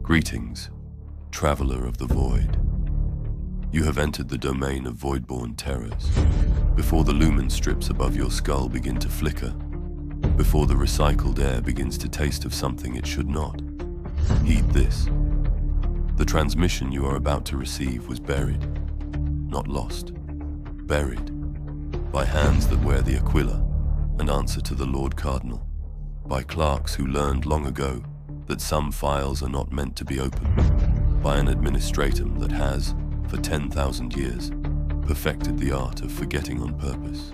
Greetings, traveler of the void. You have entered the domain of void-born terrors. Before the lumen strips above your skull begin to flicker, before the recycled air begins to taste of something it should not, heed this. The transmission you are about to receive was buried, not lost, buried, by hands that wear the aquila and answer to the Lord Cardinal, by clerks who learned long ago that some files are not meant to be opened, by an administratum that has, for 10,000 years, perfected the art of forgetting on purpose.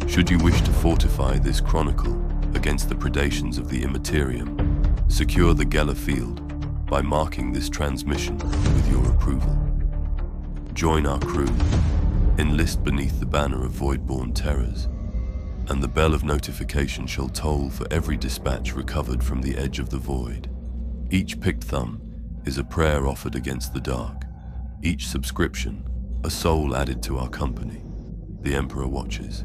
Should you wish to fortify this chronicle against the predations of the Imperium, secure the Geller field by marking this transmission with your approval. Join our crew, enlist beneath the banner of void-born terrors, and the bell of notification shall toll for every dispatch recovered from the edge of the void. Each picked thumb is a prayer offered against the dark. Each subscription, a soul added to our company. The Emperor watches.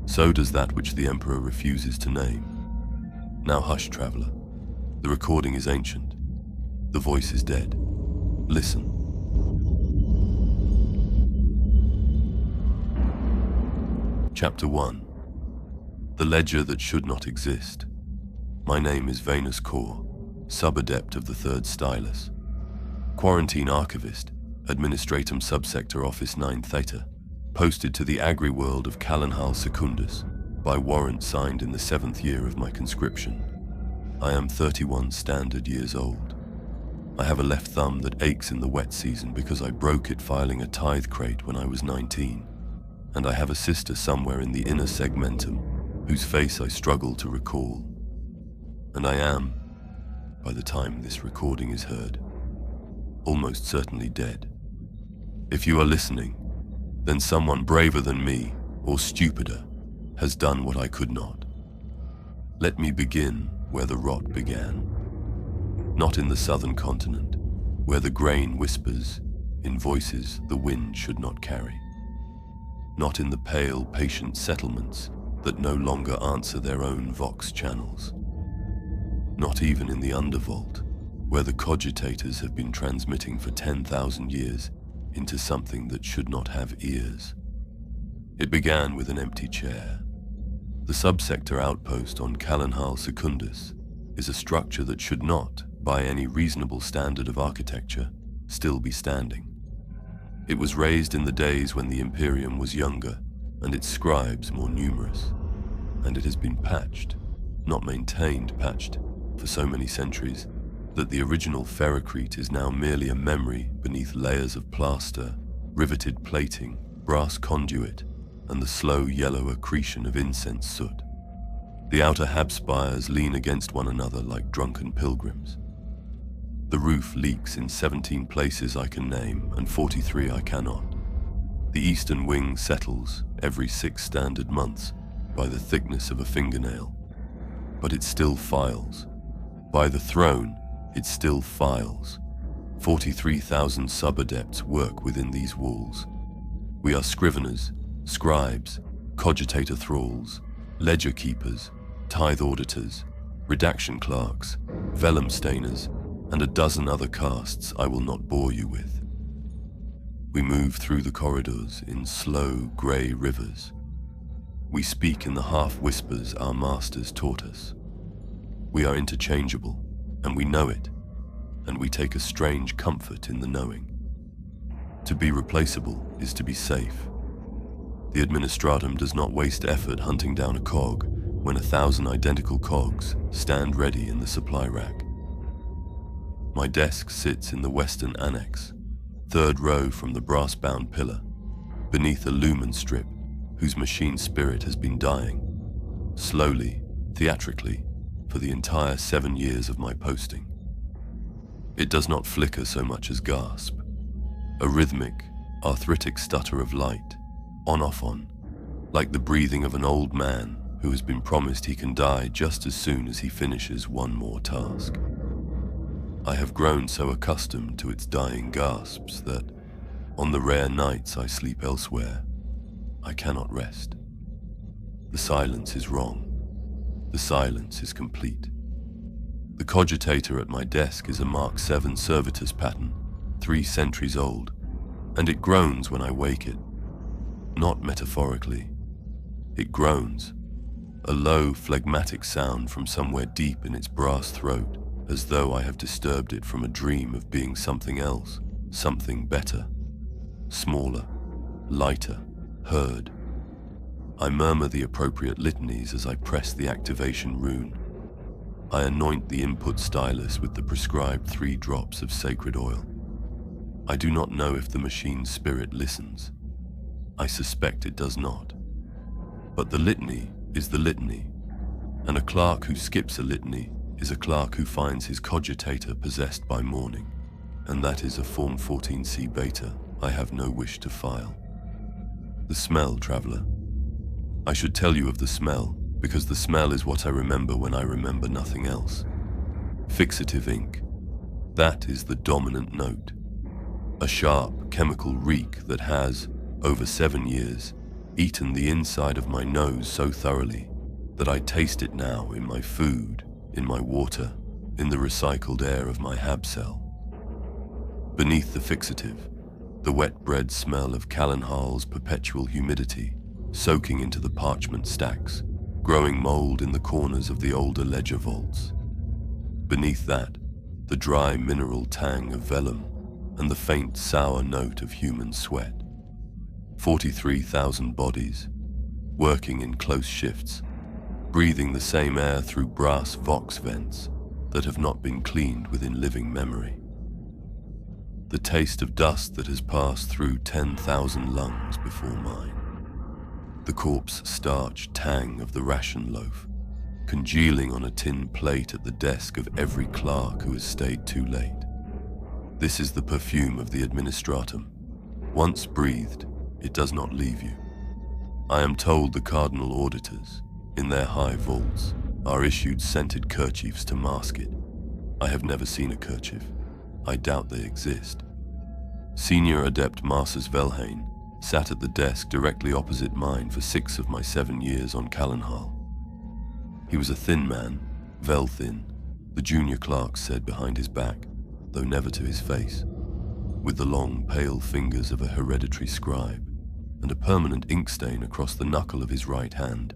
So does that which the Emperor refuses to name. Now hush, traveler. The recording is ancient. The voice is dead. Listen. Chapter 1. The Ledger That Should Not Exist. My name is Veynus Korr, sub-adept of the 3rd Stylus. Quarantine archivist, Administratum Subsector Office 9 Theta, posted to the agri-world of Callanhal Secundus, by warrant signed in the 7th year of my conscription. I am 31 standard years old. I have a left thumb that aches in the wet season because I broke it filing a tithe crate when I was 19, and I have a sister somewhere in the inner segmentum, whose face I struggle to recall. And I am, by the time this recording is heard, almost certainly dead. If you are listening, then someone braver than me, or stupider, has done what I could not. Let me begin where the rot began. Not in the southern continent, where the grain whispers in voices the wind should not carry. Not in the pale, patient settlements that no longer answer their own vox channels. Not even in the undervault, where the cogitators have been transmitting for 10,000 years into something that should not have ears. It began with an empty chair. The subsector outpost on Callanhal Secundus is a structure that should not, by any reasonable standard of architecture, still be standing. It was raised in the days when the Imperium was younger and its scribes more numerous, and it has been patched, not maintained patched, for so many centuries that the original ferrocrete is now merely a memory beneath layers of plaster, riveted plating, brass conduit, and the slow yellow accretion of incense soot. The outer habspires lean against one another like drunken pilgrims. The roof leaks in 17 places I can name and 43 I cannot. The eastern wing settles every 6 standard months by the thickness of a fingernail, but it still files. By the throne, it still files. 43,000 sub-adepts work within these walls. We are scriveners, scribes, cogitator thralls, ledger keepers, tithe auditors, redaction clerks, vellum stainers, and a dozen other castes I will not bore you with. We move through the corridors in slow, grey rivers. We speak in the half-whispers our masters taught us. We are interchangeable, and we know it, and we take a strange comfort in the knowing. To be replaceable is to be safe. The Administratum does not waste effort hunting down a cog when 1,000 identical cogs stand ready in the supply rack. My desk sits in the western annex, 3rd row from the brass-bound pillar, beneath a lumen strip whose machine spirit has been dying, slowly, theatrically, for the entire 7 years of my posting. It does not flicker so much as gasp, a rhythmic, arthritic stutter of light, on-off-on, like the breathing of an old man who has been promised he can die just as soon as he finishes one more task. I have grown so accustomed to its dying gasps that, on the rare nights I sleep elsewhere, I cannot rest. The silence is wrong. The silence is complete. The cogitator at my desk is a Mark 7 Servitus pattern, 3 centuries old, and it groans when I wake it. Not metaphorically. It groans, a low, phlegmatic sound from somewhere deep in its brass throat, as though I have disturbed it from a dream of being something else, something better, smaller, lighter, heard. I murmur the appropriate litanies as I press the activation rune. I anoint the input stylus with the prescribed 3 drops of sacred oil. I do not know if the machine's spirit listens. I suspect it does not. But the litany is the litany, and a clerk who skips a litany is a clerk who finds his cogitator possessed by morning, and that is a Form 14C beta I have no wish to file. The smell, traveler. I should tell you of the smell, because the smell is what I remember when I remember nothing else. Fixative ink. That is the dominant note. A sharp, chemical reek that has, over 7 years, eaten the inside of my nose so thoroughly that I taste it now in my food, in my water, in the recycled air of my hab cell. Beneath the fixative, the wet bread smell of Callanhal's perpetual humidity, soaking into the parchment stacks, growing mold in the corners of the older ledger vaults. Beneath that, the dry mineral tang of vellum and the faint sour note of human sweat. 43,000 bodies, working in close shifts, breathing the same air through brass vox vents that have not been cleaned within living memory. The taste of dust that has passed through 10,000 lungs before mine. The corpse-starch tang of the ration loaf, congealing on a tin plate at the desk of every clerk who has stayed too late. This is the perfume of the Administratum. Once breathed, it does not leave you. I am told the cardinal auditors, in their high vaults, are issued scented kerchiefs to mask it. I have never seen a kerchief. I doubt they exist. Senior Adept Marsus Velhane sat at the desk directly opposite mine for 6 of my 7 years on Callanhal. He was a thin man, vel-thin, the junior clerks said behind his back, though never to his face, with the long, pale fingers of a hereditary scribe, and a permanent ink stain across the knuckle of his right hand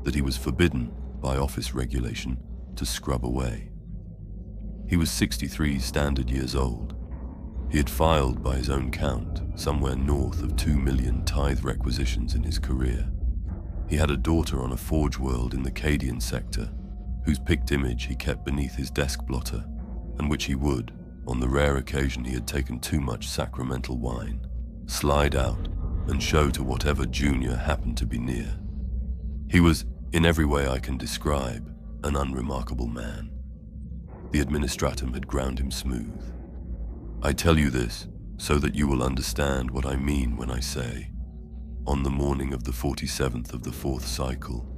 that he was forbidden, by office regulation, to scrub away. He was 63 standard years old. He had filed, by his own count, somewhere north of 2 million tithe requisitions in his career. He had a daughter on a forge world in the Cadian sector, whose picked image he kept beneath his desk blotter, and which he would, on the rare occasion he had taken too much sacramental wine, slide out and show to whatever junior happened to be near. He was, in every way I can describe, an unremarkable man. The Administratum had ground him smooth. I tell you this so that you will understand what I mean when I say, on the morning of the 47th of the 4th cycle,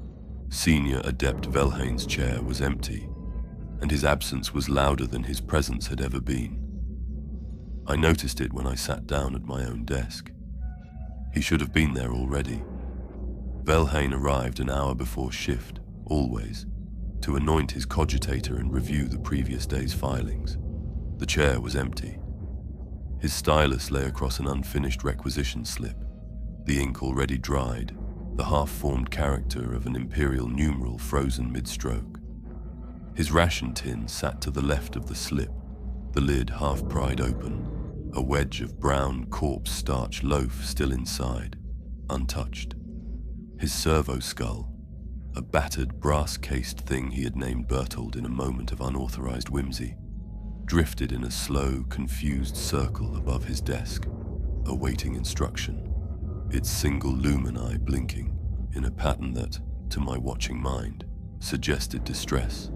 Senior Adept Velhane's chair was empty, and his absence was louder than his presence had ever been. I noticed it when I sat down at my own desk. He should have been there already. Velhane arrived an hour before shift, always, to anoint his cogitator and review the previous day's filings. The chair was empty. His stylus lay across an unfinished requisition slip, the ink already dried, the half-formed character of an Imperial numeral frozen mid-stroke. His ration tin sat to the left of the slip, the lid half-pried open, a wedge of brown corpse-starch loaf still inside, untouched. His servo skull, a battered brass-cased thing he had named Bertold in a moment of unauthorized whimsy, drifted in a slow, confused circle above his desk, awaiting instruction, its single lumen eye blinking in a pattern that, to my watching mind, suggested distress.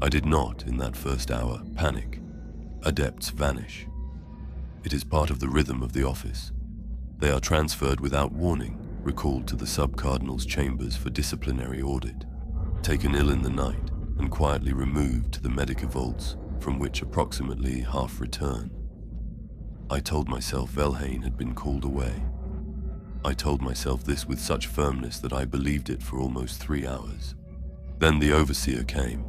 I did not, in that first hour, panic. Adepts vanish. It is part of the rhythm of the office. They are transferred without warning, recalled to the sub-cardinal's chambers for disciplinary audit, taken ill in the night, and quietly removed to the medica vaults, from which approximately half return. I told myself Velhane had been called away. I told myself this with such firmness that I believed it for almost 3 hours. Then the overseer came.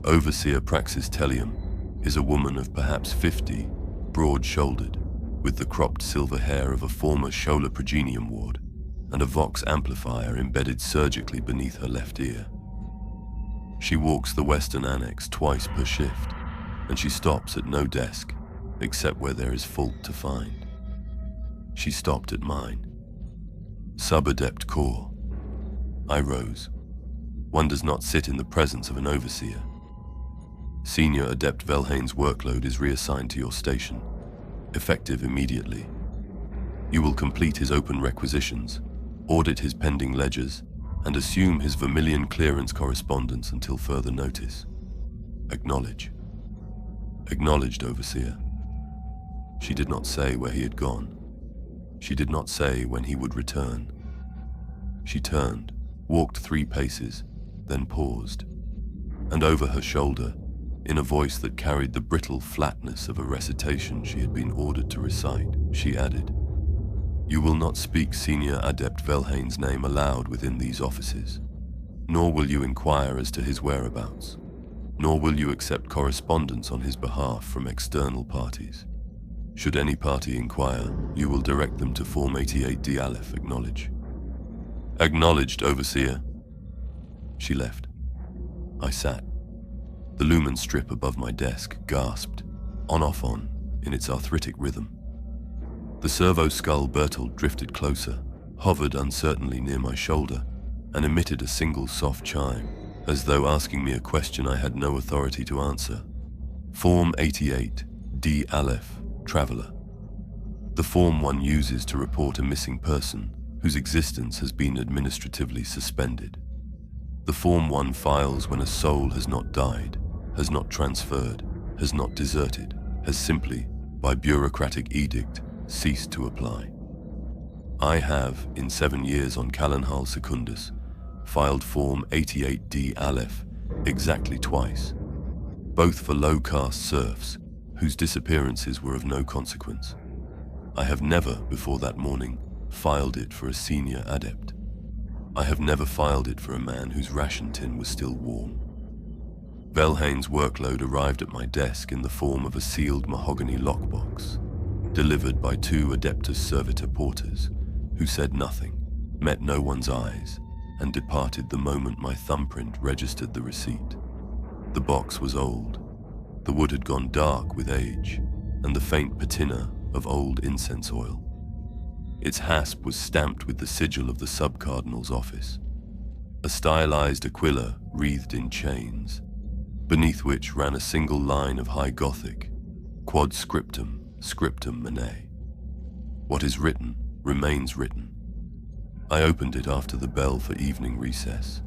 Overseer Praxis Tellium is a woman of perhaps 50, broad-shouldered, with the cropped silver hair of a former Shola Progenium ward and a Vox amplifier embedded surgically beneath her left ear. She walks the Western Annex twice per shift, and she stops at no desk except where there is fault to find. She stopped at mine. Sub-Adept Korr. I rose. One does not sit in the presence of an overseer. Senior Adept Velhain's workload is reassigned to your station, effective immediately. You will complete his open requisitions, audit his pending ledgers, and assume his Vermilion clearance correspondence until further notice. Acknowledge. Acknowledged, Overseer. She did not say where he had gone. She did not say when he would return. She turned, walked 3 paces, then paused, and over her shoulder, in a voice that carried the brittle flatness of a recitation she had been ordered to recite, she added, "You will not speak Senior Adept Velhain's name aloud within these offices, nor will you inquire as to his whereabouts, nor will you accept correspondence on his behalf from external parties. Should any party inquire, you will direct them to Form 88D Aleph, acknowledge." Acknowledged, Overseer. She left. I sat. The lumen strip above my desk gasped, on-off-on, in its arthritic rhythm. The servo skull Bertolt drifted closer, hovered uncertainly near my shoulder, and emitted a single soft chime, as though asking me a question I had no authority to answer. Form 88D Aleph, Traveler. The form one uses to report a missing person whose existence has been administratively suspended. The form one files when a soul has not died, has not transferred, has not deserted, has simply, by bureaucratic edict, ceased to apply. I have, in 7 years on Callanhal Secundus, filed Form 88D Aleph exactly twice, both for low-caste serfs whose disappearances were of no consequence. I have never, before that morning, filed it for a senior adept. I have never filed it for a man whose ration tin was still warm. Velhain's workload arrived at my desk in the form of a sealed mahogany lockbox, delivered by 2 Adeptus Servitor porters, who said nothing, met no one's eyes, and departed the moment my thumbprint registered the receipt. The box was old. The wood had gone dark with age, and the faint patina of old incense oil. Its hasp was stamped with the sigil of the sub-cardinal's office, a stylized aquila wreathed in chains, beneath which ran a single line of high Gothic, quod scriptum, scriptum manet. What is written remains written. I opened it after the bell for evening recess,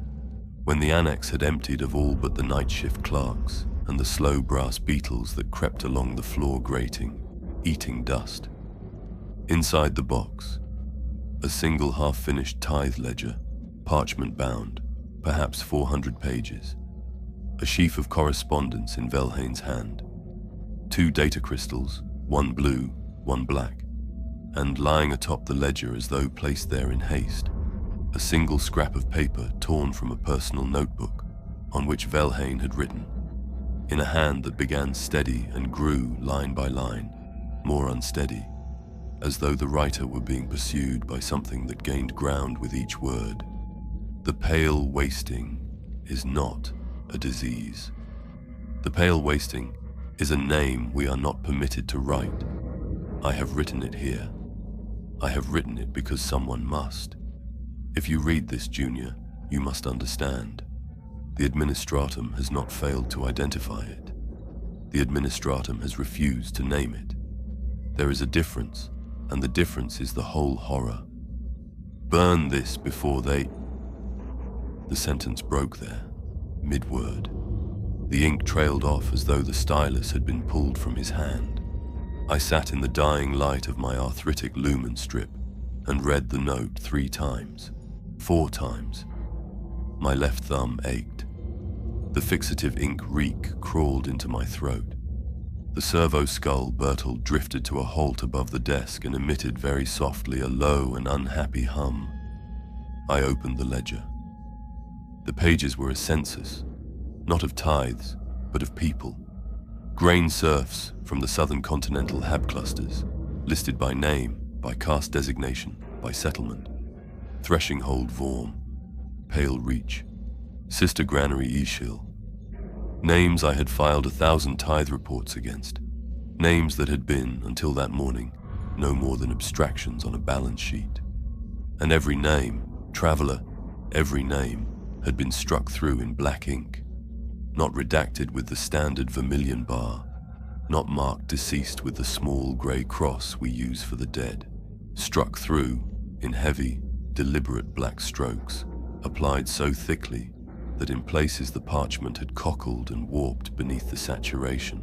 when the annex had emptied of all but the night shift clerks and the slow brass beetles that crept along the floor grating, eating dust. Inside the box, a single half-finished tithe ledger, parchment-bound, perhaps 400 pages, a sheaf of correspondence in Velhain's hand, 2 data crystals, one blue, one black, and lying atop the ledger as though placed there in haste, a single scrap of paper torn from a personal notebook on which Velhain had written, in a hand that began steady and grew line by line, more unsteady, as though the writer were being pursued by something that gained ground with each word. The pale wasting is not a disease. The pale wasting is a name we are not permitted to write. I have written it here. I have written it because someone must. If you read this, Junior, you must understand. The Administratum has not failed to identify it. The Administratum has refused to name it. There is a difference, and the difference is the whole horror. Burn this before they... The sentence broke there, mid-word. The ink trailed off as though the stylus had been pulled from his hand. I sat in the dying light of my arthritic lumen strip and read the note 3 times, 4 times. My left thumb ached. The fixative ink reek crawled into my throat. The servo skull Bertolt drifted to a halt above the desk and emitted very softly a low and unhappy hum. I opened the ledger. The pages were a census, not of tithes, but of people. Grain serfs from the southern continental hab clusters, listed by name, by caste designation, by settlement. Threshing-Hold Vorm, Pale Reach, Sister Granary Ishil. Names I had filed 1,000 tithe reports against. Names that had been, until that morning, no more than abstractions on a balance sheet. And every name, traveler, every name, had been struck through in black ink, not redacted with the standard vermilion bar, not marked deceased with the small grey cross we use for the dead, struck through in heavy, deliberate black strokes, applied so thickly that in places the parchment had cockled and warped beneath the saturation,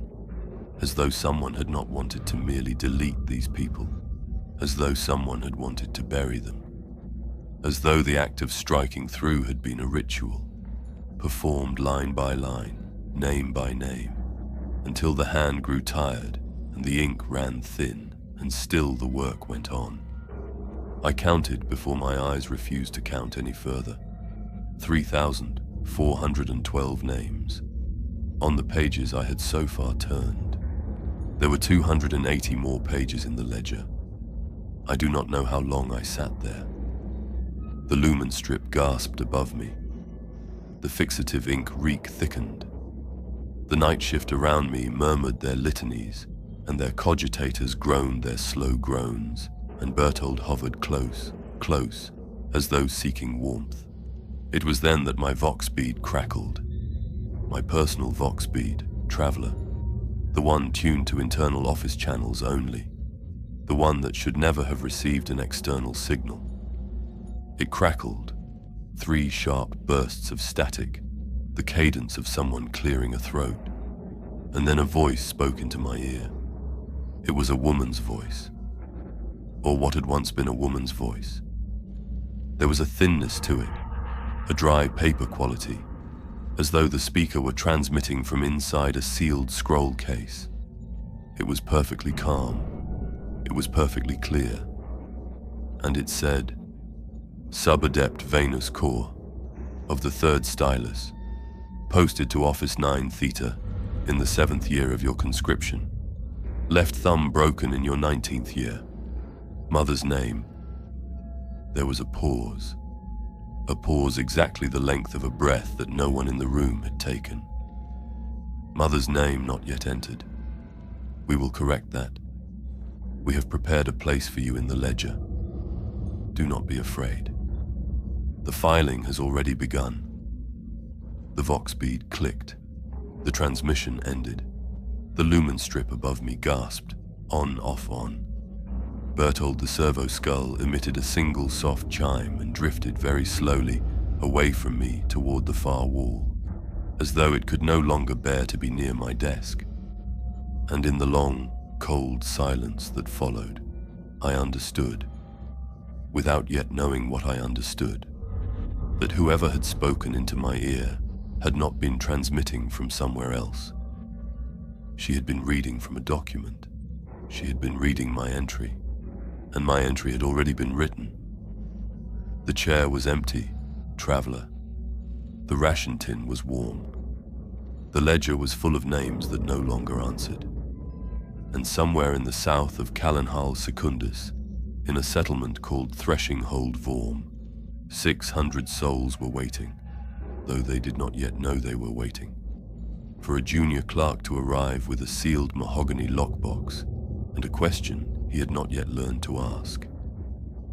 as though someone had not wanted to merely delete these people, as though someone had wanted to bury them, as though the act of striking through had been a ritual, performed line by line, name by name, until the hand grew tired and the ink ran thin, and still the work went on. I counted before my eyes refused to count any further. 3,412 names. On the pages I had so far turned. There were 280 more pages in the ledger. I do not know how long I sat there. The lumen strip gasped above me. The fixative ink reek thickened. The night shift around me murmured their litanies, and their cogitators groaned their slow groans, and Berthold hovered close, close, as though seeking warmth. It was then that my vox bead crackled. My personal vox bead, traveler, the one tuned to internal office channels only, the one that should never have received an external signal. It crackled, 3 sharp bursts of static, the cadence of someone clearing a throat, and then a voice spoke into my ear. It was a woman's voice, or what had once been a woman's voice. There was a thinness to it, a dry paper quality, as though the speaker were transmitting from inside a sealed scroll case. It was perfectly calm. It was perfectly clear. And it said, Sub-Adept Veynus Korr, of the 3rd Stylus, posted to Office 9 Theta in the 7th year of your conscription. Left thumb broken in your 19th year. Mother's name. There was a pause exactly the length of a breath that no one in the room had taken. Mother's name not yet entered. We will correct that. We have prepared a place for you in the ledger. Do not be afraid. The filing has already begun. The vox bead clicked. The transmission ended. The lumen strip above me gasped, on, off, on. Berthold the servo skull emitted a single soft chime and drifted very slowly away from me toward the far wall, as though it could no longer bear to be near my desk. And in the long, cold silence that followed, I understood, without yet knowing what I understood, that whoever had spoken into my ear had not been transmitting from somewhere else. She had been reading from a document. She had been reading my entry, and my entry had already been written. The chair was empty, traveler. The ration tin was warm. The ledger was full of names that no longer answered. And somewhere in the south of Callanhal Secundus, in a settlement called Threshing-Hold Vorm, 600 souls were waiting, though they did not yet know they were waiting, for a junior clerk to arrive with a sealed mahogany lockbox and a question he had not yet learned to ask.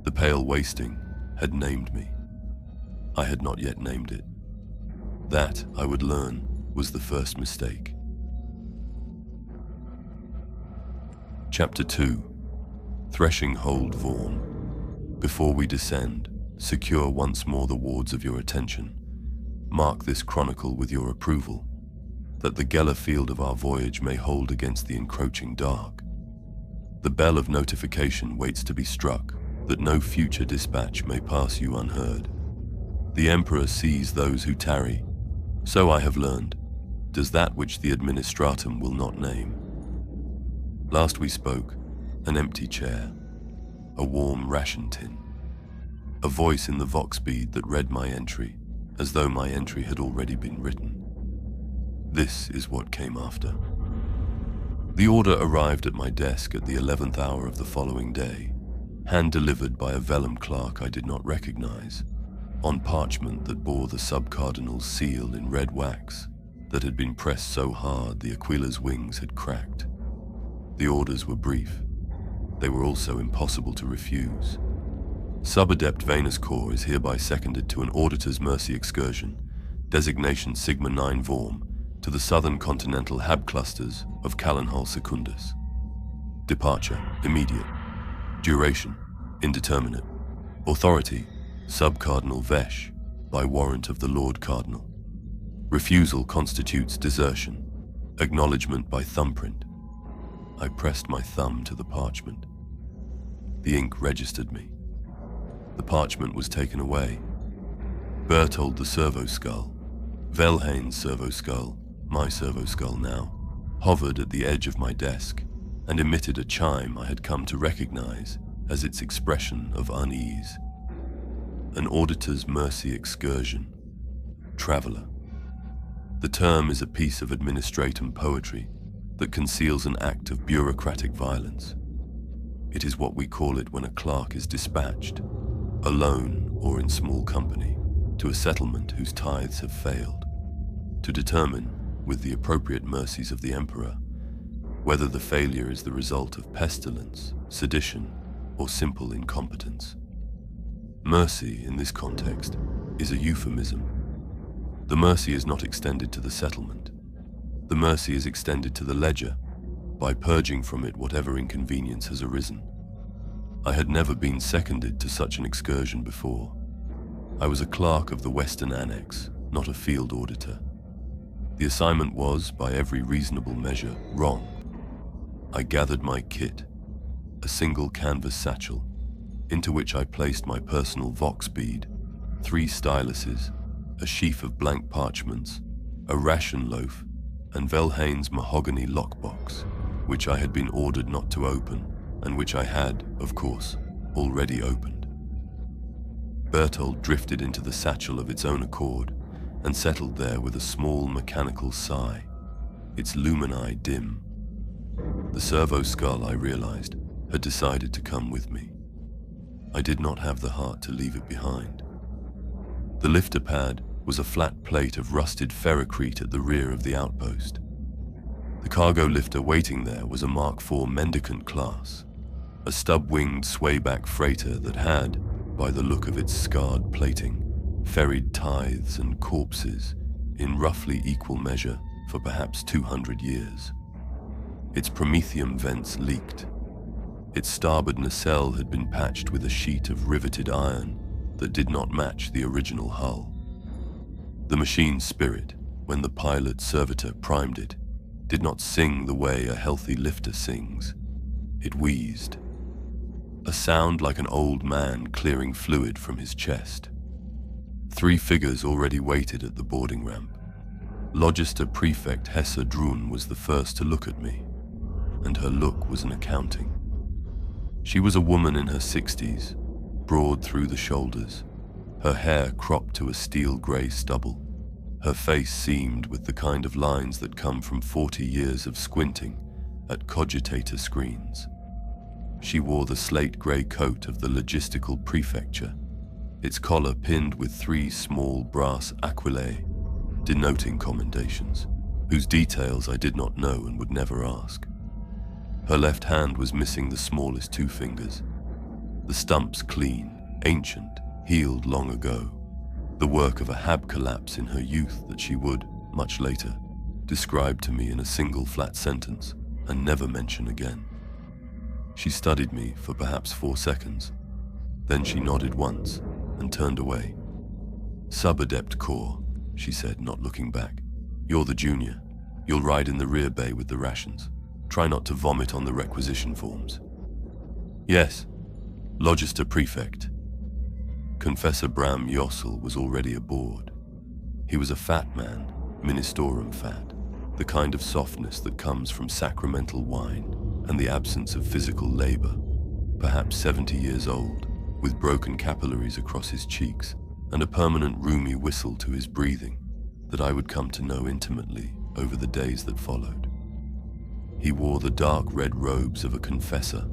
The pale wasting had named me. I had not yet named it. That, I would learn, was the first mistake. Chapter 2. Threshing-Hold Vorm. Before we descend, secure once more the wards of your attention. Mark this chronicle with your approval, that the Geller field of our voyage may hold against the encroaching dark. The bell of notification waits to be struck, that no future dispatch may pass you unheard. The Emperor sees those who tarry. So I have learned, does that which the Administratum will not name. Last we spoke, an empty chair, a warm ration tin, a voice in the vox bead that read my entry, as though my entry had already been written. This is what came after. The order arrived at my desk at the 11th hour of the following day, hand-delivered by a vellum clerk I did not recognize, on parchment that bore the sub-cardinal's seal in red wax that had been pressed so hard the Aquila's wings had cracked. The orders were brief. They were also impossible to refuse. Sub-Adept Veynus Korr is hereby seconded to an Auditor's Mercy excursion, designation Sigma 9 Vorm, to the southern continental Hab clusters of Callanhol Secundus. Departure, immediate. Duration, indeterminate. Authority, Sub-Cardinal Vesh, by warrant of the Lord Cardinal. Refusal constitutes desertion. Acknowledgement by thumbprint. I pressed my thumb to the parchment. The ink registered me. The parchment was taken away. Berthold the servo skull, Velhain's servo skull, my servo skull now, hovered at the edge of my desk and emitted a chime I had come to recognize as its expression of unease. An Auditor's Mercy excursion. Traveler. The term is a piece of administratum poetry that conceals an act of bureaucratic violence. It is what we call it when a clerk is dispatched, alone or in small company, to a settlement whose tithes have failed, to determine, with the appropriate mercies of the Emperor, whether the failure is the result of pestilence, sedition, or simple incompetence. Mercy, in this context, is a euphemism. The mercy is not extended to the settlement. The mercy is extended to the ledger, by purging from it whatever inconvenience has arisen. I had never been seconded to such an excursion before. I was a clerk of the Western Annex, not a field auditor. The assignment was, by every reasonable measure, wrong. I gathered my kit, a single canvas satchel, into which I placed my personal vox bead, 3 styluses, a sheaf of blank parchments, a ration loaf, and Velhain's mahogany lockbox, which I had been ordered not to open, and which I had, of course, already opened. Berthold drifted into the satchel of its own accord, and settled there with a small mechanical sigh, its lumini dim. The servo skull, I realized, had decided to come with me. I did not have the heart to leave it behind. The lifter pad was a flat plate of rusted ferrocrete at the rear of the outpost. The cargo lifter waiting there was a Mark IV Mendicant class, a stub-winged swayback freighter that had, by the look of its scarred plating, ferried tithes and corpses in roughly equal measure for perhaps 200 years. Its promethium vents leaked. Its starboard nacelle had been patched with a sheet of riveted iron that did not match the original hull. The machine's spirit, when the pilot servitor primed it, did not sing the way a healthy lifter sings. It wheezed. A sound like an old man clearing fluid from his chest. 3 figures already waited at the boarding ramp. Logister Prefect Hesse Drun was the first to look at me, and her look was an accounting. She was a woman in her 60s, broad through the shoulders, her hair cropped to a steel-grey stubble, her face seamed with the kind of lines that come from 40 years of squinting at cogitator screens. She wore the slate-grey coat of the logistical prefecture, its collar pinned with 3 small brass aquilae, denoting commendations, whose details I did not know and would never ask. Her left hand was missing the smallest 2 fingers, the stumps clean, ancient, healed long ago, the work of a Hab collapse in her youth that she would, much later, describe to me in a single flat sentence and never mention again. She studied me for perhaps 4 seconds. Then she nodded once and turned away. "Sub-Adept Korr," she said, not looking back. "You're the junior. You'll ride in the rear bay with the rations. Try not to vomit on the requisition forms." "Yes, Logister Prefect." Confessor Bram Yossel was already aboard. He was a fat man, ministorum fat, the kind of softness that comes from sacramental wine and the absence of physical labor, perhaps 70 years old, with broken capillaries across his cheeks and a permanent roomy whistle to his breathing that I would come to know intimately over the days that followed. He wore the dark red robes of a confessor,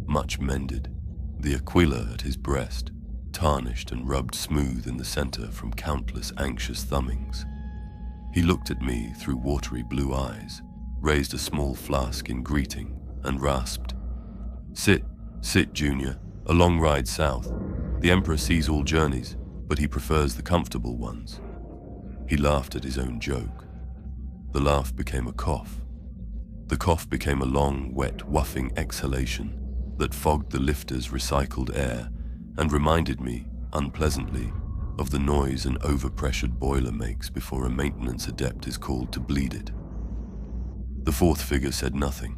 much mended, the aquila at his breast, tarnished and rubbed smooth in the center from countless anxious thumbings. He looked at me through watery blue eyes, raised a small flask in greeting, and rasped, "Sit, sit, Junior, a long ride south. The Emperor sees all journeys, but he prefers the comfortable ones." He laughed at his own joke. The laugh became a cough. The cough became a long, wet, whuffing exhalation that fogged the lifter's recycled air and reminded me, unpleasantly, of the noise an overpressured boiler makes before a maintenance adept is called to bleed it. The fourth figure said nothing.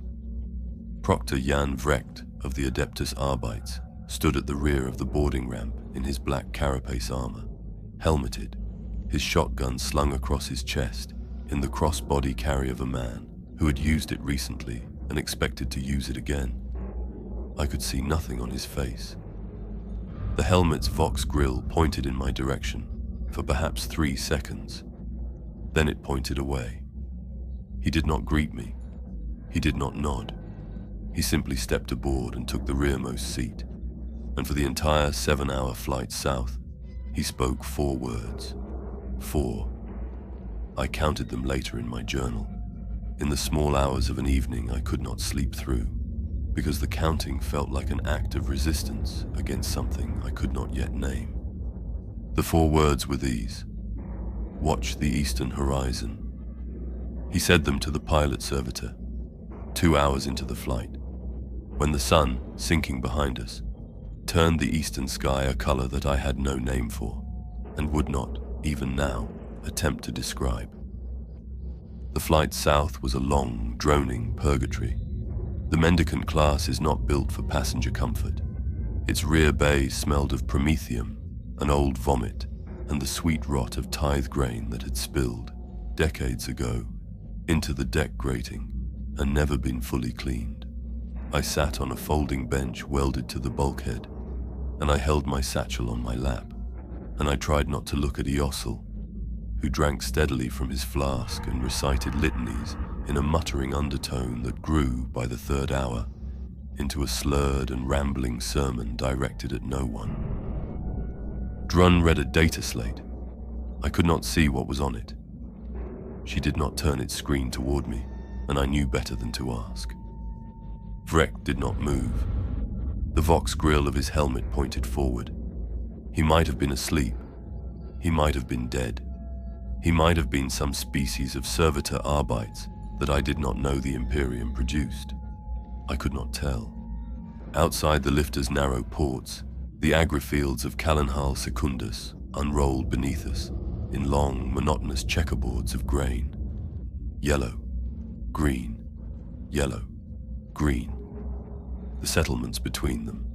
Proctor Jan Vrecht of the Adeptus Arbeits stood at the rear of the boarding ramp in his black carapace armor, helmeted, his shotgun slung across his chest in the cross-body carry of a man who had used it recently and expected to use it again. I could see nothing on his face. The helmet's Vox grill pointed in my direction for perhaps 3 seconds. Then it pointed away. He did not greet me. He did not nod. He simply stepped aboard and took the rearmost seat. And for the entire 7-hour flight south, he spoke 4 words. 4. I counted them later in my journal. In the small hours of an evening I could not sleep through, because the counting felt like an act of resistance against something I could not yet name. The 4 words were these: watch the eastern horizon. He said them to the pilot servitor, 2 hours into the flight, when the sun, sinking behind us, turned the eastern sky a color that I had no name for, and would not, even now, attempt to describe. The flight south was a long, droning purgatory. The mendicant class is not built for passenger comfort. Its rear bay smelled of promethium, an old vomit, and the sweet rot of tithe grain that had spilled, decades ago, into the deck grating and never been fully cleaned. I sat on a folding bench welded to the bulkhead, and I held my satchel on my lap, and I tried not to look at Eossel, who drank steadily from his flask and recited litanies in a muttering undertone that grew, by the 3rd hour, into a slurred and rambling sermon directed at no one. Drun read a data slate. I could not see what was on it. She did not turn its screen toward me, and I knew better than to ask. Vrecht did not move. The Vox grill of his helmet pointed forward. He might have been asleep. He might have been dead. He might have been some species of servitor Arbeits that I did not know the Imperium produced. I could not tell. Outside the lifter's narrow ports, the agri-fields of Callanhal Secundus unrolled beneath us in long, monotonous checkerboards of grain. Yellow, green, yellow, green. The settlements between them,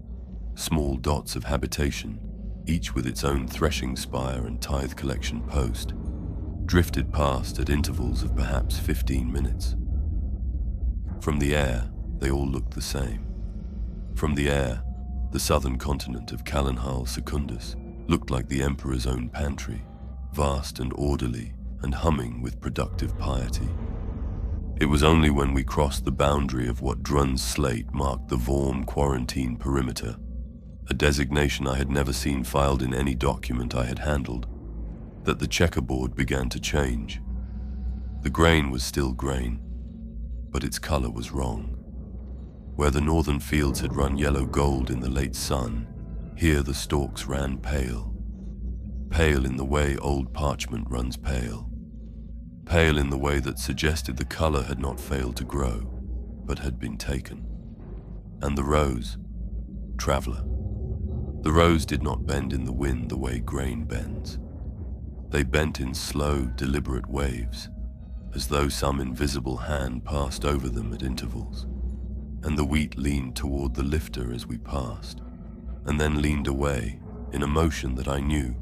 small dots of habitation, each with its own threshing spire and tithe collection post, drifted past at intervals of perhaps 15 minutes. From the air, they all looked the same. From the air, the southern continent of Callanhal Secundus looked like the Emperor's own pantry, vast and orderly and humming with productive piety. It was only when we crossed the boundary of what Drun's slate marked the Vorm quarantine perimeter, a designation I had never seen filed in any document I had handled, that the checkerboard began to change. The grain was still grain, but its color was wrong. Where the northern fields had run yellow-gold in the late sun, here the stalks ran pale. Pale in the way old parchment runs pale. Pale in the way that suggested the color had not failed to grow, but had been taken. And the rose, traveler. The rose did not bend in the wind the way grain bends. They bent in slow, deliberate waves, as though some invisible hand passed over them at intervals. And the wheat leaned toward the lifter as we passed, and then leaned away in a motion that I knew,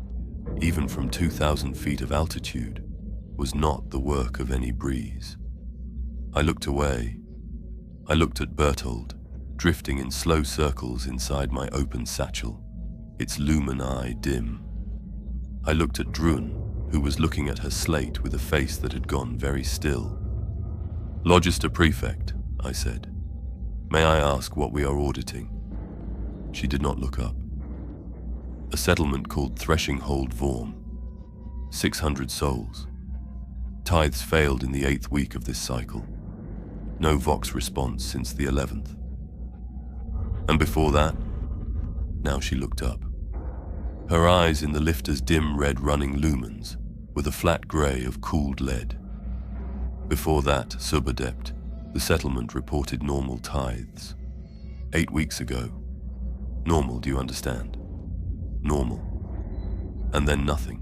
even from 2,000 feet of altitude, was not the work of any breeze. I looked away. I looked at Berthold, drifting in slow circles inside my open satchel, its lumen eye dim. I looked at Drun, who was looking at her slate with a face that had gone very still. "Logister Prefect," I said. "May I ask what we are auditing?" She did not look up. "A settlement called Threshing-Hold Vorm. 600 souls. Tithes failed in the 8th week of this cycle. No Vox response since the 11th. And before that?" Now she looked up. Her eyes in the lifter's dim red running lumens were the flat grey of cooled lead. "Before that, Subadept, the settlement reported normal tithes. 8 weeks ago. Normal, do you understand? Normal. And then nothing.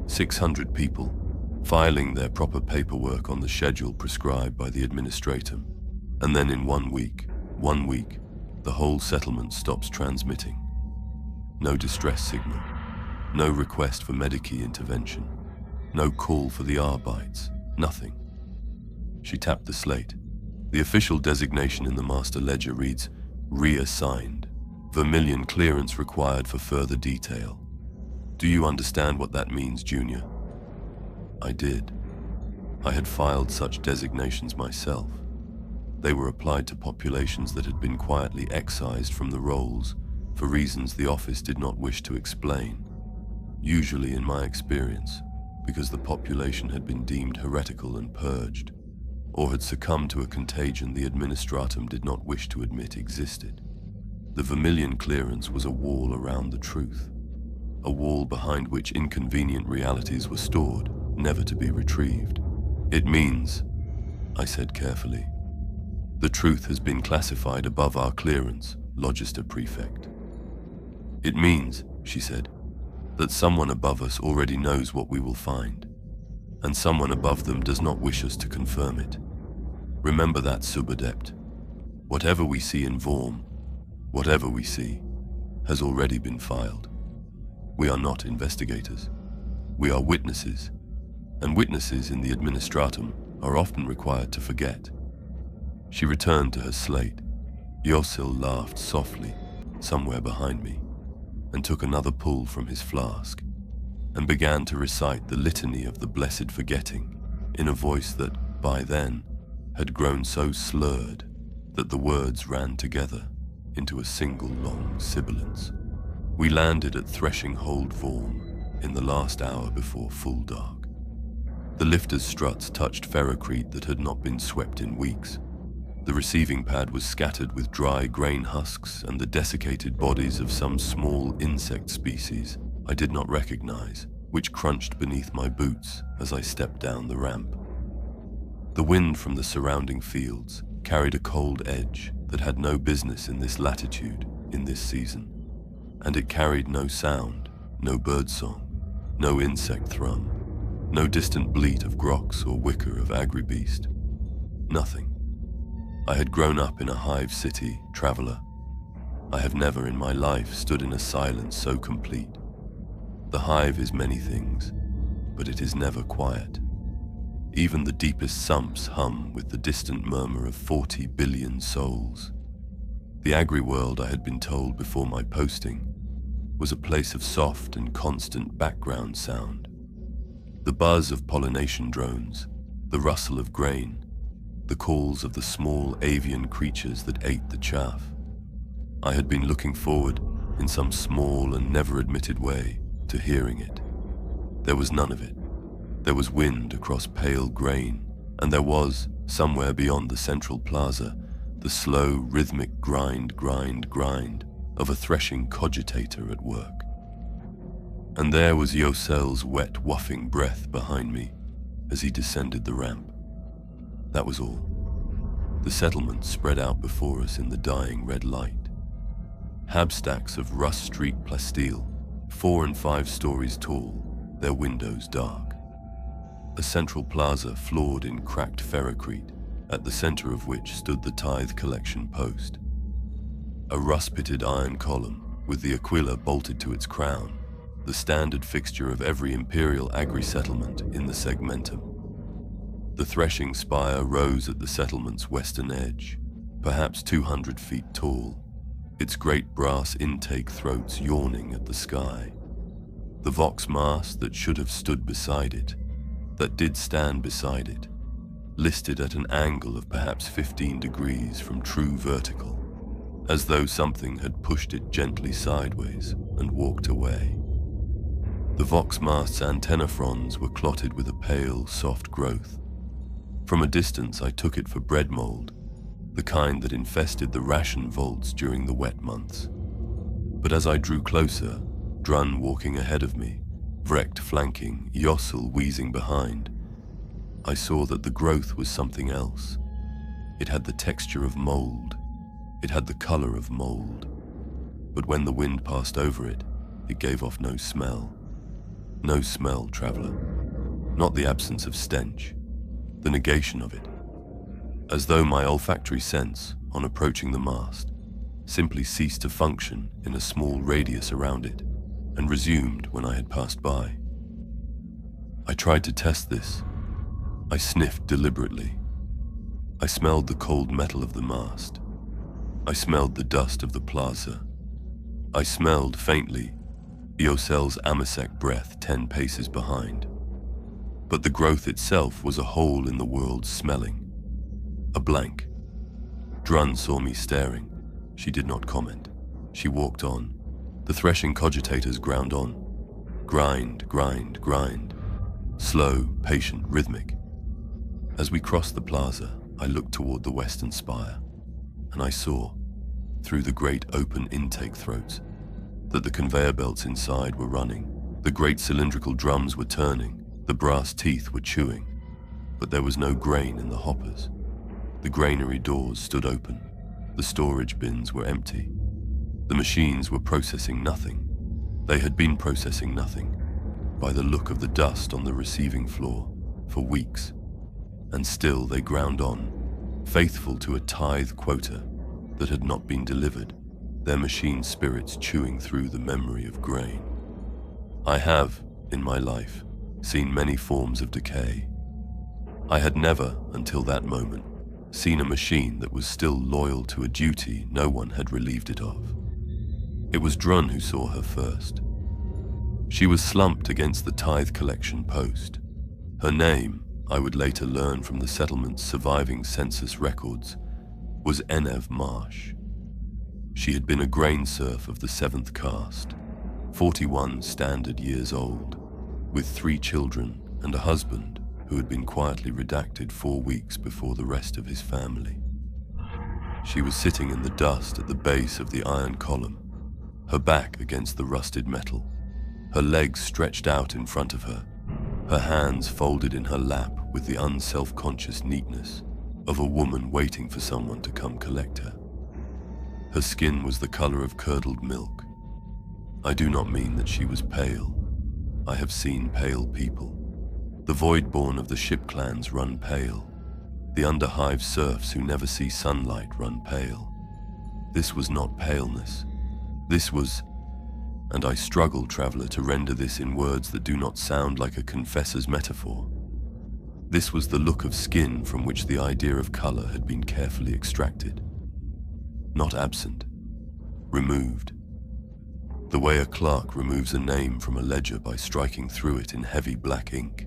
600 people, filing their proper paperwork on the schedule prescribed by the Administratum. And then in 1 week, the whole settlement stops transmitting. No distress signal, no request for Medici intervention, no call for the Arbites, nothing." She tapped the slate. The official designation in the master ledger reads, "Reassigned. Vermilion clearance required for further detail." "Do you understand what that means, Junior?" I did. I had filed such designations myself. They were applied to populations that had been quietly excised from the rolls for reasons the office did not wish to explain, usually in my experience, because the population had been deemed heretical and purged, or had succumbed to a contagion the Administratum did not wish to admit existed. The Vermilion clearance was a wall around the truth, a wall behind which inconvenient realities were stored, never to be retrieved. "It means," I said carefully, "the truth has been classified above our clearance, Logister Prefect." "It means," she said, "that someone above us already knows what we will find, and someone above them does not wish us to confirm it. Remember that, Subadept. Whatever we see in Vorm, whatever we see, has already been filed. We are not investigators. We are witnesses, and witnesses in the Administratum are often required to forget." She returned to her slate. Yosil laughed softly, somewhere behind me, and took another pull from his flask, and began to recite the litany of the blessed forgetting in a voice that, by then, had grown so slurred that the words ran together into a single long sibilance. We landed at Threshing-Hold Vorm in the last hour before full dark. The lifter's struts touched ferrocrete that had not been swept in weeks. The receiving pad was scattered with dry grain husks and the desiccated bodies of some small insect species I did not recognize, which crunched beneath my boots as I stepped down the ramp. The wind from the surrounding fields carried a cold edge that had no business in this latitude, in this season, and it carried no sound, no birdsong, no insect thrum, no distant bleat of grox or whicker of agribeast. Nothing. I had grown up in a hive city, traveler. I have never in my life stood in a silence so complete. The hive is many things, but it is never quiet. Even the deepest sumps hum with the distant murmur of 40 billion souls. The agri-world, I had been told before my posting, was a place of soft and constant background sound. The buzz of pollination drones, the rustle of grain, the calls of the small avian creatures that ate the chaff. I had been looking forward, in some small and never-admitted way, to hearing it. There was none of it. There was wind across pale grain, and there was, somewhere beyond the central plaza, the slow, rhythmic grind of a threshing cogitator at work. And there was Yosel's wet, whuffing breath behind me as he descended the ramp. That was all. The settlement spread out before us in the dying red light. Habstacks of rust-streaked plasteel, 4 and 5 stories tall, their windows dark. A central plaza floored in cracked ferrocrete, at the center of which stood the tithe collection post. A rust-pitted iron column, with the aquila bolted to its crown, the standard fixture of every Imperial agri-settlement in the segmentum. The threshing spire rose at the settlement's western edge, perhaps 200 feet tall, its great brass intake throats yawning at the sky. The Vox mast that should have stood beside it, that did stand beside it, listed at an angle of perhaps 15 degrees from true vertical, as though something had pushed it gently sideways and walked away. The Vox mast's antenna fronds were clotted with a pale, soft growth. From a distance I took it for bread mold, the kind that infested the ration vaults during the wet months. But as I drew closer, Drun walking ahead of me, Vrecht flanking, Yossel wheezing behind, I saw that the growth was something else. It had the texture of mold. It had the color of mold. But when the wind passed over it, it gave off no smell. No smell, traveler. Not the absence of stench, the negation of it. As though my olfactory sense, on approaching the mast, simply ceased to function in a small radius around it, and resumed when I had passed by. I tried to test this. I sniffed deliberately. I smelled the cold metal of the mast. I smelled the dust of the plaza. I smelled, faintly, Eocel's Amasek breath 10 paces behind. But the growth itself was a hole in the world smelling. A blank. Drun saw me staring. She did not comment. She walked on. The threshing cogitators ground on. Grind, grind, grind. Slow, patient, rhythmic. As we crossed the plaza, I looked toward the western spire, and I saw, through the great open intake throats, that the conveyor belts inside were running. The great cylindrical drums were turning. The brass teeth were chewing. But there was no grain in the hoppers. The granary doors stood open. The storage bins were empty. The machines were processing nothing. They had been processing nothing, by the look of the dust on the receiving floor, for weeks. And still they ground on, faithful to a tithe quota that had not been delivered, their machine spirits chewing through the memory of grain. I have, in my life, seen many forms of decay. I had never, until that moment, seen a machine that was still loyal to a duty no one had relieved it of. It was Drun who saw her first. She was slumped against the tithe collection post. Her name, I would later learn from the settlement's surviving census records, was Enev Marsh. She had been a grain serf of the 7th caste, 41 standard years old, with 3 children and a husband who had been quietly redacted 4 weeks before the rest of his family. She was sitting in the dust at the base of the iron column, her back against the rusted metal, her legs stretched out in front of her, her hands folded in her lap with the unself-conscious neatness of a woman waiting for someone to come collect her. Her skin was the color of curdled milk. I do not mean that she was pale. I have seen pale people. The void-born of the ship clans run pale. The underhive serfs who never see sunlight run pale. This was not paleness. This was, and I struggle, traveler, to render this in words that do not sound like a confessor's metaphor. This was the look of skin from which the idea of color had been carefully extracted. Not absent, removed. The way a clerk removes a name from a ledger by striking through it in heavy black ink.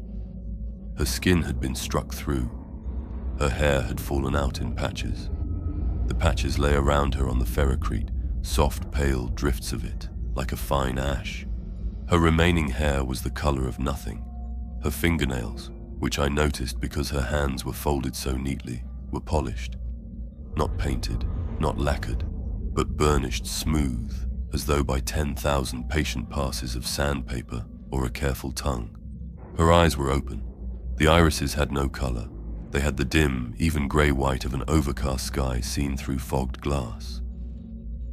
Her skin had been struck through. Her hair had fallen out in patches. The patches lay around her on the ferrocrete, soft pale drifts of it, like a fine ash. Her remaining hair was the color of nothing. Her fingernails, which I noticed because her hands were folded so neatly, were polished. Not painted, not lacquered, but burnished smooth, as though by 10,000 patient passes of sandpaper or a careful tongue. Her eyes were open. The irises had no color. They had the dim, even gray-white of an overcast sky seen through fogged glass.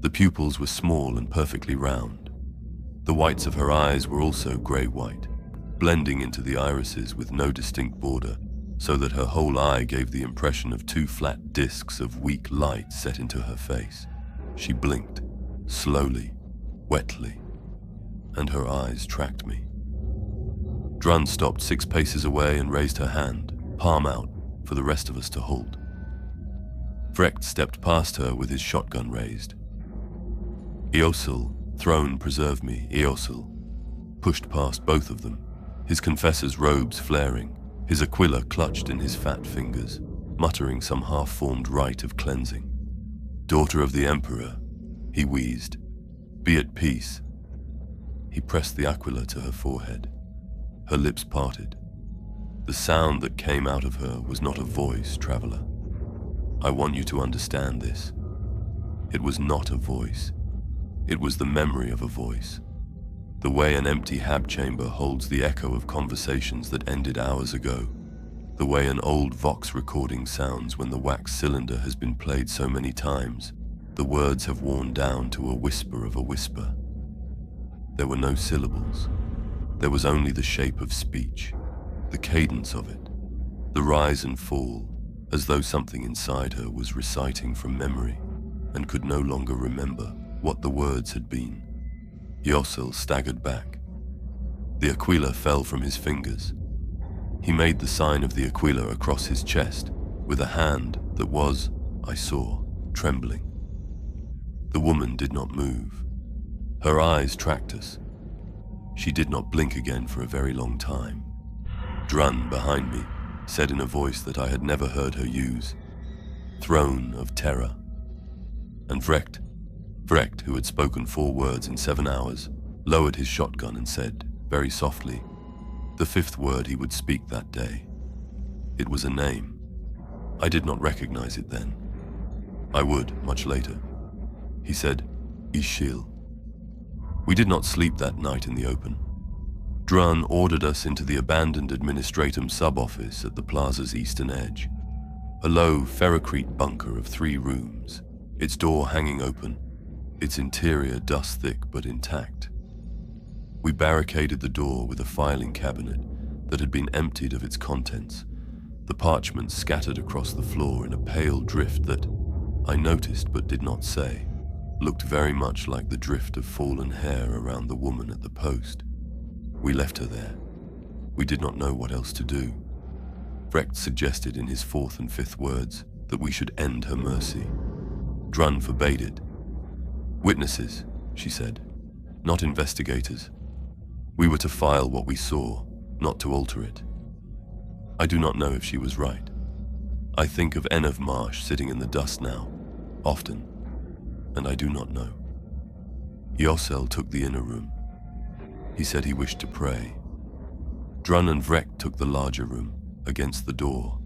The pupils were small and perfectly round. The whites of her eyes were also gray-white, blending into the irises with no distinct border, so that her whole eye gave the impression of 2 flat discs of weak light set into her face. She blinked, slowly, wetly, and her eyes tracked me. Drun stopped 6 paces away and raised her hand, palm out, for the rest of us to halt. Vrecht stepped past her with his shotgun raised. Eosel, throne preserve me, Eosel. pushed past both of them, his confessor's robes flaring, his aquila clutched in his fat fingers, muttering some half-formed rite of cleansing. "Daughter of the Emperor," he wheezed. "Be at peace." He pressed the aquila to her forehead. Her lips parted. The sound that came out of her was not a voice, traveler. I want you to understand this. It was not a voice. It was the memory of a voice. The way an empty hab chamber holds the echo of conversations that ended hours ago. The way an old Vox recording sounds when the wax cylinder has been played so many times, the words have worn down to a whisper of a whisper. There were no syllables. There was only the shape of speech, the cadence of it, the rise and fall, as though something inside her was reciting from memory and could no longer remember what the words had been. Yossel staggered back. The aquila fell from his fingers. He made the sign of the aquila across his chest with a hand that was, I saw, trembling. The woman did not move. Her eyes tracked us. She did not blink again for a very long time. Drun, behind me, said in a voice that I had never heard her use, "Throne of Terror." And Vrecht, who had spoken 4 words in 7 hours, lowered his shotgun and said, very softly, the 5th word he would speak that day. It was a name. I did not recognize it then. I would, much later. He said, "Ishil." We did not sleep that night in the open. Drun ordered us into the abandoned Administratum sub-office at the plaza's eastern edge. A low ferrocrete bunker of 3 rooms, its door hanging open, its interior dust-thick but intact. We barricaded the door with a filing cabinet that had been emptied of its contents, the parchments scattered across the floor in a pale drift that, I noticed but did not say, looked very much like the drift of fallen hair around the woman at the post. We left her there. We did not know what else to do. Vrecht suggested in his 4th and 5th words that we should end her mercy. Drun forbade it. "Witnesses," she said, "not investigators. We were to file what we saw, not to alter it." I do not know if she was right. I think of Enev Marsh sitting in the dust now, often, and I do not know. Yossel took the inner room. He said he wished to pray. Drun and Vrecht took the larger room, against the door.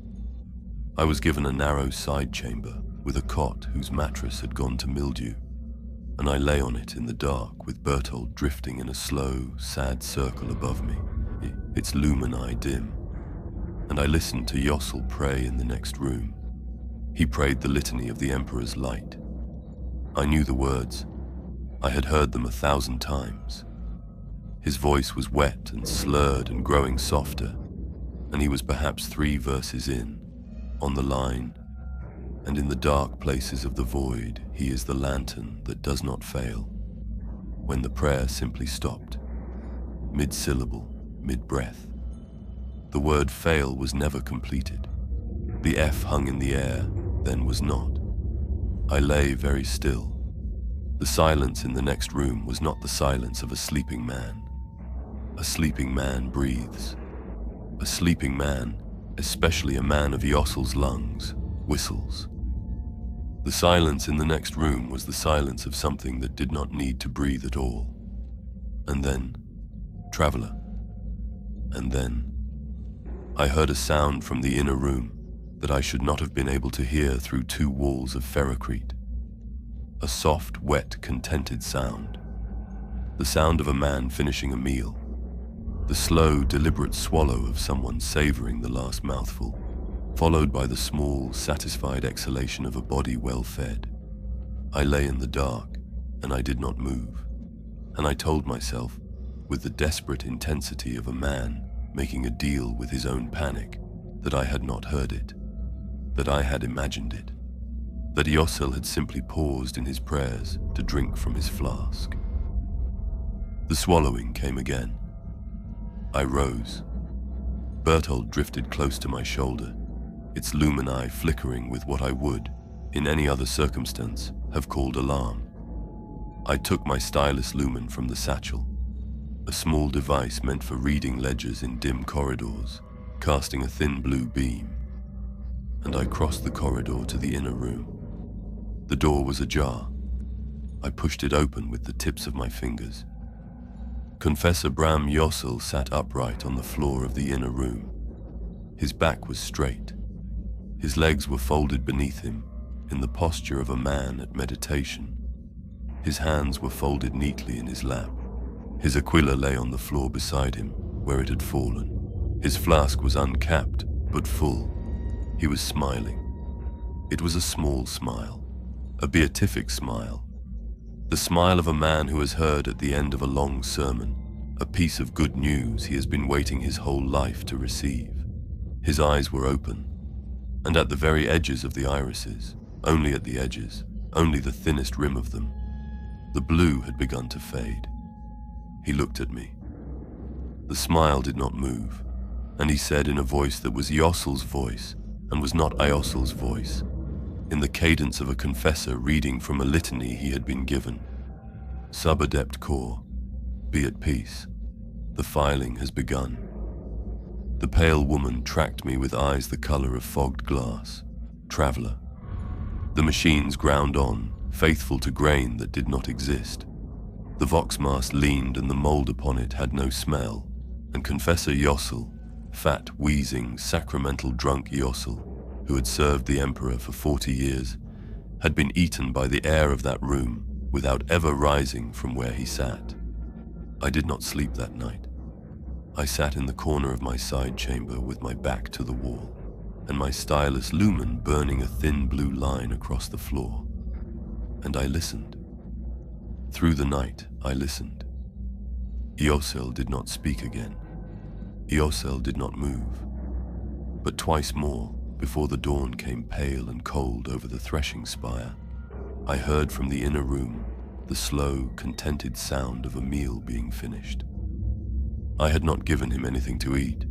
I was given a narrow side chamber with a cot whose mattress had gone to mildew, and I lay on it in the dark with Bertold drifting in a slow, sad circle above me, its lumini dim. And I listened to Yossel pray in the next room. He prayed the litany of the Emperor's light. I knew the words. I had heard them 1,000 times. His voice was wet and slurred and growing softer, and he was perhaps 3 verses in, on the line, "And in the dark places of the void, he is the lantern that does not fail," when the prayer simply stopped, mid-syllable, mid-breath. The word fail was never completed. The F hung in the air, then was not. I lay very still. The silence in the next room was not the silence of a sleeping man. A sleeping man breathes. A sleeping man, especially a man of Yossel's lungs, whistles. The silence in the next room was the silence of something that did not need to breathe at all. And then, traveler. And then, I heard a sound from the inner room that I should not have been able to hear through 2 walls of ferrocrete. A soft, wet, contented sound. The sound of a man finishing a meal. The slow, deliberate swallow of someone savoring the last mouthful, followed by the small, satisfied exhalation of a body well fed. I lay in the dark, and I did not move, and I told myself, with the desperate intensity of a man making a deal with his own panic, that I had not heard it, that I had imagined it, that Yossel had simply paused in his prayers to drink from his flask. The swallowing came again. I rose. Bertold drifted close to my shoulder, its lumini flickering with what I would, in any other circumstance, have called alarm. I took my stylus lumen from the satchel. a small device meant for reading ledgers in dim corridors, casting a thin blue beam, and I crossed the corridor to the inner room. The door was ajar. I pushed it open with the tips of my fingers. Confessor Bram Yossel sat upright on the floor of the inner room. His back was straight. His legs were folded beneath him, in the posture of a man at meditation. His hands were folded neatly in his lap. His aquila lay on the floor beside him, where it had fallen. His flask was uncapped, but full. He was smiling. It was a small smile, a beatific smile. The smile of a man who has heard at the end of a long sermon a piece of good news he has been waiting his whole life to receive. His eyes were open, and at the very edges of the irises, only at the edges, only the thinnest rim of them, the blue had begun to fade. He looked at me. The smile did not move, and he said in a voice that was Yossel's voice and was not Iossel's voice, in the cadence of a confessor reading from a litany he had been given. Sub-Adept Korr, be at peace. The filing has begun. The pale woman tracked me with eyes the color of fogged glass. Traveler. The machines ground on, faithful to grain that did not exist. The voxmast leaned and the mold upon it had no smell, and Confessor Yossel, fat, wheezing, sacramental drunk Yossel, who had served the Emperor for 40 years, had been eaten by the air of that room without ever rising from where he sat. I did not sleep that night. I sat in the corner of my side chamber with my back to the wall, and my stylus lumen burning a thin blue line across the floor. And I listened. Through the night, I listened. Yossel did not speak again. Yossel did not move. But twice more, before the dawn came pale and cold over the threshing spire, I heard from the inner room the slow, contented sound of a meal being finished. I had not given him anything to eat,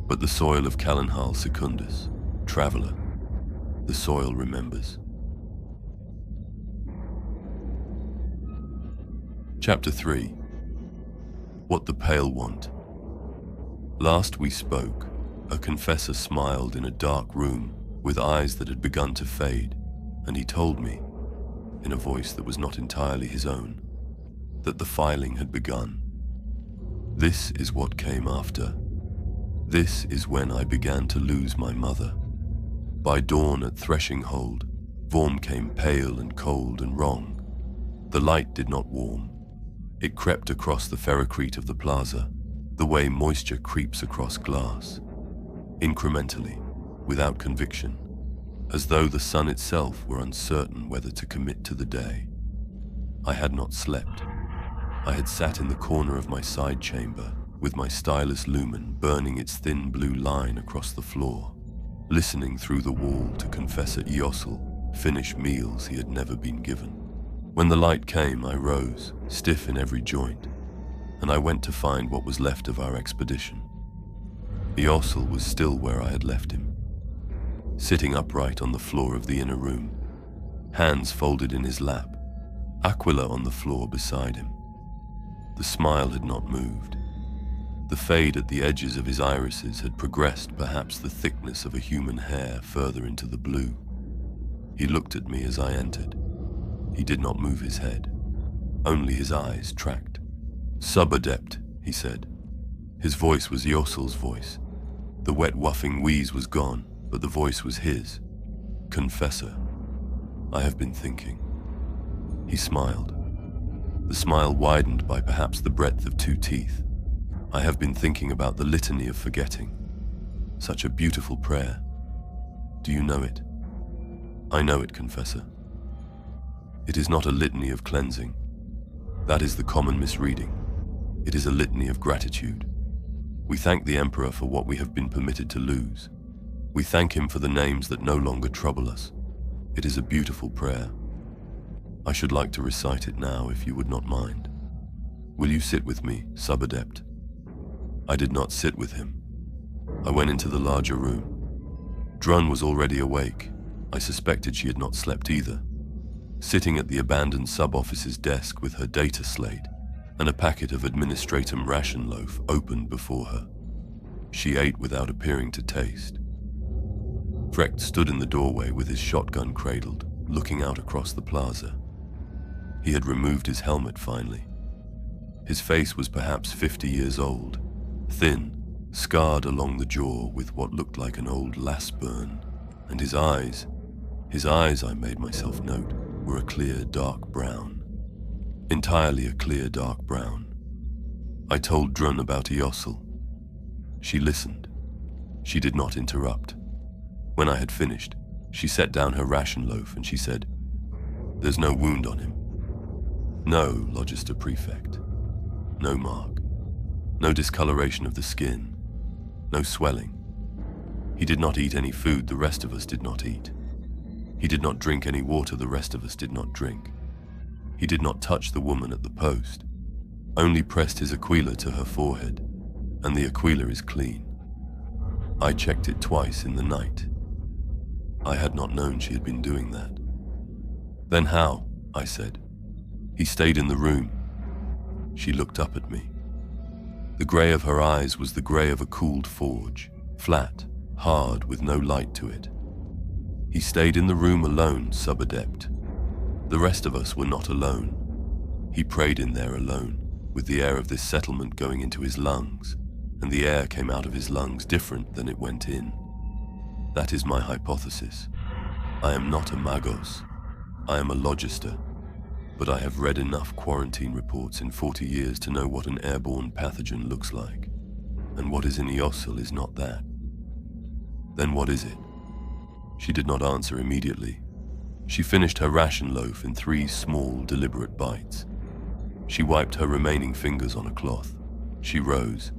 but the soil of Callanhal Secundus, traveler. The soil remembers. Chapter 3. What the Pale Want. Last we spoke, a confessor smiled in a dark room with eyes that had begun to fade, and he told me, in a voice that was not entirely his own, that the filing had begun. This is what came after. This is when I began to lose my mother. By dawn at Threshing-Hold, Vorm came pale and cold and wrong. The light did not warm. It crept across the ferrocrete of the plaza, the way moisture creeps across glass. Incrementally, without conviction, as though the sun itself were uncertain whether to commit to the day. I had not slept. I had sat in the corner of my side chamber, with my stylus lumen burning its thin blue line across the floor, listening through the wall to Confessor Yossel finish meals he had never been given. When the light came, I rose, stiff in every joint, and I went to find what was left of our expedition. Yossel was still where I had left him, sitting upright on the floor of the inner room, hands folded in his lap, aquila on the floor beside him. The smile had not moved. The fade at the edges of his irises had progressed perhaps the thickness of a human hair further into the blue. He looked at me as I entered. He did not move his head. Only his eyes tracked. Sub-Adept, he said. His voice was Yossel's voice. The wet whuffing wheeze was gone, but the voice was his. Confessor. I have been thinking. He smiled. The smile widened by perhaps the breadth of 2 teeth. I have been thinking about the litany of forgetting. Such a beautiful prayer. Do you know it? I know it, Confessor. It is not a litany of cleansing. That is the common misreading. It is a litany of gratitude. We thank the Emperor for what we have been permitted to lose. We thank him for the names that no longer trouble us. It is a beautiful prayer. I should like to recite it now, if you would not mind. Will you sit with me, Sub-Adept? I did not sit with him. I went into the larger room. Drun was already awake. I suspected she had not slept either. Sitting at the abandoned sub-officer's desk with her data slate, and a packet of Administratum ration loaf opened before her. She ate without appearing to taste. Frecht stood in the doorway with his shotgun cradled, looking out across the plaza. He had removed his helmet finally. His face was perhaps 50 years old, thin, scarred along the jaw with what looked like an old lass burn, and his eyes, I made myself note, were a clear dark brown. Entirely a clear dark brown. I told Drun about Eosel. She listened. She did not interrupt. When I had finished, she set down her ration loaf and she said, "There's no wound on him. No, Logister Prefect. No mark. No discoloration of the skin. No swelling. He did not eat any food the rest of us did not eat. He did not drink any water the rest of us did not drink. He did not touch the woman at the post, only pressed his aquila to her forehead, and the aquila is clean. I checked it twice in the night. I had not known she had been doing that." "Then how?" I said. "He stayed in the room." She looked up at me. The grey of her eyes was the grey of a cooled forge, flat, hard, with no light to it. "He stayed in the room alone, Sub-Adept. The rest of us were not alone. He prayed in there alone, with the air of this settlement going into his lungs, and the air came out of his lungs different than it went in. That is my hypothesis. I am not a magos. I am a logister, but I have read enough quarantine reports in 40 years to know what an airborne pathogen looks like, and what is in Eosel is not that." "Then what is it?" She did not answer immediately. She finished her ration loaf in 3 small, deliberate bites. She wiped her remaining fingers on a cloth. She rose.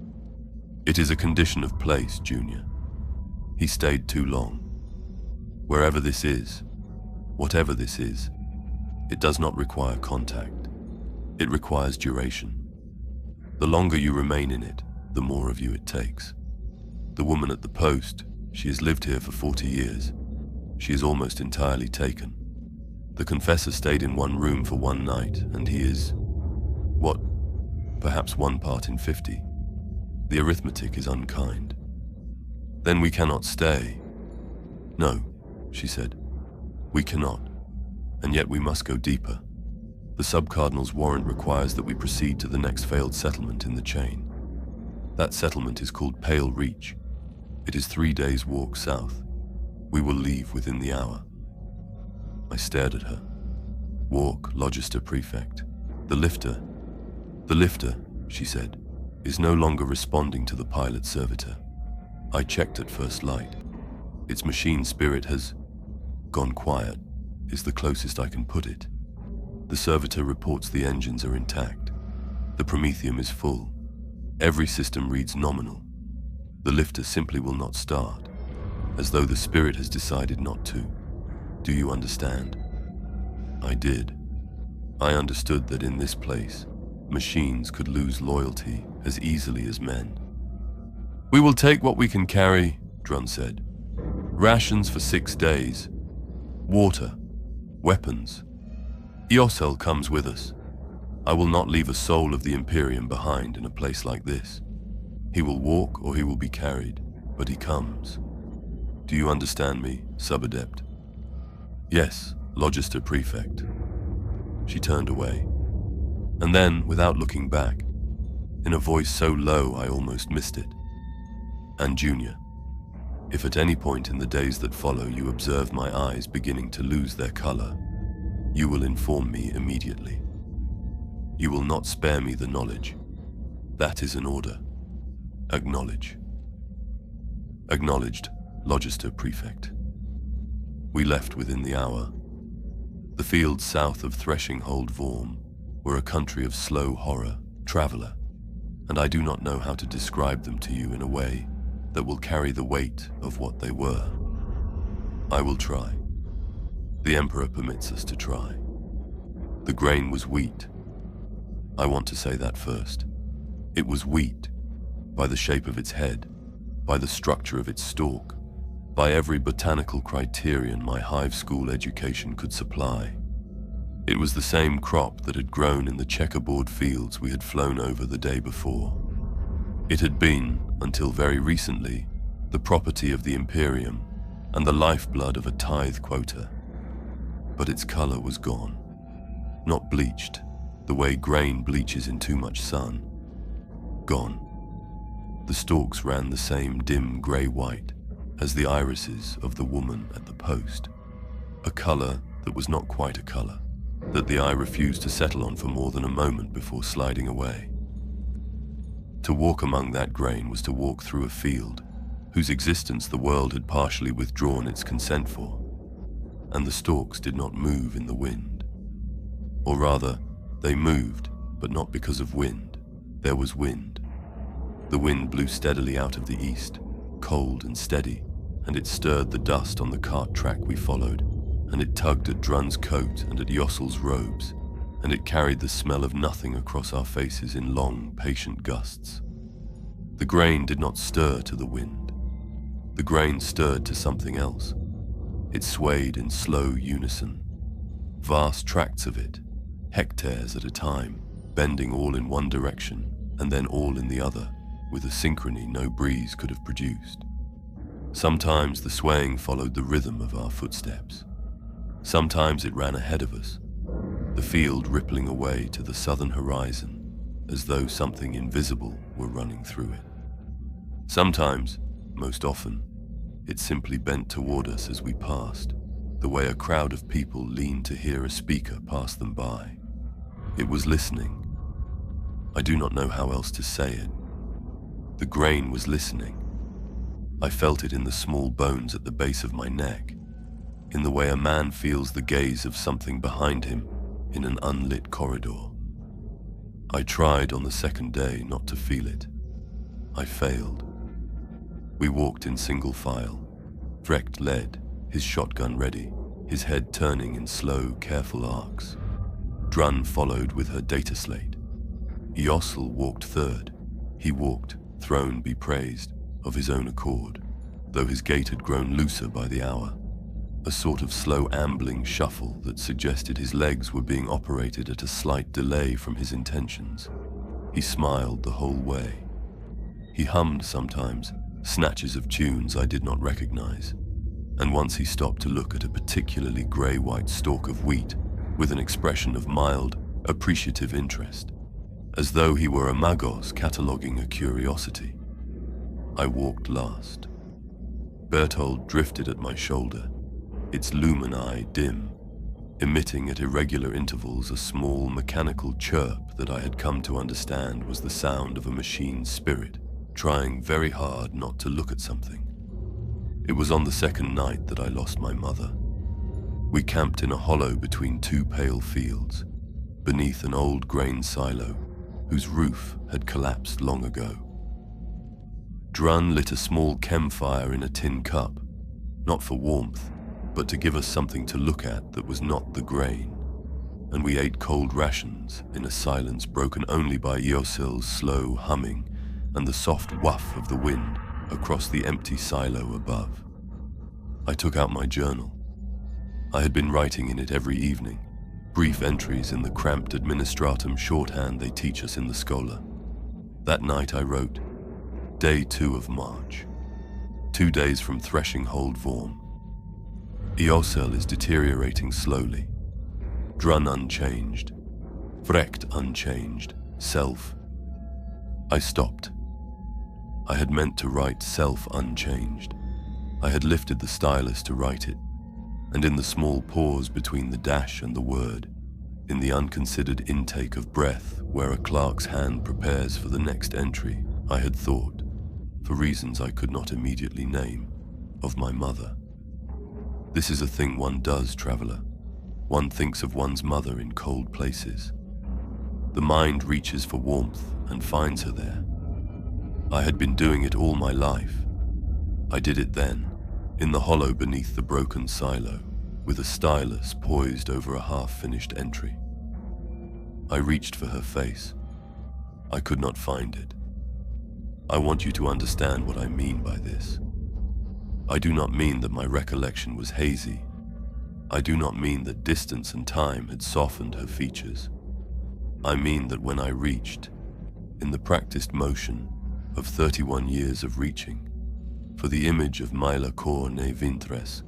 "It is a condition of place, Junior. He stayed too long. Wherever this is, whatever this is, it does not require contact. It requires duration. The longer you remain in it, the more of you it takes. The woman at the post, she has lived here for 40 years. She is almost entirely taken. The confessor stayed in one room for 1 night, and he is, what, perhaps 1 part in 50. The arithmetic is unkind. Then we cannot stay." "No," she said. "We cannot, and yet we must go deeper. The Sub-Cardinal's warrant requires that we proceed to the next failed settlement in the chain. That settlement is called Pale Reach. It is 3 days' walk south. We will leave within the hour." I stared at her. "Walk, Logister Prefect. The lifter, she said, is no longer responding to the pilot servitor. I checked at first light. Its machine spirit has gone quiet, is the closest I can put it. The servitor reports the engines are intact. The promethium is full. Every system reads nominal. The lifter simply will not start, as though the spirit has decided not to. Do you understand?" I did. I understood that in this place, machines could lose loyalty as easily as men. "We will take what we can carry," Drun said. "Rations for 6 days. Water. Weapons. Eosel comes with us. I will not leave a soul of the Imperium behind in a place like this. He will walk or he will be carried, but he comes. Do you understand me, Sub-Adept?" "Yes, Logister Prefect." She turned away. And then, without looking back, in a voice so low I almost missed it, "And Junior, if at any point in the days that follow you observe my eyes beginning to lose their color, you will inform me immediately. You will not spare me the knowledge. That is an order. Acknowledge." "Acknowledged, Logister Prefect." We left within the hour. The fields south of Threshing-Hold Vorm were a country of slow horror, traveler, and I do not know how to describe them to you in a way that will carry the weight of what they were. I will try. The Emperor permits us to try. The grain was wheat. I want to say that first. It was wheat, by the shape of its head, by the structure of its stalk, by every botanical criterion my hive school education could supply. It was the same crop that had grown in the checkerboard fields we had flown over the day before. It had been, until very recently, the property of the Imperium and the lifeblood of a tithe quota. But its color was gone. Not bleached, the way grain bleaches in too much sun. Gone. The stalks ran the same dim grey-white as the irises of the woman at the post, a color that was not quite a color, that the eye refused to settle on for more than a moment before sliding away. To walk among that grain was to walk through a field whose existence the world had partially withdrawn its consent for, and the stalks did not move in the wind. Or rather, they moved, but not because of wind. There was wind. The wind blew steadily out of the east, cold and steady, and it stirred the dust on the cart track we followed, and it tugged at Drun's coat and at Yossel's robes, and it carried the smell of nothing across our faces in long, patient gusts. The grain did not stir to the wind. The grain stirred to something else. It swayed in slow unison. Vast tracts of it, hectares at a time, bending all in one direction and then all in the other, with a synchrony no breeze could have produced. Sometimes the swaying followed the rhythm of our footsteps. Sometimes it ran ahead of us, the field rippling away to the southern horizon, as though something invisible were running through it. Sometimes, most often, it simply bent toward us as we passed, the way a crowd of people lean to hear a speaker pass them by. It was listening. I do not know how else to say it. The grain was listening. I felt it in the small bones at the base of my neck, in the way a man feels the gaze of something behind him in an unlit corridor. I tried on the second day not to feel it. I failed. We walked in single file. Vrecht led, his shotgun ready, his head turning in slow, careful arcs. Drun followed with her data slate. Yossel walked third. He walked, throne be praised, of his own accord, though his gait had grown looser by the hour. A sort of slow ambling shuffle that suggested his legs were being operated at a slight delay from his intentions. He smiled the whole way. He hummed sometimes, snatches of tunes I did not recognize, and once he stopped to look at a particularly grey-white stalk of wheat with an expression of mild, appreciative interest, as though he were a magos cataloguing a curiosity. I walked last. Berthold drifted at my shoulder, its luminae dim, emitting at irregular intervals a small mechanical chirp that I had come to understand was the sound of a machine's spirit, trying very hard not to look at something. It was on the second night that I lost my mother. We camped in a hollow between two pale fields, beneath an old grain silo, whose roof had collapsed long ago. Drun lit a small campfire in a tin cup, not for warmth, but to give us something to look at that was not the grain, and we ate cold rations in a silence broken only by Yosel's slow humming and the soft whuff of the wind across the empty silo above. I took out my journal. I had been writing in it every evening, brief entries in the cramped Administratum shorthand they teach us in the Schola. That night I wrote, Day 2 of March, 2 days from Threshing-Hold Vorm. Yosel is deteriorating slowly. Drun unchanged. Vrecht unchanged. Self. I stopped. I had meant to write self unchanged. I had lifted the stylus to write it, and in the small pause between the dash and the word, in the unconsidered intake of breath where a clerk's hand prepares for the next entry, I had thought, for reasons I could not immediately name, of my mother. This is a thing one does, traveler. One thinks of one's mother in cold places. The mind reaches for warmth and finds her there. I had been doing it all my life. I did it then, in the hollow beneath the broken silo, with a stylus poised over a half-finished entry. I reached for her face. I could not find it. I want you to understand what I mean by this. I do not mean that my recollection was hazy. I do not mean that distance and time had softened her features. I mean that when I reached, in the practiced motion of 31 years of reaching, for the image of Veynus Korr ne Vintres,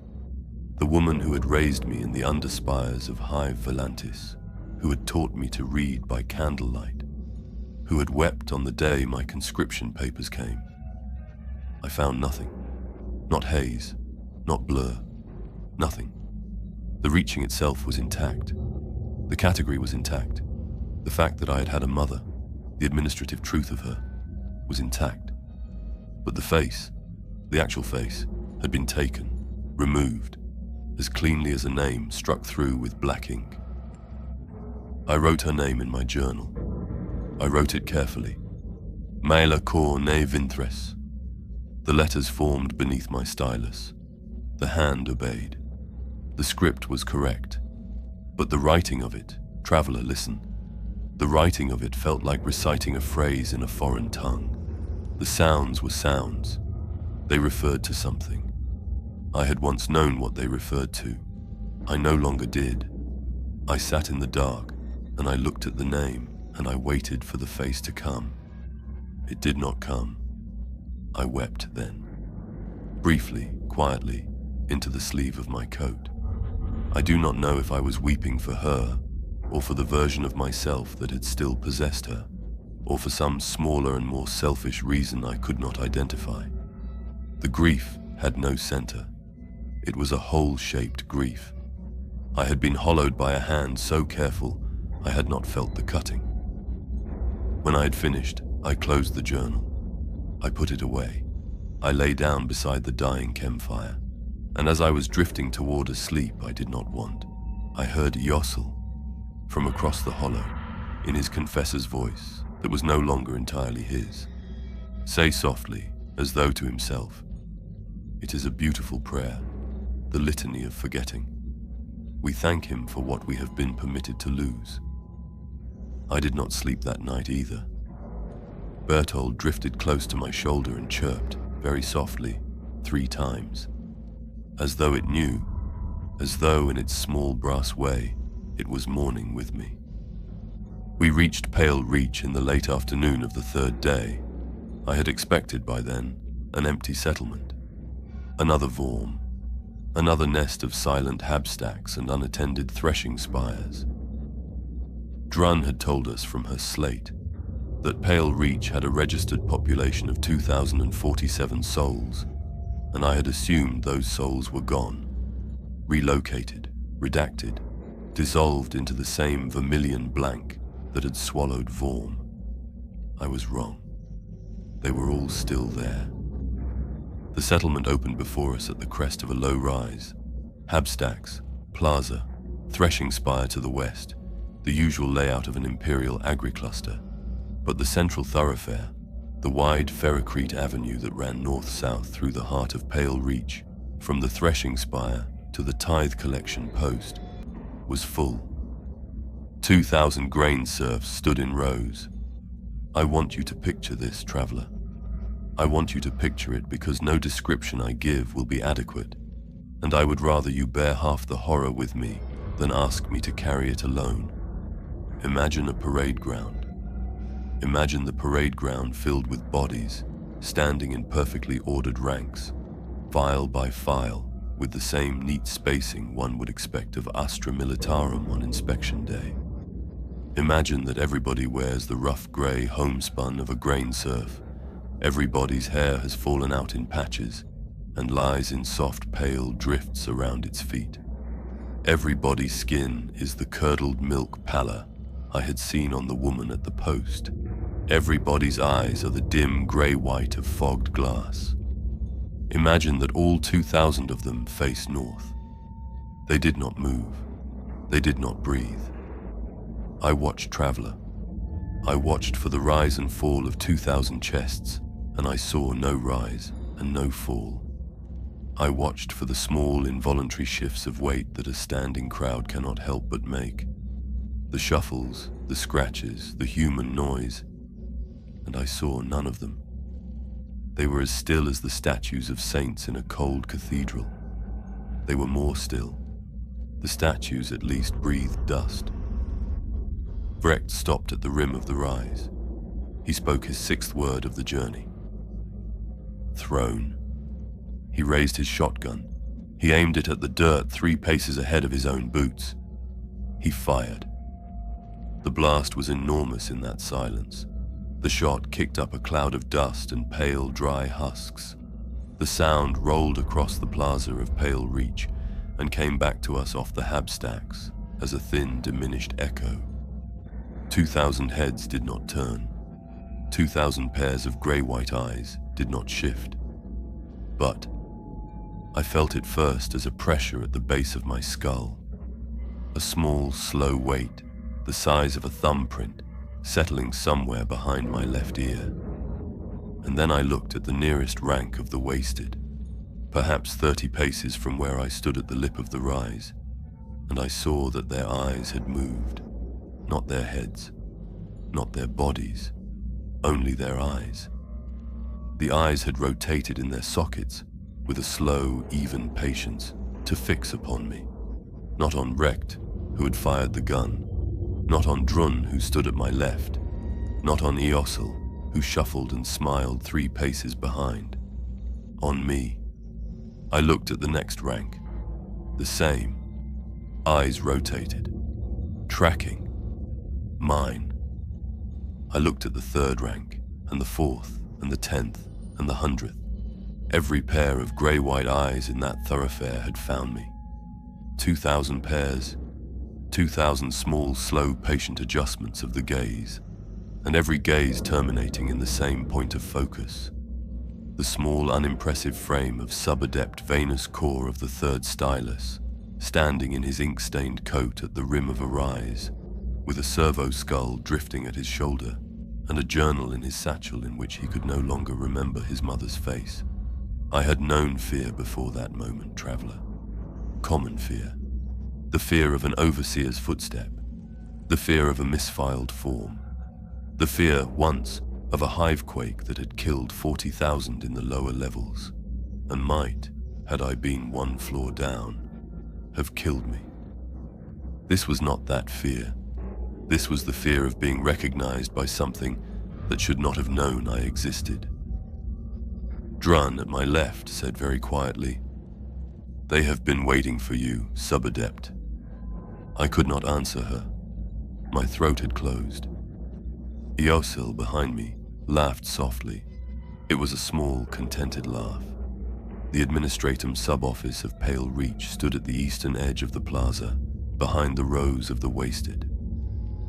the woman who had raised me in the underspires of Hive Volantis, who had taught me to read by candlelight, who had wept on the day my conscription papers came, I found nothing. Not haze, not blur, nothing. The reaching itself was intact. The category was intact. The fact that I had had a mother, the administrative truth of her, was intact. But the face, the actual face, had been taken, removed, as cleanly as a name struck through with black ink. I wrote her name in my journal. I wrote it carefully. Veynus Korr ne Vintres. The letters formed beneath my stylus. The hand obeyed. The script was correct. But the writing of it, traveler, listen. The writing of it felt like reciting a phrase in a foreign tongue. The sounds were sounds. They referred to something. I had once known what they referred to. I no longer did. I sat in the dark, and I looked at the name, and I waited for the face to come. It did not come. I wept then. Briefly, quietly, into the sleeve of my coat. I do not know if I was weeping for her, or for the version of myself that had still possessed her, or for some smaller and more selfish reason I could not identify. The grief had no center. It was a hole-shaped grief. I had been hollowed by a hand so careful I had not felt the cutting. When I had finished, I closed the journal. I put it away. I lay down beside the dying campfire, and as I was drifting toward a sleep I did not want, I heard Yossel, from across the hollow, in his confessor's voice that was no longer entirely his, say softly, as though to himself, "It is a beautiful prayer, the litany of forgetting. We thank him for what we have been permitted to lose." I did not sleep that night either. Berthold drifted close to my shoulder and chirped, very softly, 3 times, as though it knew, as though in its small brass way it was mourning with me. We reached Pale Reach in the late afternoon of the 3rd day. I had expected by then an empty settlement, another Vorm, another nest of silent habstacks and unattended threshing spires. Drun had told us from her slate that Pale Reach had a registered population of 2,047 souls, and I had assumed those souls were gone, relocated, redacted, dissolved into the same vermilion blank that had swallowed Vorm. I was wrong. They were all still there. The settlement opened before us at the crest of a low rise. Habstacks, plaza, threshing spire to the west, the usual layout of an Imperial agri-cluster. But the central thoroughfare, the wide ferrocrete avenue that ran north-south through the heart of Pale Reach, from the threshing spire to the tithe collection post, was full. 2,000 grain serfs stood in rows. I want you to picture this, traveler. I want you to picture it because no description I give will be adequate, and I would rather you bear half the horror with me than ask me to carry it alone. Imagine a parade ground. Imagine the parade ground filled with bodies, standing in perfectly ordered ranks, file by file, with the same neat spacing one would expect of Astra Militarum on inspection day. Imagine that everybody wears the rough grey homespun of a grain serf. Everybody's hair has fallen out in patches and lies in soft pale drifts around its feet. Everybody's skin is the curdled milk pallor I had seen on the woman at the post. Everybody's eyes are the dim grey-white of fogged glass. Imagine that all 2,000 of them face north. They did not move. They did not breathe. I watched, traveler. I watched for the rise and fall of 2,000 chests, and I saw no rise and no fall. I watched for the small involuntary shifts of weight that a standing crowd cannot help but make. The shuffles, the scratches, the human noise, and I saw none of them. They were as still as the statues of saints in a cold cathedral. They were more still. The statues at least breathed dust. Vrecht stopped at the rim of the rise. He spoke his sixth word of the journey. Throne. He raised his shotgun. He aimed it at the dirt 3 paces ahead of his own boots. He fired. The blast was enormous in that silence. The shot kicked up a cloud of dust and pale, dry husks. The sound rolled across the plaza of pale reach and came back to us off the habstacks as a thin, diminished echo. 2,000 heads did not turn. 2,000 pairs of grey-white eyes did not shift. But I felt it first as a pressure at the base of my skull. A small, slow weight, the size of a thumbprint, settling somewhere behind my left ear. And then I looked at the nearest rank of the wasted, perhaps 30 paces from where I stood at the lip of the rise, and I saw that their eyes had moved, not their heads, not their bodies, only their eyes. The eyes had rotated in their sockets with a slow, even patience to fix upon me, not on Vrecht, who had fired the gun, not on Drun, who stood at my left, not on Eosel, who shuffled and smiled 3 paces behind. On me. I looked at the next rank. The same. Eyes rotated. Tracking. Mine. I looked at the 3rd rank, and the 4th, and the 10th, and the 100th. Every pair of grey-white eyes in that thoroughfare had found me. 2,000 pairs, 2,000 small, slow, patient adjustments of the gaze, and every gaze terminating in the same point of focus. The small, unimpressive frame of sub-adept Veynus Korr of the 3rd Stylus, standing in his ink-stained coat at the rim of a rise, with a servo skull drifting at his shoulder, and a journal in his satchel in which he could no longer remember his mother's face. I had known fear before that moment, traveler. Common fear. The fear of an overseer's footstep. The fear of a misfiled form. The fear, once, of a hivequake that had killed 40,000 in the lower levels, and might, had I been 1 floor down, have killed me. This was not that fear. This was the fear of being recognized by something that should not have known I existed. Drun at my left said very quietly, "They have been waiting for you, sub-adept." I could not answer her. My throat had closed. Eosel behind me laughed softly. It was a small, contented laugh. The Administratum sub-office of Pale Reach stood at the eastern edge of the plaza, behind the rows of the wasted.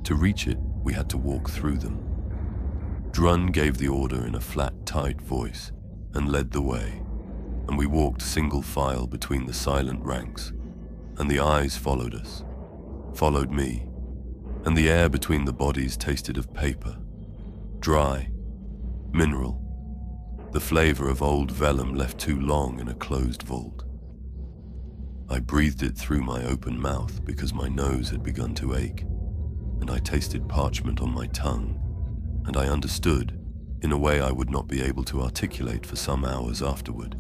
To reach it, we had to walk through them. Drun gave the order in a flat, tight voice and led the way, and we walked single file between the silent ranks, and the eyes followed us, followed me, and the air between the bodies tasted of paper, dry, mineral, the flavor of old vellum left too long in a closed vault. I breathed it through my open mouth because my nose had begun to ache, and I tasted parchment on my tongue, and I understood, in a way I would not be able to articulate for some hours afterward,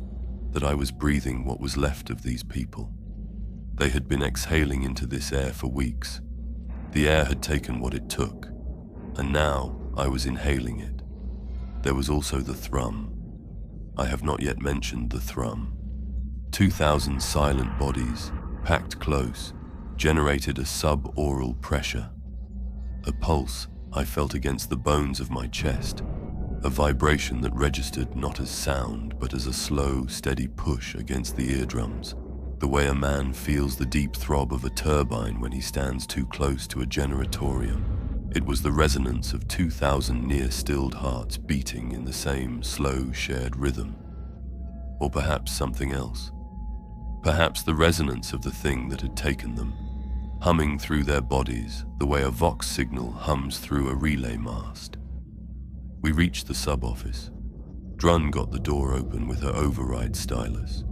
that I was breathing what was left of these people. They had been exhaling into this air for weeks. The air had taken what it took, and now I was inhaling it. There was also the thrum. I have not yet mentioned the thrum. 2,000 silent bodies, packed close, generated a sub-oral pressure. A pulse I felt against the bones of my chest, a vibration that registered not as sound but as a slow, steady push against the eardrums, the way a man feels the deep throb of a turbine when he stands too close to a generatorium. It was the resonance of 2,000 near-stilled hearts beating in the same slow, shared rhythm. Or perhaps something else. Perhaps the resonance of the thing that had taken them, humming through their bodies the way a Vox signal hums through a relay mast. We reached the sub-office. Drun got the door open with her override stylus.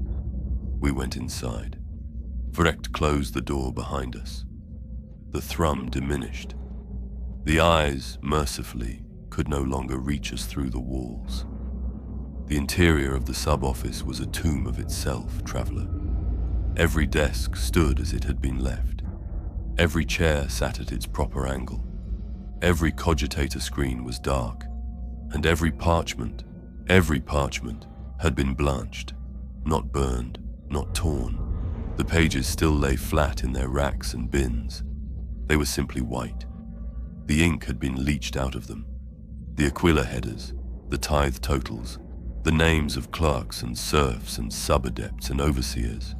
We went inside. Vrecht closed the door behind us. The thrum diminished. The eyes, mercifully, could no longer reach us through the walls. The interior of the sub-office was a tomb of itself, traveler. Every desk stood as it had been left. Every chair sat at its proper angle. Every cogitator screen was dark, and every parchment had been blanched, not burned, not torn. The pages still lay flat in their racks and bins. They were simply white. The ink had been leached out of them. The Aquila headers, the tithe totals, the names of clerks and serfs and sub-adepts and overseers.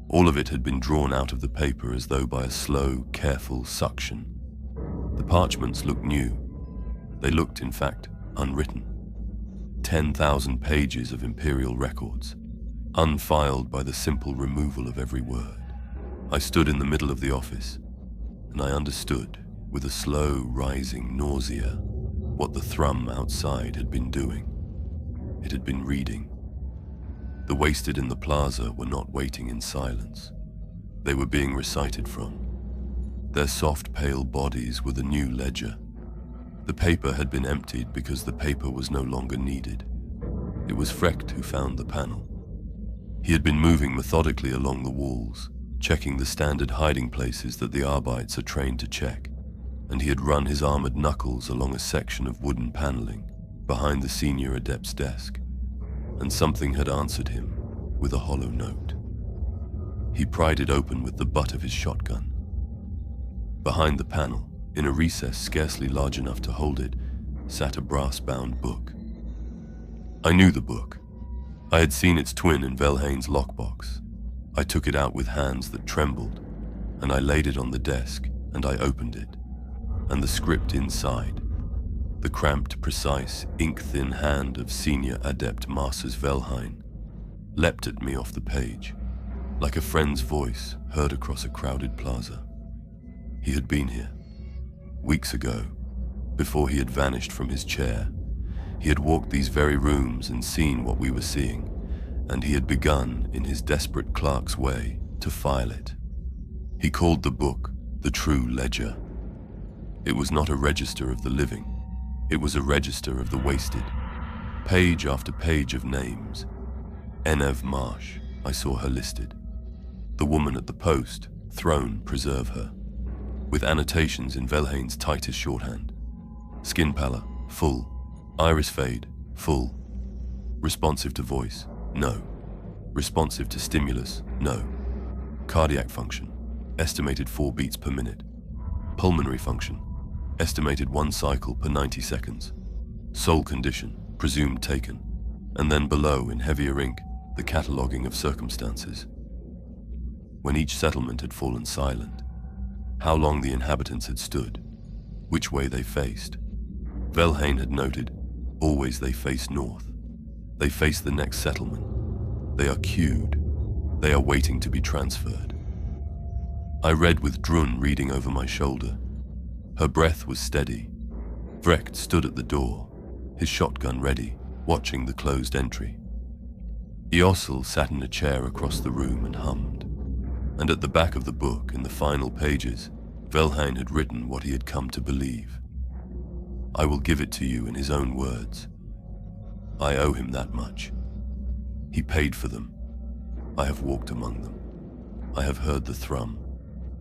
All of it had been drawn out of the paper as though by a slow, careful suction. The parchments looked new. They looked, in fact, unwritten. 10,000 pages of Imperial records, unfiled by the simple removal of every word. I stood in the middle of the office, and I understood, with a slow, rising nausea, what the thrum outside had been doing. It had been reading. The wasted in the plaza were not waiting in silence. They were being recited from. Their soft, pale bodies were the new ledger. The paper had been emptied because the paper was no longer needed. It was Frecht who found the panel. He had been moving methodically along the walls, checking the standard hiding places that the Arbites are trained to check, and he had run his armored knuckles along a section of wooden paneling behind the senior adept's desk, and something had answered him with a hollow note. He pried it open with the butt of his shotgun. Behind the panel, in a recess scarcely large enough to hold it, sat a brass-bound book. I knew the book. I had seen its twin in Velhain's lockbox. I took it out with hands that trembled, and I laid it on the desk, and I opened it. And the script inside, the cramped, precise, ink-thin hand of Senior Adept Masters Velhain, leapt at me off the page, like a friend's voice heard across a crowded plaza. He had been here. Weeks ago, before he had vanished from his chair, he had walked these very rooms and seen what we were seeing, and he had begun, in his desperate clerk's way, to file it. He called the book the True Ledger. It was not a register of the living. It was a register of the wasted. Page after page of names. Enev Marsh, I saw her listed. The woman at the post, Throne preserve her. With annotations in Velhain's tightest shorthand. Skin pallor, full. Iris fade, full. Responsive to voice, no. Responsive to stimulus, no. Cardiac function, estimated 4 beats per minute. Pulmonary function, estimated 1 cycle per 90 seconds. Soul condition, presumed taken. And then below, in heavier ink, the cataloguing of circumstances. When each settlement had fallen silent, how long the inhabitants had stood, which way they faced. Velhain had noted, always they face north. They face the next settlement. They are queued. They are waiting to be transferred. I read with Drun reading over my shoulder. Her breath was steady. Vrecht stood at the door, his shotgun ready, watching the closed entry. Eosel sat in a chair across the room and hummed. And at the back of the book, in the final pages, Velhain had written what he had come to believe. I will give it to you in his own words. I owe him that much. He paid for them. I have walked among them. I have heard the thrum.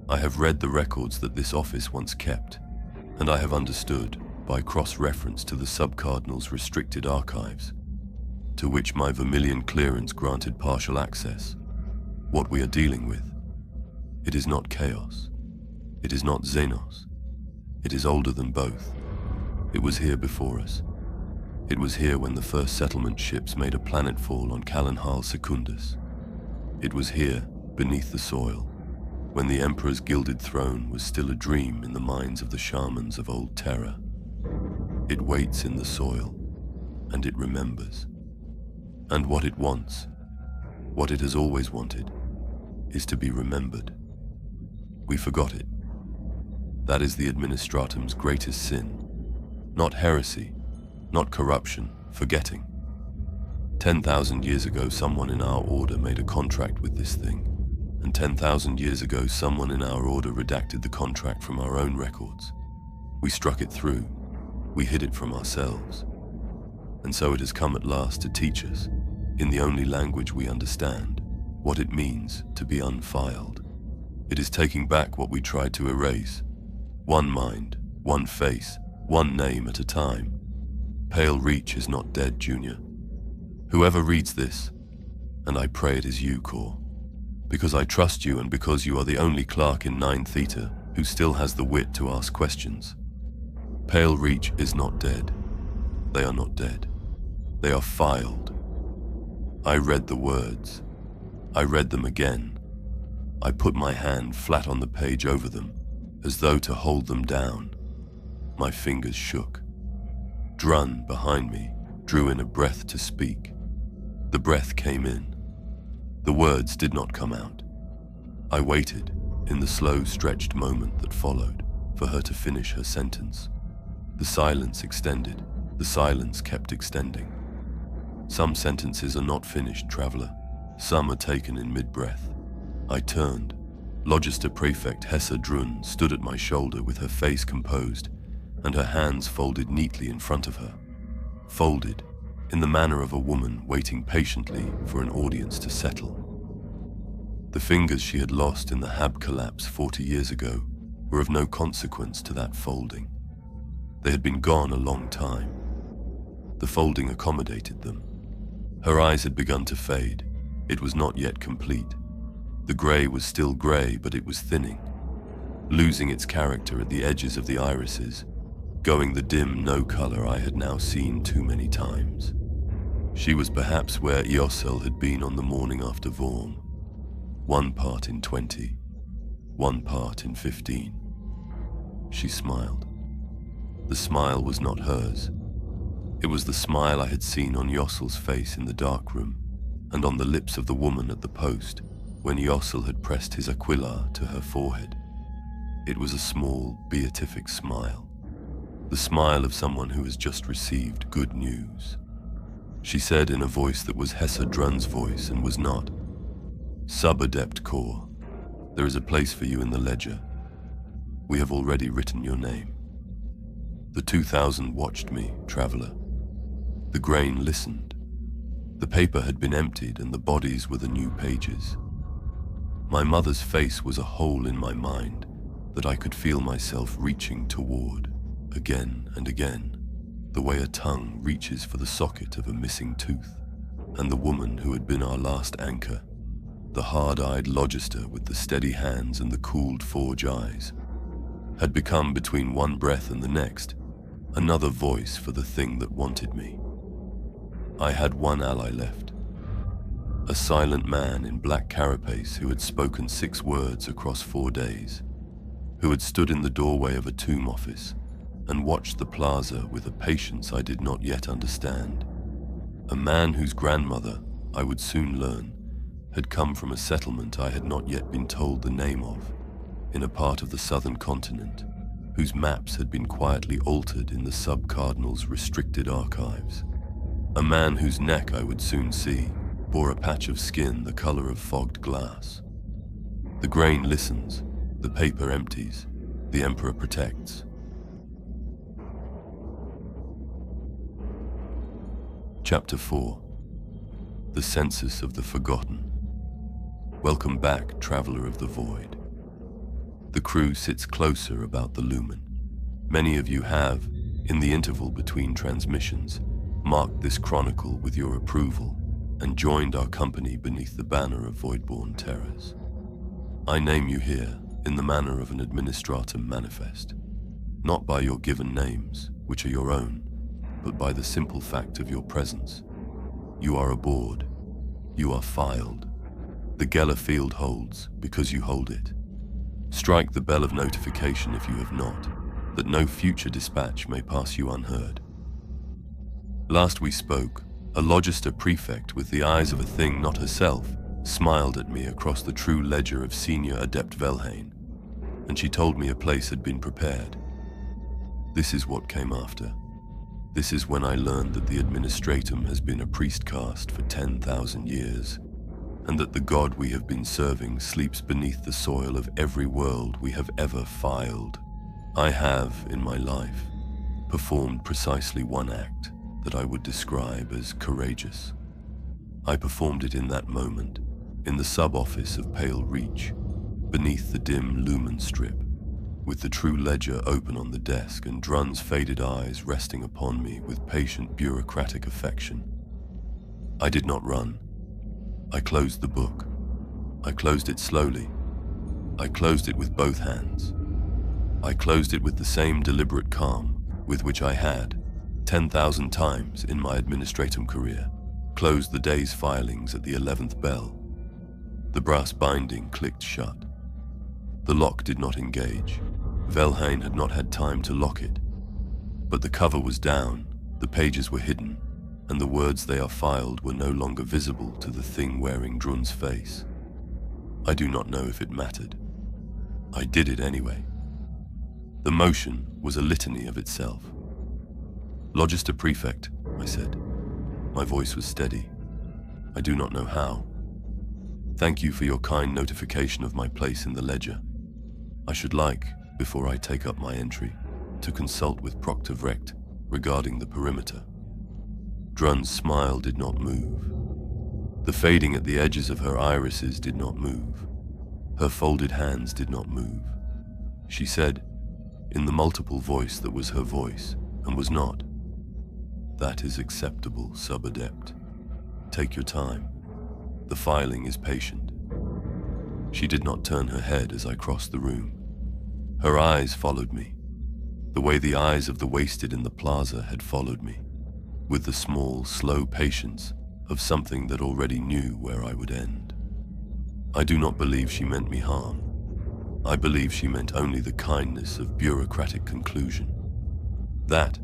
I have read the records that this office once kept, and I have understood, by cross-reference to the Sub-Cardinal's restricted archives, to which my Vermilion clearance granted partial access, what we are dealing with. It is not chaos. It is not Xenos. It is older than both. It was here before us. It was here when the first settlement ships made a planetfall on Kalanhal Secundus. It was here, beneath the soil, when the Emperor's gilded throne was still a dream in the minds of the shamans of old Terra. It waits in the soil, and it remembers. And what it wants, what it has always wanted, is to be remembered. We forgot it. That is the Administratum's greatest sin. Not heresy, not corruption, forgetting. 10,000 years ago, someone in our order made a contract with this thing, and 10,000 years ago, someone in our order redacted the contract from our own records. We struck it through. We hid it from ourselves. And so it has come at last to teach us, in the only language we understand, what it means to be unfiled. It is taking back what we tried to erase. One mind, one face, one name at a time. Pale Reach is not dead, Junior. Whoever reads this, and I pray it is you, Korr, because I trust you and because you are the only clerk in 9 Theta who still has the wit to ask questions. Pale Reach is not dead. They are not dead. They are filed. I read the words. I read them again. I put my hand flat on the page over them, as though to hold them down. My fingers shook. Drun, behind me, drew in a breath to speak. The breath came in. The words did not come out. I waited, in the slow, stretched moment that followed, for her to finish her sentence. The silence extended. The silence kept extending. Some sentences are not finished, traveler. Some are taken in mid-breath. I turned. Logister Prefect Hessa Drun stood at my shoulder with her face composed and her hands folded neatly in front of her. Folded, in the manner of a woman waiting patiently for an audience to settle. The fingers she had lost in the Hab collapse 40 years ago were of no consequence to that folding. They had been gone a long time. The folding accommodated them. Her eyes had begun to fade. It was not yet complete. The grey was still grey, but it was thinning, losing its character at the edges of the irises, going the dim no-colour I had now seen too many times. She was perhaps where Eosel had been on the morning after Vorm. 1 part in 20, 1 part in 15. She smiled. The smile was not hers. It was the smile I had seen on Yosel's face in the dark room, and on the lips of the woman at the post, when Yosel had pressed his aquila to her forehead. It was a small, beatific smile. The smile of someone who has just received good news. She said in a voice that was Hessa Drun's voice and was not, "Sub-Adept Korr, there is a place for you in the ledger. We have already written your name." The 2000 watched me, traveler. The grain listened. The paper had been emptied and the bodies were the new pages. My mother's face was a hole in my mind that I could feel myself reaching toward, again and again, the way a tongue reaches for the socket of a missing tooth. And the woman who had been our last anchor, the hard-eyed logister with the steady hands and the cooled forge eyes, had become, between one breath and the next, another voice for the thing that wanted me. I had one ally left. A silent man in black carapace who had spoken 6 words across 4 days, who had stood in the doorway of a tomb office and watched the plaza with a patience I did not yet understand. A man whose grandmother, I would soon learn, had come from a settlement I had not yet been told the name of, in a part of the southern continent, whose maps had been quietly altered in the sub-cardinal's restricted archives. A man whose neck, I would soon see, bore a patch of skin the color of fogged glass. The grain listens, the paper empties, the Emperor protects. Chapter 4. The Census of the Forgotten. Welcome back, Traveler of the Void. The crew sits closer about the lumen. Many of you have, in the interval between transmissions, marked this chronicle with your approval and joined our company beneath the banner of Voidborn Terrors. I name you here in the manner of an Administratum manifest, not by your given names, which are your own, but by the simple fact of your presence. You are aboard. You are filed. The Geller field holds because you hold it. Strike the bell of notification if you have not, that no future dispatch may pass you unheard. Last we spoke, a Logister Prefect with the eyes of a thing not herself smiled at me across the true ledger of Senior Adept Velhane, and she told me a place had been prepared. This is what came after. This is when I learned that the Administratum has been a priest caste for 10,000 years, and that the god we have been serving sleeps beneath the soil of every world we have ever filed. I have, in my life, performed precisely one act that I would describe as courageous. I performed it in that moment, in the sub-office of Pale Reach, beneath the dim lumen strip, with the true ledger open on the desk and Drun's faded eyes resting upon me with patient bureaucratic affection. I did not run. I closed the book. I closed it slowly. I closed it with both hands. I closed it with the same deliberate calm with which I had, 10,000 times in my administratum career, closed the day's filings at the 11th bell. The brass binding clicked shut. The lock did not engage. Velhane had not had time to lock it. But the cover was down, the pages were hidden, and the words they are filed were no longer visible to the thing wearing Drun's face. I do not know if it mattered. I did it anyway. The motion was a litany of itself. "Logister Prefect," I said. My voice was steady. I do not know how. "Thank you for your kind notification of my place in the ledger. I should like, before I take up my entry, to consult with Proctor Vrecht regarding the perimeter." Drun's smile did not move. The fading at the edges of her irises did not move. Her folded hands did not move. She said, in the multiple voice that was her voice and was not, "That is acceptable, Sub-Adept. Take your time. The filing is patient." She did not turn her head as I crossed the room. Her eyes followed me, the way the eyes of the wasted in the plaza had followed me, with the small, slow patience of something that already knew where I would end. I do not believe she meant me harm. I believe she meant only the kindness of bureaucratic conclusion. That,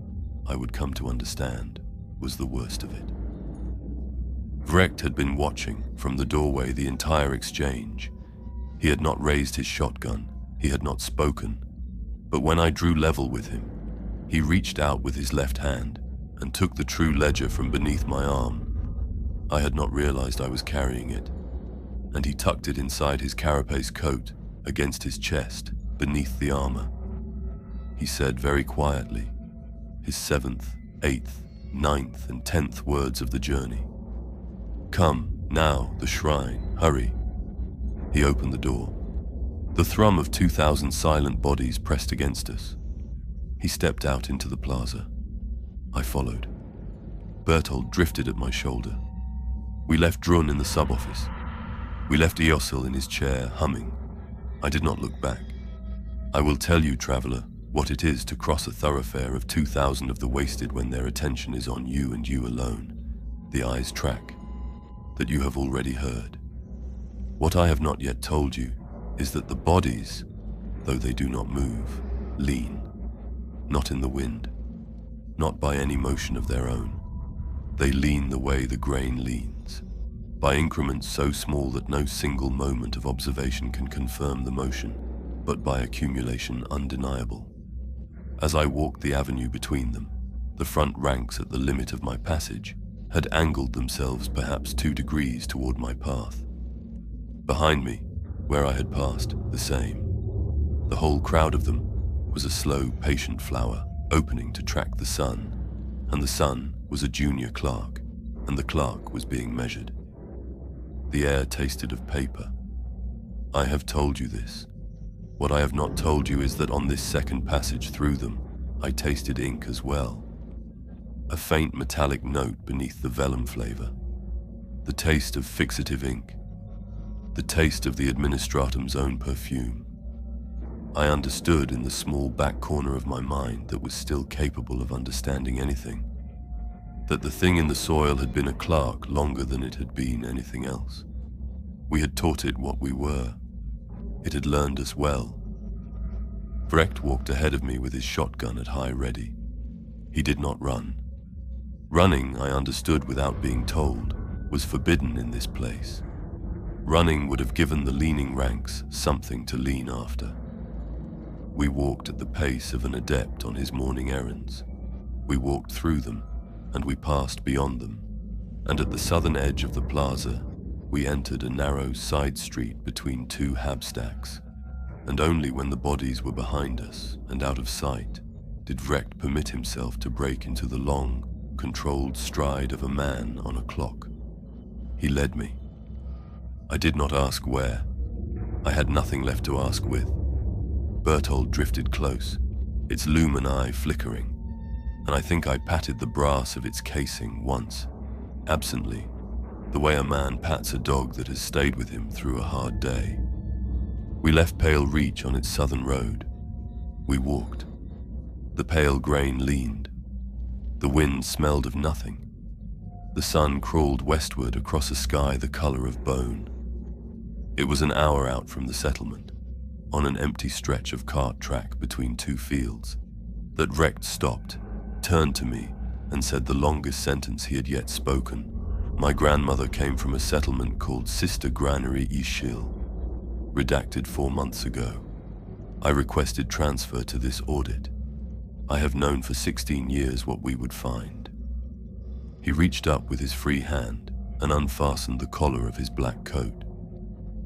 I would come to understand, was the worst of it. Vrecht had been watching from the doorway the entire exchange. He had not raised his shotgun, he had not spoken, but when I drew level with him, he reached out with his left hand and took the true ledger from beneath my arm. I had not realized I was carrying it, and he tucked it inside his carapace coat, against his chest, beneath the armor. He said very quietly, his 7th, 8th, 9th, and 10th words of the journey. "Come, now, the shrine, hurry." He opened the door. The thrum of 2,000 silent bodies pressed against us. He stepped out into the plaza. I followed. Berthold drifted at my shoulder. We left Drun in the sub-office. We left Eosil in his chair, humming. I did not look back. I will tell you, traveler, what it is to cross a thoroughfare of 2,000 of the wasted when their attention is on you and you alone. The eyes track. That you have already heard. What I have not yet told you is that the bodies, though they do not move, lean. Not in the wind. Not by any motion of their own. They lean the way the grain leans, by increments so small that no single moment of observation can confirm the motion, but by accumulation undeniable. As I walked the avenue between them, the front ranks at the limit of my passage had angled themselves perhaps 2 degrees toward my path. Behind me, where I had passed, the same. The whole crowd of them was a slow, patient flower opening to track the sun, and the sun was a junior clerk, and the clerk was being measured. The air tasted of paper. I have told you this. What I have not told you is that on this second passage through them, I tasted ink as well. A faint metallic note beneath the vellum flavor. The taste of fixative ink. The taste of the Administratum's own perfume. I understood in the small back corner of my mind that was still capable of understanding anything, that the thing in the soil had been a clerk longer than it had been anything else. We had taught it what we were. It had learned us well. Vrecht walked ahead of me with his shotgun at high ready. He did not run. Running, I understood without being told, was forbidden in this place. Running would have given the leaning ranks something to lean after. We walked at the pace of an adept on his morning errands. We walked through them, and we passed beyond them, and at the southern edge of the plaza, we entered a narrow side street between 2 habstacks, and only when the bodies were behind us and out of sight did Vrecht permit himself to break into the long, controlled stride of a man on a clock. He led me. I did not ask where. I had nothing left to ask with. Berthold drifted close, its lumen eye flickering, and I think I patted the brass of its casing once, absently, the way a man pats a dog that has stayed with him through a hard day. We left Pale Reach on its southern road. We walked. The pale grain leaned. The wind smelled of nothing. The sun crawled westward across a sky the color of bone. It was an hour out from the settlement, on an empty stretch of cart track between two fields, that Recht stopped, turned to me, and said the longest sentence he had yet spoken. My grandmother came from a settlement called Sister Granary Ishil, redacted 4 months ago. I requested transfer to this audit. I have known for 16 years what we would find. He reached up with his free hand and unfastened the collar of his black coat.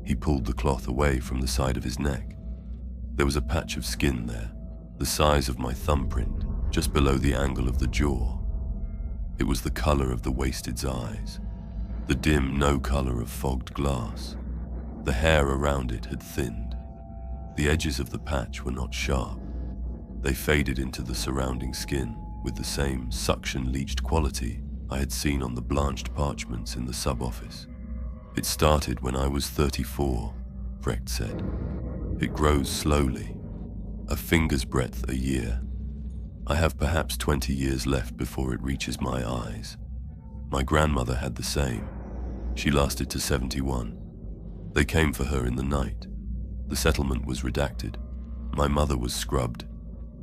He pulled the cloth away from the side of his neck. There was a patch of skin there, the size of my thumbprint, just below the angle of the jaw. It was the color of the wasted's eyes, the dim no color of fogged glass. The hair around it had thinned. The edges of the patch were not sharp. They faded into the surrounding skin with the same suction-leached quality I had seen on the blanched parchments in the sub-office. It started when I was 34, Brecht said. It grows slowly, a finger's breadth a year. I have perhaps 20 years left before it reaches my eyes. My grandmother had the same. She lasted to 71. They came for her in the night. The settlement was redacted. My mother was scrubbed.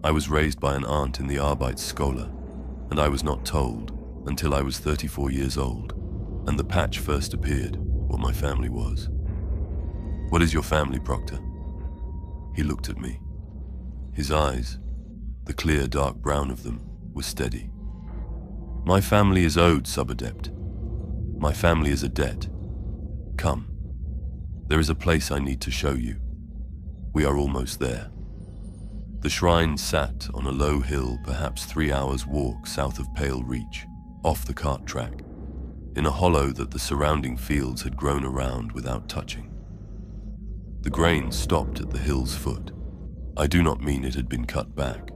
I was raised by an aunt in the Arbeitsschule, and I was not told until I was 34 years old, and the patch first appeared, what my family was. What is your family, Proctor? He looked at me. His eyes, the clear dark brown of them, were steady. My family is owed, Sub-Adept. My family is a debt. Come. There is a place I need to show you. We are almost there. The shrine sat on a low hill, perhaps 3 hours' walk south of Pale Reach, off the cart track, in a hollow that the surrounding fields had grown around without touching. The grain stopped at the hill's foot. I do not mean it had been cut back.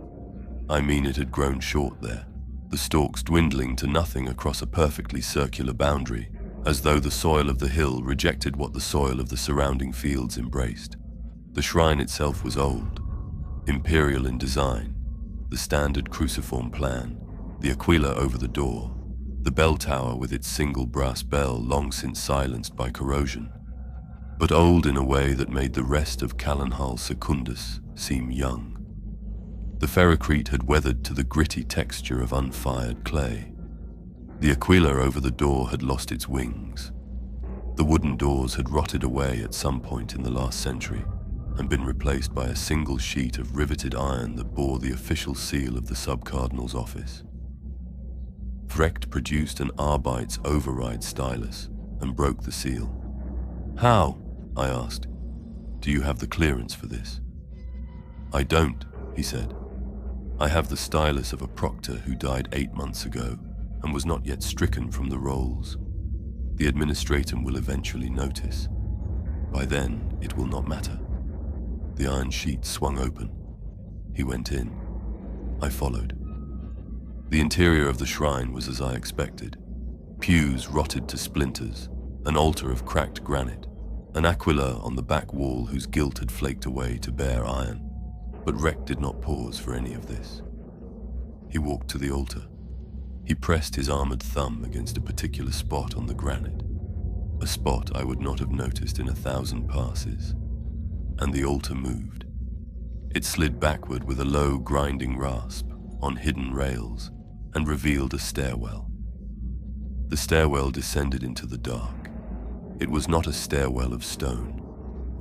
I mean it had grown short there, the stalks dwindling to nothing across a perfectly circular boundary, as though the soil of the hill rejected what the soil of the surrounding fields embraced. The shrine itself was old, Imperial in design, the standard cruciform plan, the aquila over the door, the bell tower with its single brass bell long since silenced by corrosion, but old in a way that made the rest of Callanhal Secundus seem young. The ferrocrete had weathered to the gritty texture of unfired clay. The aquila over the door had lost its wings. The wooden doors had rotted away at some point in the last century and been replaced by a single sheet of riveted iron that bore the official seal of the sub-cardinal's office. Vrecht produced an Arbeits override stylus and broke the seal. How? I asked. Do you have the clearance for this? I don't, he said. I have the stylus of a proctor who died 8 months ago and was not yet stricken from the rolls. The Administratum will eventually notice. By then, it will not matter. The iron sheet swung open. He went in. I followed. The interior of the shrine was as I expected. Pews rotted to splinters, an altar of cracked granite, an aquila on the back wall whose gilt had flaked away to bare iron. But Recht did not pause for any of this. He walked to the altar. He pressed his armored thumb against a particular spot on the granite, a spot I would not have noticed in 1,000 passes, and the altar moved. It slid backward with a low, grinding rasp on hidden rails and revealed a stairwell. The stairwell descended into the dark. It was not a stairwell of stone.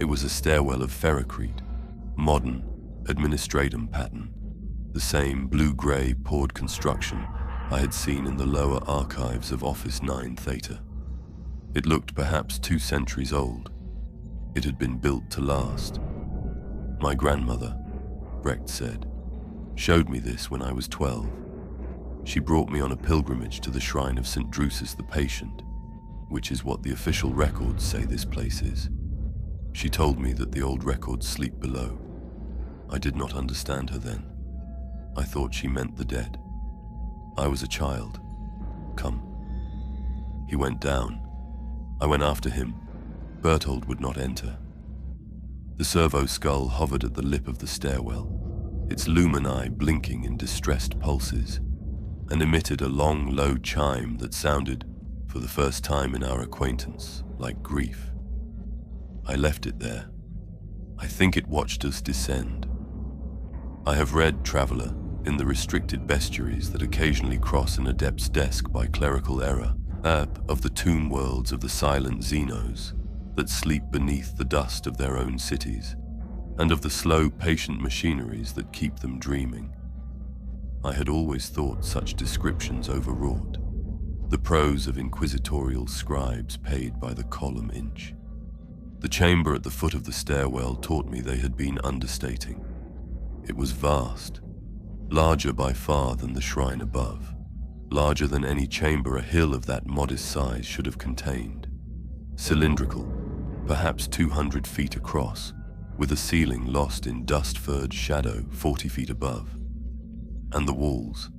It was a stairwell of ferrocrete, modern, Administratum pattern, the same blue-grey poured construction I had seen in the lower archives of Office 9 Theta. It looked perhaps 2 centuries old. It had been built to last. My grandmother, Brecht said, showed me this when I was 12. She brought me on a pilgrimage to the shrine of St. Drusus the Patient. which is what the official records say this place is. She told me that the old records sleep below. I did not understand her then. I thought she meant the dead. I was a child. Come. He went down. I went after him. Berthold would not enter. The servo skull hovered at the lip of the stairwell, its lumini blinking in distressed pulses, and emitted a long, low chime that sounded, for the first time in our acquaintance, like grief. I left it there. I think it watched us descend. I have read, traveler, in the restricted bestiaries that occasionally cross an adept's desk by clerical error, of the tomb worlds of the silent Xenos that sleep beneath the dust of their own cities, and of the slow, patient machineries that keep them dreaming. I had always thought such descriptions overwrought, the prose of inquisitorial scribes paid by the column inch. The chamber at the foot of the stairwell taught me they had been understating. It was vast, larger by far than the shrine above, larger than any chamber a hill of that modest size should have contained. Cylindrical, perhaps 200 feet across, with a ceiling lost in dust-furred shadow 40 feet above. And the walls,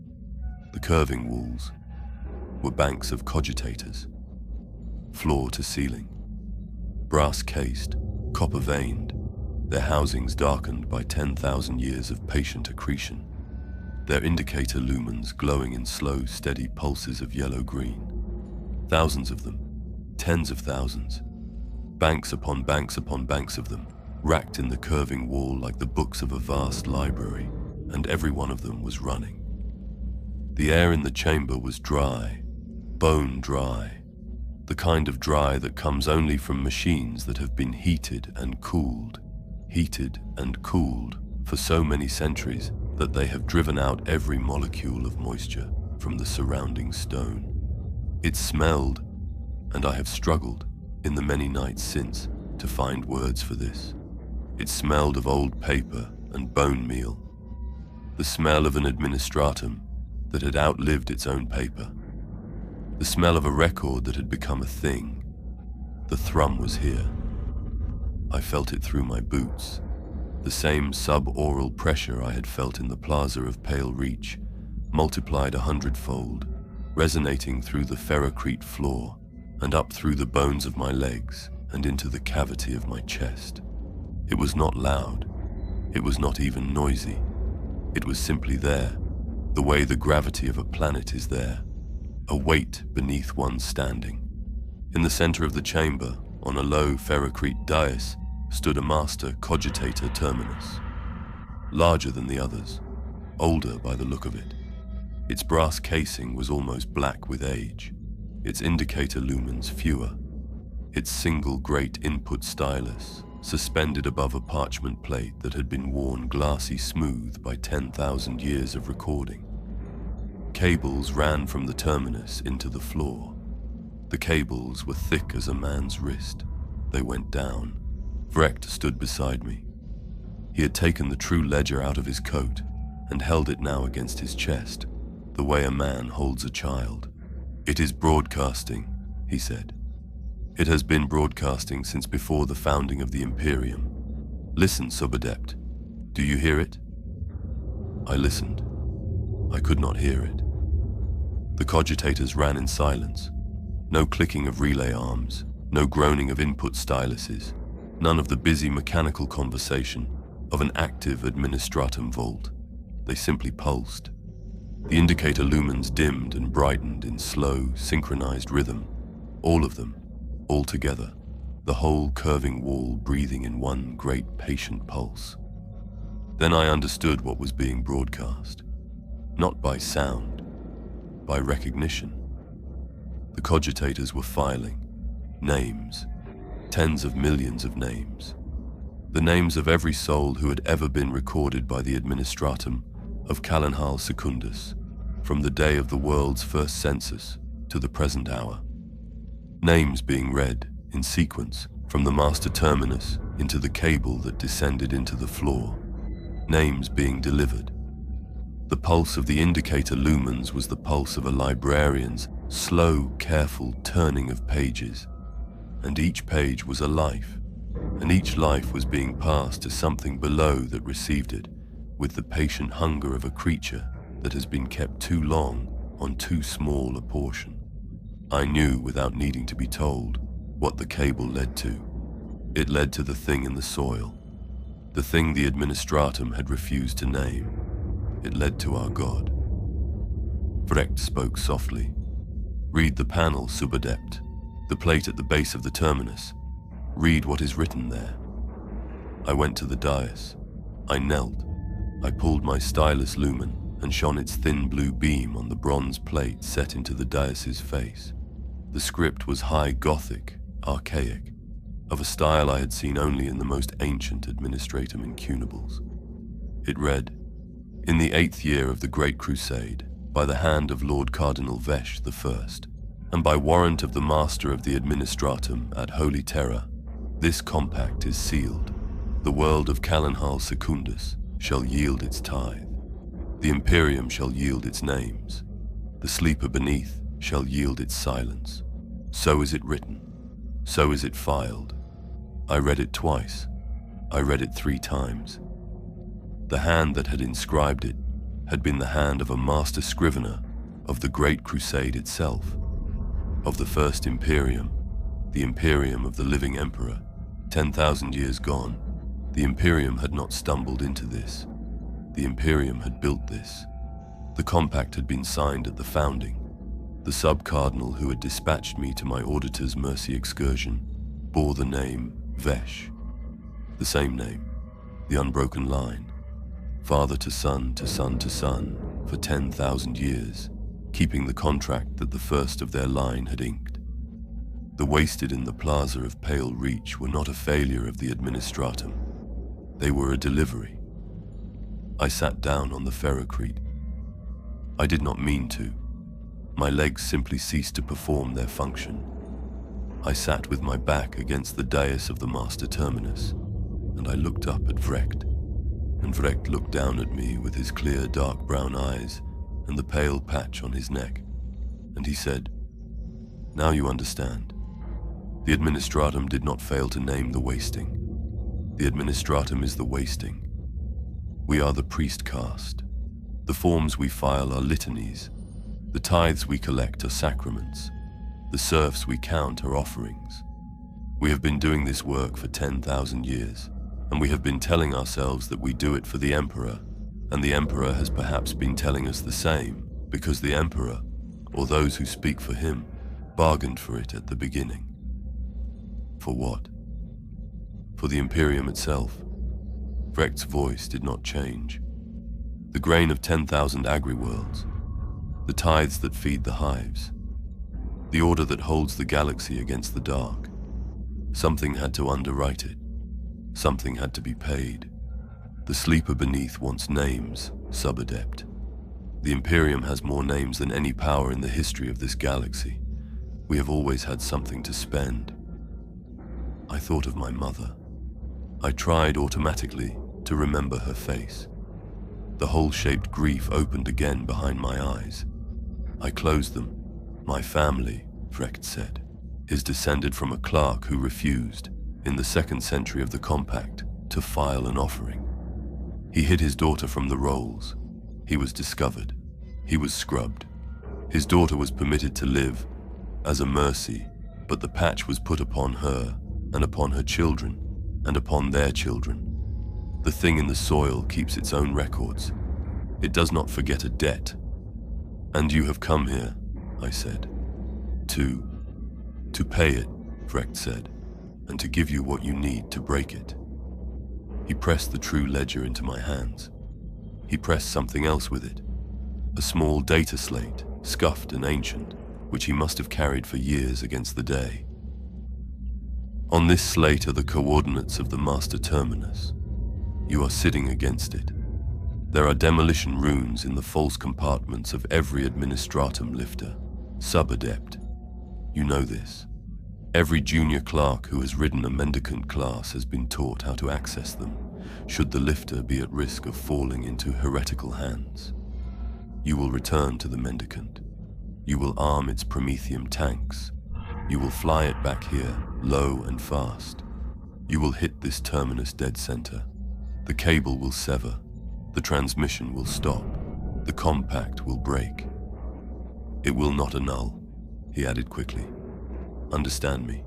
the curving walls, were banks of cogitators, floor to ceiling, brass-cased, copper-veined, their housings darkened by 10,000 years of patient accretion, their indicator lumens glowing in slow, steady pulses of yellow-green. Thousands of them, tens of thousands, banks upon banks upon banks of them, racked in the curving wall like the books of a vast library, and every one of them was running. The air in the chamber was dry, bone dry, the kind of dry that comes only from machines that have been heated and cooled for so many centuries that they have driven out every molecule of moisture from the surrounding stone. It smelled, and I have struggled, in the many nights since, to find words for this. It smelled of old paper and bone meal, the smell of an administratum that had outlived its own paper, the smell of a record that had become a thing. The thrum was here. I felt it through my boots, the same sub-aural pressure I had felt in the plaza of Pale Reach, multiplied 100-fold, resonating through the ferrocrete floor and up through the bones of my legs and into the cavity of my chest. It was not loud. It was not even noisy. It was simply there, the way the gravity of a planet is there, a weight beneath one standing. In the center of the chamber, on a low ferrocrete dais, stood a master cogitator terminus, larger than the others, older by the look of it. Its brass casing was almost black with age, its indicator lumens fewer, its single great input stylus suspended above a parchment plate that had been worn glassy smooth by 10,000 years of recording. Cables ran from the terminus into the floor. The cables were thick as a man's wrist. They went down. Vrecht stood beside me. He had taken the true ledger out of his coat and held it now against his chest, the way a man holds a child. "It is broadcasting," he said. "It has been broadcasting since before the founding of the Imperium. Listen, Subadept. Do you hear it?" I listened. I could not hear it. The cogitators ran in silence. No clicking of relay arms, no groaning of input styluses, none of the busy mechanical conversation of an active administratum vault. They simply pulsed. The indicator lumens dimmed and brightened in slow, synchronized rhythm, all of them, all together, the whole curving wall breathing in one great patient pulse. Then I understood what was being broadcast, not by sound, by recognition. The cogitators were filing, names, tens of millions of names, the names of every soul who had ever been recorded by the Administratum of Calenhal Secundus, from the day of the world's first census to the present hour. Names being read, in sequence, from the master terminus into the cable that descended into the floor. Names being delivered. The pulse of the indicator lumens was the pulse of a librarian's slow, careful turning of pages, and each page was a life, and each life was being passed to something below that received it, with the patient hunger of a creature that has been kept too long on too small a portion. I knew, without needing to be told, what the cable led to. It led to the thing in the soil, the thing the Administratum had refused to name. It led to our God. Vrecht spoke softly. Read the panel, Subadept, the plate at the base of the terminus. Read what is written there. I went to the dais. I knelt. I pulled my stylus lumen and shone its thin blue beam on the bronze plate set into the dais's face. The script was high Gothic, archaic, of a style I had seen only in the most ancient Administratum incunables. It read, "In the 8th year of the Great Crusade, by the hand of Lord Cardinal Vesh I, and by warrant of the Master of the Administratum ad Holy Terra, this compact is sealed. The world of Calenhal Secundus shall yield its tithe. The Imperium shall yield its names. The sleeper beneath shall yield its silence. So is it written. So is it filed." I read it twice. I read it 3 times. The hand that had inscribed it had been the hand of a master scrivener of the Great Crusade itself, of the first Imperium, the Imperium of the living Emperor. 10,000 years gone, the Imperium had not stumbled into this. The Imperium had built this. The compact had been signed at the founding. The sub-cardinal who had dispatched me to my auditor's mercy excursion bore the name Vesh. The same name, the unbroken line, father to son to son to son, for 10,000 years, keeping the contract that the first of their line had inked. The wasted in the plaza of Pale Reach were not a failure of the Administratum. They were a delivery. I sat down on the ferrocrete. I did not mean to. My legs simply ceased to perform their function. I sat with my back against the dais of the master terminus, and I looked up at Vrecht, and Vrecht looked down at me with his clear dark brown eyes and the pale patch on his neck, and he said, "Now you understand. The Administratum did not fail to name the wasting. The Administratum is the wasting. We are the priest caste. The forms we file are litanies. The tithes we collect are sacraments. The serfs we count are offerings. We have been doing this work for 10,000 years, and we have been telling ourselves that we do it for the Emperor, and the Emperor has perhaps been telling us the same, because the Emperor, or those who speak for him, bargained for it at the beginning." For what? For the Imperium itself. Vrecht's voice did not change. The grain of 10,000 agri-worlds, the tithes that feed the hives, the order that holds the galaxy against the dark. Something had to underwrite it. Something had to be paid. The sleeper beneath wants names, Subadept. The Imperium has more names than any power in the history of this galaxy. We have always had something to spend. I thought of my mother. I tried automatically to remember her face. The hole-shaped grief opened again behind my eyes. I closed them. "My family," Vrecht said, "is descended from a clerk who refused, in the 2nd century of the Compact, to file an offering. He hid his daughter from the rolls. He was discovered. He was scrubbed. His daughter was permitted to live as a mercy, but the patch was put upon her, and upon her children, and upon their children. The thing in the soil keeps its own records. It does not forget a debt. And you have come here," I said. To pay it," Vrecht said, "and to give you what you need to break it." He pressed the true ledger into my hands. He pressed something else with it, a small data slate, scuffed and ancient, which he must have carried for years against the day. "On this slate are the coordinates of the master terminus. You are sitting against it. There are demolition runes in the false compartments of every Administratum lifter, Subadept. You know this. Every junior clerk who has ridden a mendicant class has been taught how to access them, should the lifter be at risk of falling into heretical hands. You will return to the mendicant. You will arm its Prometheum tanks. You will fly it back here, low and fast. You will hit this terminus dead center. The cable will sever. The transmission will stop. The compact will break. It will not annul, he added quickly. Understand me.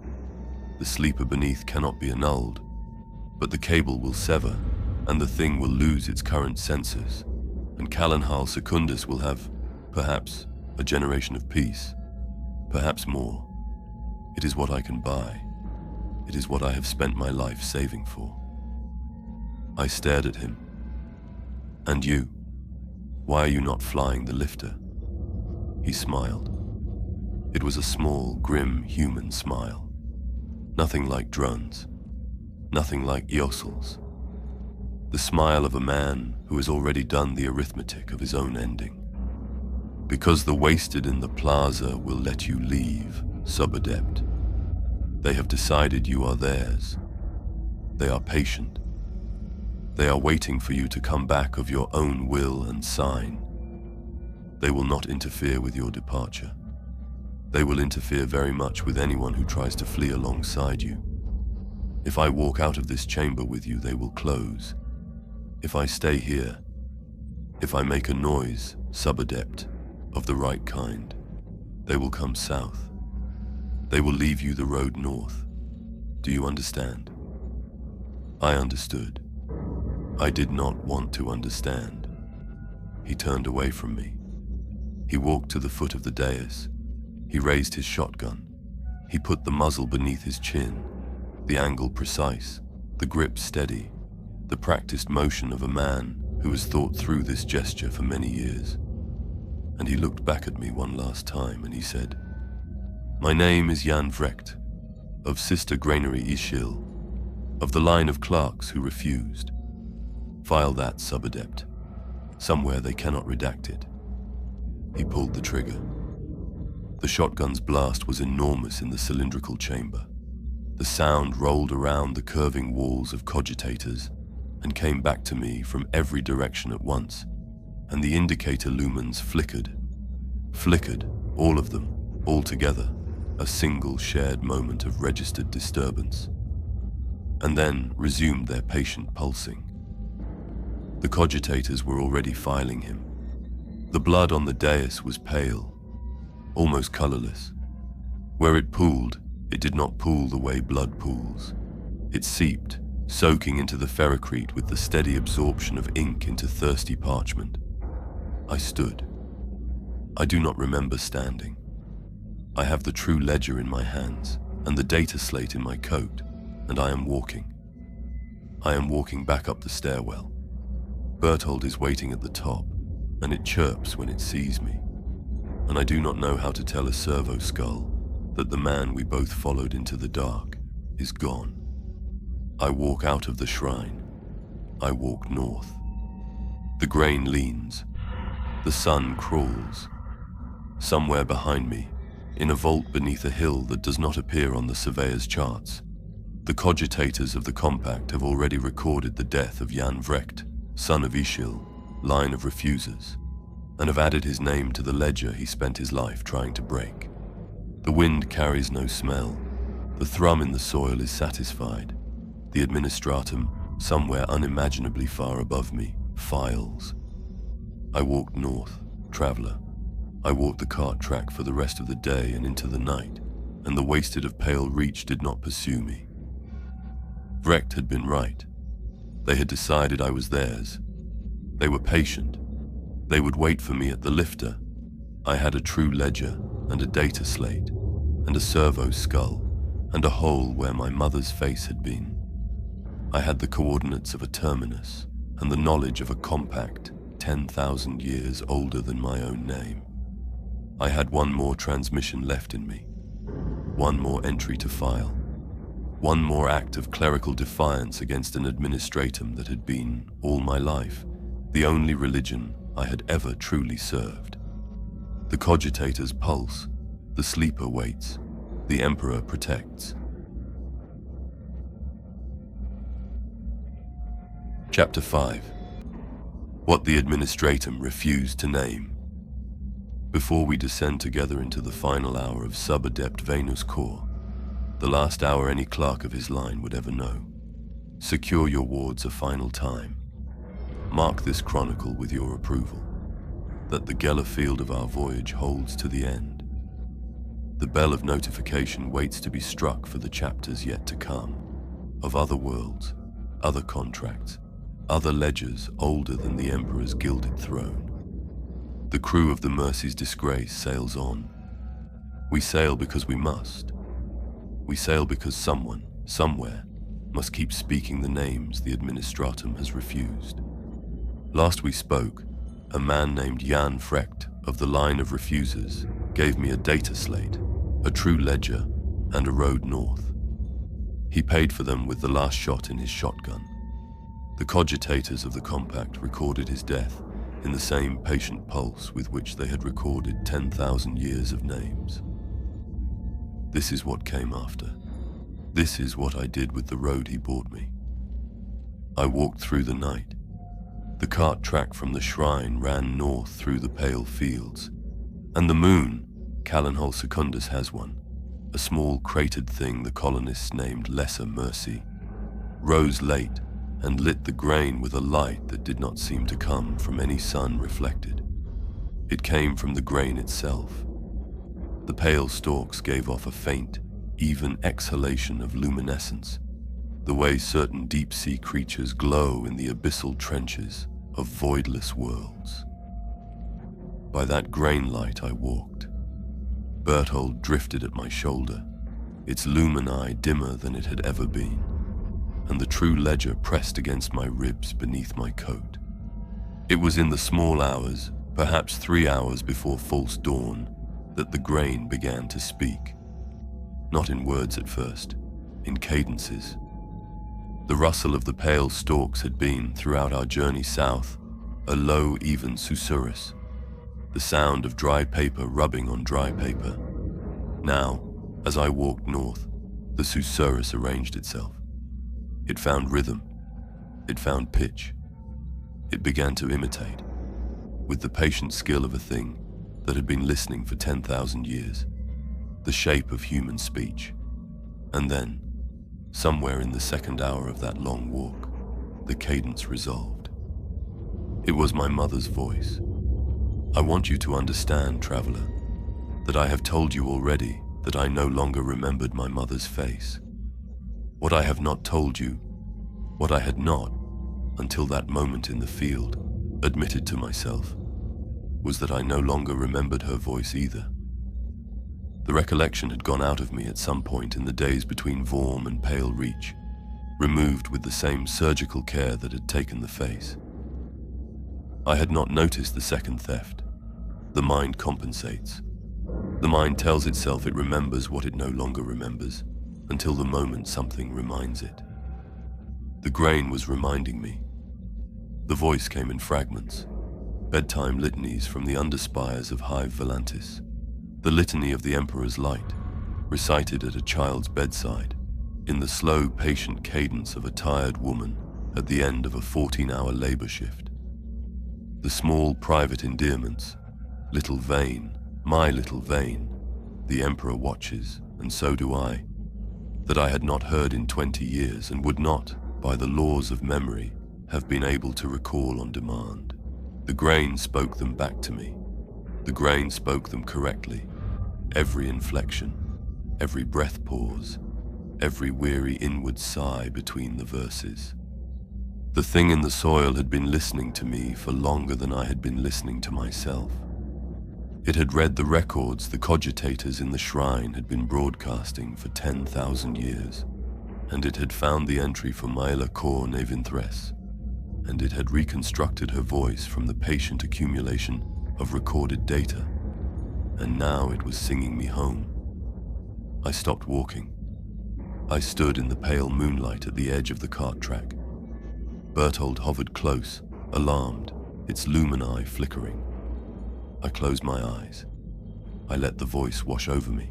The sleeper beneath cannot be annulled, but the cable will sever, and the thing will lose its current sensors, and Callanhal Secundus will have, perhaps, a generation of peace, perhaps more. It is what I can buy. It is what I have spent my life saving for. I stared at him. And you? Why are you not flying the lifter? He smiled. It was a small, grim, human smile. Nothing like drones. Nothing like Yossels. The smile of a man who has already done the arithmetic of his own ending. Because the wasted in the plaza will let you leave, Subadept. They have decided you are theirs. They are patient. They are waiting for you to come back of your own will and sign. They will not interfere with your departure. They will interfere very much with anyone who tries to flee alongside you. If I walk out of this chamber with you, they will close. If I stay here, if I make a noise, Subadept, of the right kind, they will come south. They will leave you the road north. Do you understand? I understood. I did not want to understand. He turned away from me. He walked to the foot of the dais. He raised his shotgun. He put the muzzle beneath his chin, the angle precise, the grip steady, the practiced motion of a man who has thought through this gesture for many years. And he looked back at me one last time and he said, "My name is Jan Vrecht, of Sister Granary Ishil, of the line of clerks who refused. File that, Subadept. Somewhere they cannot redact it." He pulled the trigger. The shotgun's blast was enormous in the cylindrical chamber. The sound rolled around the curving walls of cogitators and came back to me from every direction at once, and the indicator lumens flickered. Flickered, all of them, all together, a single shared moment of registered disturbance, and then resumed their patient pulsing. The cogitators were already filing him. The blood on the dais was pale, almost colorless. Where it pooled, it did not pool the way blood pools. It seeped, soaking into the ferrocrete with the steady absorption of ink into thirsty parchment. I stood. I do not remember standing. I have the true ledger in my hands and the data slate in my coat, and I am walking. I am walking back up the stairwell. Berthold is waiting at the top, and it chirps when it sees me. And I do not know how to tell a servo skull that the man we both followed into the dark is gone. I walk out of the shrine. I walk north. The grain leans. The sun crawls. Somewhere behind me, in a vault beneath a hill that does not appear on the surveyor's charts, the cogitators of the compact have already recorded the death of Jan Vrecht, son of Ishil, line of refusers, and have added his name to the ledger he spent his life trying to break. The wind carries no smell. The thrum in the soil is satisfied. The Administratum, somewhere unimaginably far above me, files. I walked north, traveler. I walked the cart track for the rest of the day and into the night, and the wasted of pale reach did not pursue me. Vrecht had been right. They had decided I was theirs. They were patient. They would wait for me at the lifter. I had a true ledger and a data slate and a servo skull and a hole where my mother's face had been. I had the coordinates of a terminus and the knowledge of a compact 10,000 years older than my own name. I had one more transmission left in me, one more entry to file, one more act of clerical defiance against an administratum that had been, all my life, the only religion I had ever truly served. The cogitators pulse, the sleeper waits, the emperor protects. Chapter 5. What the Administratum refused to name. Before we descend together into the final hour of Sub-Adept Veynus Korr, the last hour any clerk of his line would ever know, secure your wards a final time. Mark this chronicle with your approval, that the Geller field of our voyage holds to the end. The bell of notification waits to be struck for the chapters yet to come, of other worlds, other contracts, other ledgers older than the Emperor's gilded throne. The crew of the Mercy's disgrace sails on. We sail because we must. We sail because someone, somewhere, must keep speaking the names the Administratum has refused. Last we spoke, a man named Jan Frecht of the line of refusers gave me a data slate, a true ledger, and a road north. He paid for them with the last shot in his shotgun. The cogitators of the compact recorded his death in the same patient pulse with which they had recorded 10,000 years of names. This is what came after. This is what I did with the road he bought me. I walked through the night. The cart track from the shrine ran north through the pale fields, and the moon, Callanhol Secundus has one, a small cratered thing the colonists named Lesser Mercy, rose late and lit the grain with a light that did not seem to come from any sun reflected. It came from the grain itself. The pale stalks gave off a faint, even exhalation of luminescence, the way certain deep-sea creatures glow in the abyssal trenches of voidless worlds. By that grain light I walked. Berthold drifted at my shoulder, its lumini dimmer than it had ever been, and the true ledger pressed against my ribs beneath my coat. It was in the small hours, perhaps 3 hours before false dawn, that the grain began to speak. Not in words at first, in cadences. The rustle of the pale stalks had been, throughout our journey south, a low, even susurrus, the sound of dry paper rubbing on dry paper. Now, as I walked north, the susurrus arranged itself. It found rhythm. It found pitch. It began to imitate, with the patient skill of a thing that had been listening for 10,000 years, the shape of human speech. And then, somewhere in the second hour of that long walk, the cadence resolved. It was my mother's voice. I want you to understand, traveler, that I have told you already that I no longer remembered my mother's face. What I have not told you, what I had not, until that moment in the field, admitted to myself, was that I no longer remembered her voice either. The recollection had gone out of me at some point in the days between Vorm and Pale Reach, removed with the same surgical care that had taken the face. I had not noticed the second theft. The mind compensates. The mind tells itself it remembers what it no longer remembers, until the moment something reminds it. The grain was reminding me. The voice came in fragments, bedtime litanies from the underspires of Hive Volantis, the litany of the Emperor's light, recited at a child's bedside, in the slow, patient cadence of a tired woman at the end of a 14-hour labor shift. The small private endearments, little Vane, my little Vane, the Emperor watches, and so do I, that I had not heard in 20 years and would not, by the laws of memory, have been able to recall on demand. The grain spoke them back to me. The grain spoke them correctly. Every inflection, every breath pause, every weary inward sigh between the verses. The thing in the soil had been listening to me for longer than I had been listening to myself. It had read the records the cogitators in the shrine had been broadcasting for 10,000 years, and it had found the entry for Maela Kor Nevinthres, and it had reconstructed her voice from the patient accumulation of recorded data, and now it was singing me home. I stopped walking. I stood in the pale moonlight at the edge of the cart track. Berthold hovered close, alarmed, its lumini flickering. I closed my eyes. I let the voice wash over me,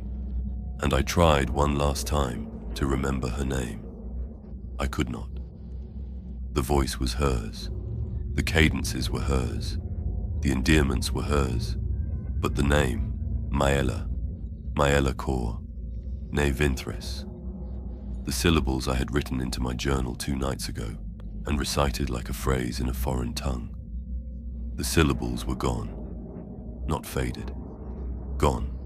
and I tried one last time to remember her name. I could not. The voice was hers. The cadences were hers. The endearments were hers. But the name, Veynus Korr, ne Vinthris. The syllables I had written into my journal 2 nights ago and recited like a phrase in a foreign tongue. The syllables were gone, not faded, gone.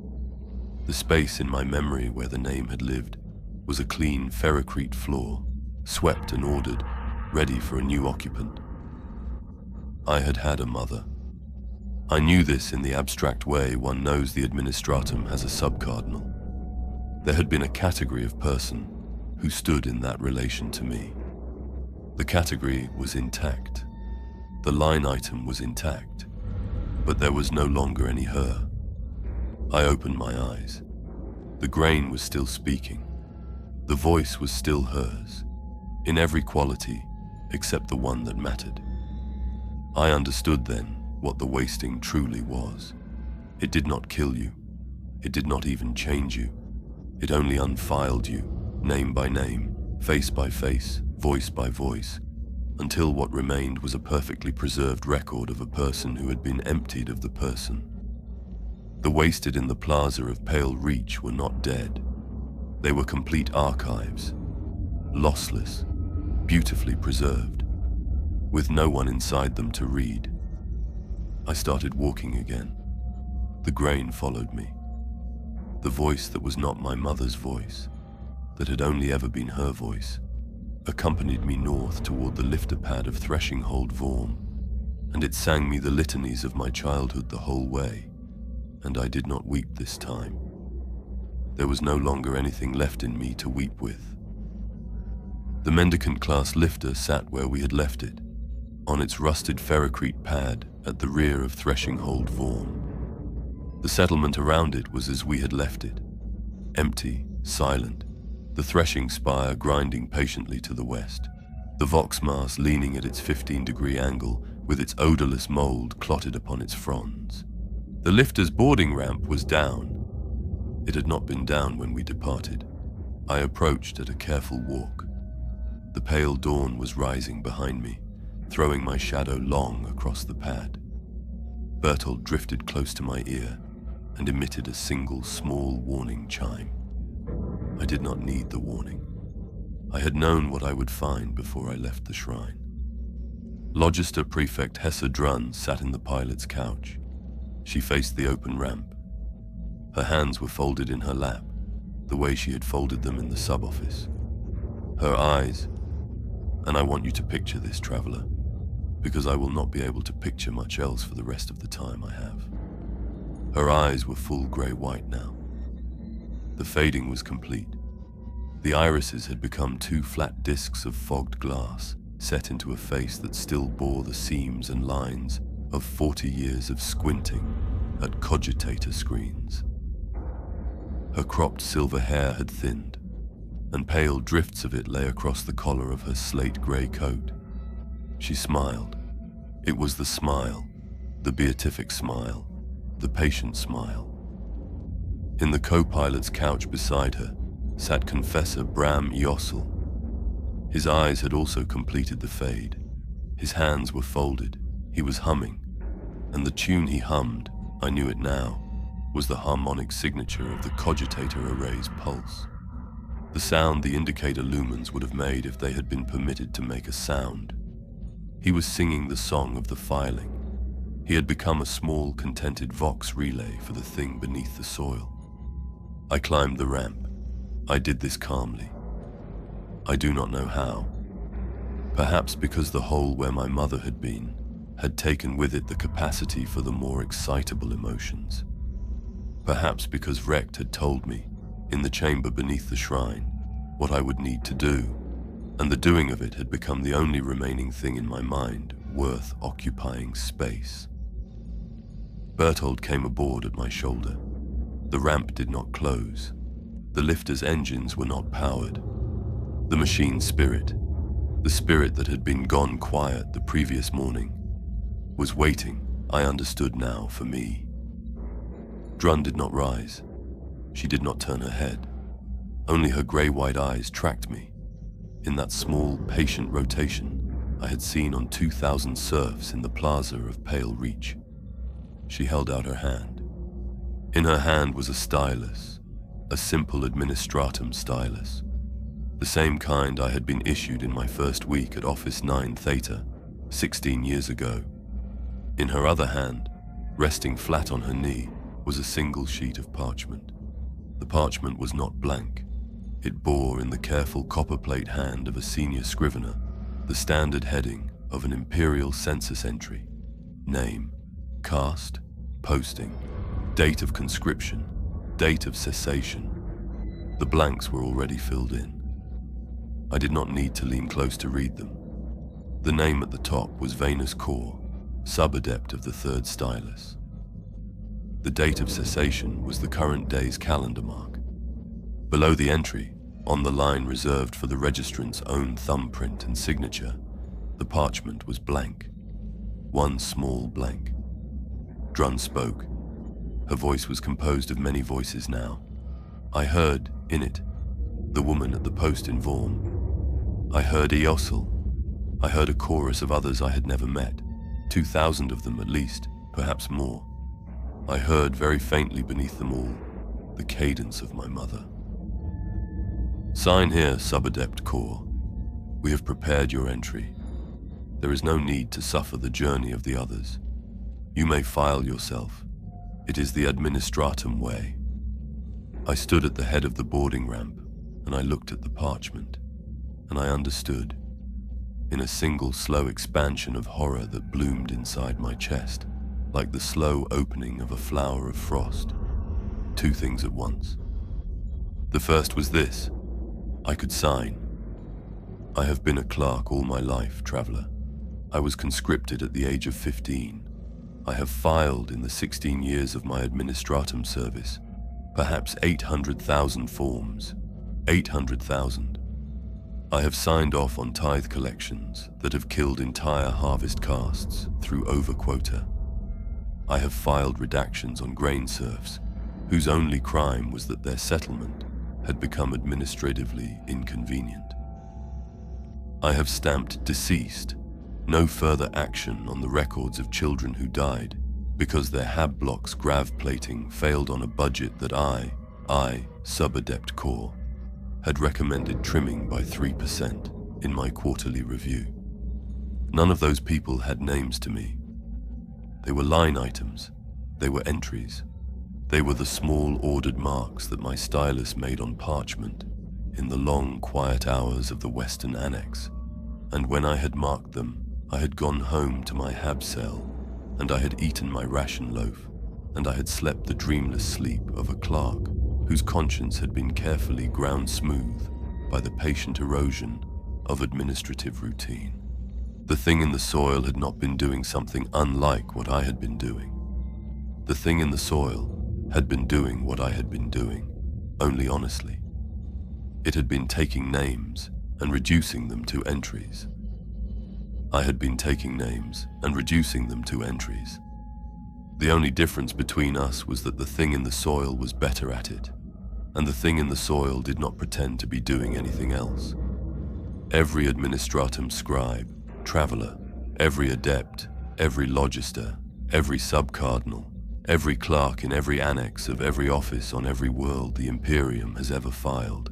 The space in my memory where the name had lived was a clean ferrocrete floor, swept and ordered, ready for a new occupant. I had had a mother. I knew this in the abstract way one knows the Administratum has a subcardinal. There had been a category of person who stood in that relation to me. The category was intact. The line item was intact, but there was no longer any her. I opened my eyes. The grain was still speaking. The voice was still hers, in every quality except the one that mattered. I understood then what the wasting truly was. It did not kill you. It did not even change you. It only unfiled you, name by name, face by face, voice by voice, until what remained was a perfectly preserved record of a person who had been emptied of the person. The wasted in the plaza of Pale Reach were not dead. They were complete archives, lossless, beautifully preserved, with no one inside them to read. I started walking again. The grain followed me. The voice that was not my mother's voice, that had only ever been her voice, accompanied me north toward the lifter pad of Threshing-Hold Vorm, and it sang me the litanies of my childhood the whole way, and I did not weep this time. There was no longer anything left in me to weep with. The mendicant-class lifter sat where we had left it, on its rusted ferrocrete pad at the rear of Threshing-Hold Vorm. The settlement around it was as we had left it, empty, silent, the threshing spire grinding patiently to the west, the Voxmars leaning at its 15-degree angle with its odorless mold clotted upon its fronds. The lifter's boarding ramp was down. It had not been down when we departed. I approached at a careful walk. The pale dawn was rising behind me, throwing my shadow long across the pad. Bertold drifted close to my ear and emitted a single small warning chime. I did not need the warning. I had known what I would find before I left the shrine. Logister Prefect Hesse Drun sat in the pilot's couch. She faced the open ramp. Her hands were folded in her lap, the way she had folded them in the sub-office. Her eyes, and I want you to picture this, traveler, because I will not be able to picture much else for the rest of the time I have. Her eyes were full grey-white now. The fading was complete. The irises had become 2 flat discs of fogged glass, set into a face that still bore the seams and lines of 40 years of squinting at cogitator screens. Her cropped silver hair had thinned, and pale drifts of it lay across the collar of her slate-grey coat. She smiled. It was the smile, the beatific smile, the patient smile. In the co-pilot's couch beside her sat Confessor Bram Yossel. His eyes had also completed the fade. His hands were folded. He was humming, and the tune he hummed, I knew it now, was the harmonic signature of the cogitator array's pulse. The sound the indicator lumens would have made if they had been permitted to make a sound. He was singing the song of the filing. He had become a small, contented vox relay for the thing beneath the soil. I climbed the ramp. I did this calmly. I do not know how. Perhaps because the hole where my mother had been had taken with it the capacity for the more excitable emotions. Perhaps because Recht had told me, in the chamber beneath the shrine, what I would need to do, and the doing of it had become the only remaining thing in my mind worth occupying space. Bertold came aboard at my shoulder. The ramp did not close. The lifter's engines were not powered. The machine spirit, the spirit that had been gone quiet the previous morning, was waiting, I understood now, for me. Drun did not rise. She did not turn her head. Only her grey-white eyes tracked me. In that small, patient rotation I had seen on 2,000 serfs in the plaza of Pale Reach. She held out her hand. In her hand was a stylus, a simple Administratum stylus, the same kind I had been issued in my first week at Office 9 Theta, 16 years ago. In her other hand, resting flat on her knee, was a single sheet of parchment. The parchment was not blank. It bore in the careful copperplate hand of a senior scrivener the standard heading of an Imperial census entry: name, caste, posting, date of conscription, date of cessation. The blanks were already filled in. I did not need to lean close to read them. The name at the top was Veynus Korr, sub-adept of the third stylus. The date of cessation was the current day's calendar mark. Below the entry, on the line reserved for the registrant's own thumbprint and signature, the parchment was blank. One small blank. Drun spoke. Her voice was composed of many voices now. I heard, in it, the woman at the post in Vorm. I heard Eosel. I heard a chorus of others I had never met, 2,000 of them at least, perhaps more. I heard very faintly beneath them all the cadence of my mother. Sign here, Sub-Adept Korr. We have prepared your entry. There is no need to suffer the journey of the others. You may file yourself. It is the Administratum way. I stood at the head of the boarding ramp, and I looked at the parchment, and I understood, in a single slow expansion of horror that bloomed inside my chest, like the slow opening of a flower of frost. Two things at once. The first was this: I could sign. I have been a clerk all my life, traveler. I was conscripted at the age of 15. I have filed in the 16 years of my Administratum service, perhaps 800,000 forms. 800,000. I have signed off on tithe collections that have killed entire harvest castes through overquota. I have filed redactions on grain serfs whose only crime was that their settlement had become administratively inconvenient. I have stamped deceased, no further action on the records of children who died because their hab blocks grav plating failed on a budget that I, Sub-Adept Korr, had recommended trimming by 3% in my quarterly review. None of those people had names to me. They were line items. They were entries. They were the small ordered marks that my stylus made on parchment in the long, quiet hours of the Western Annex. And when I had marked them, I had gone home to my hab cell, and I had eaten my ration loaf, and I had slept the dreamless sleep of a clerk whose conscience had been carefully ground smooth by the patient erosion of administrative routine. The thing in the soil had not been doing something unlike what I had been doing. The thing in the soil had been doing what I had been doing, only honestly. It had been taking names and reducing them to entries. I had been taking names and reducing them to entries. The only difference between us was that the thing in the soil was better at it, and the thing in the soil did not pretend to be doing anything else. Every Administratum scribe, traveler, every adept, every logister, every sub-cardinal, every clerk in every annex of every office on every world the Imperium has ever filed,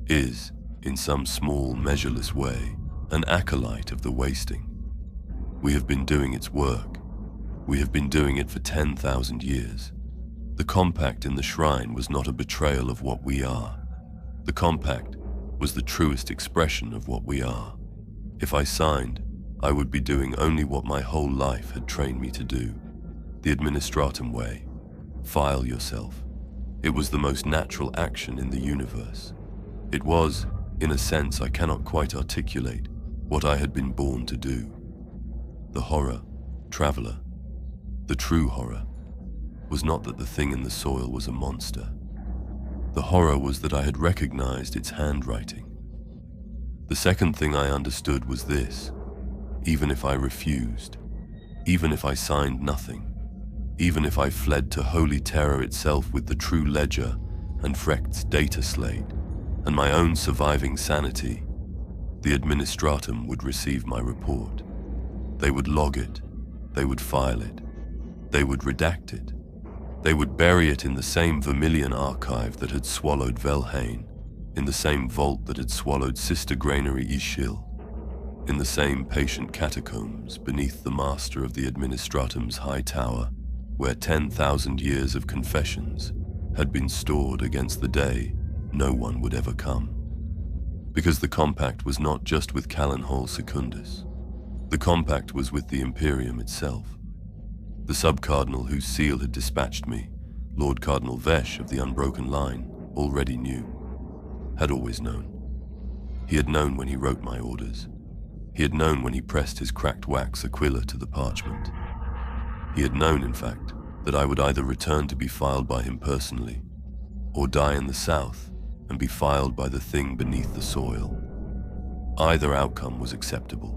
is, in some small, measureless way, an acolyte of the wasting. We have been doing its work. We have been doing it for 10,000 years. The compact in the shrine was not a betrayal of what we are. The compact was the truest expression of what we are. If I signed, I would be doing only what my whole life had trained me to do. The Administratum way. File yourself. It was the most natural action in the universe. It was, in a sense I cannot quite articulate, what I had been born to do. The horror, traveler, the true horror, was not that the thing in the soil was a monster. The horror was that I had recognized its handwriting. The second thing I understood was this: even if I refused, even if I signed nothing, even if I fled to holy terror itself with the true ledger and Frecht's data slate and my own surviving sanity, the Administratum would receive my report. They would log it, they would file it, they would redact it, They would bury it in the same vermilion archive that had swallowed Velhane, in the same vault that had swallowed Sister Granary Ishil, in the same patient catacombs beneath the master of the Administratum's high tower, where 10,000 years of confessions had been stored against the day no one would ever come. Because the compact was not just with Callan-Hall Secundus. The compact was with the Imperium itself. The sub-cardinal whose seal had dispatched me, Lord Cardinal Vesh of the Unbroken Line, already knew. Had always known. He had known when he wrote my orders. He had known when he pressed his cracked wax aquila to the parchment. He had known, in fact, that I would either return to be filed by him personally, or die in the south and be filed by the thing beneath the soil. Either outcome was acceptable.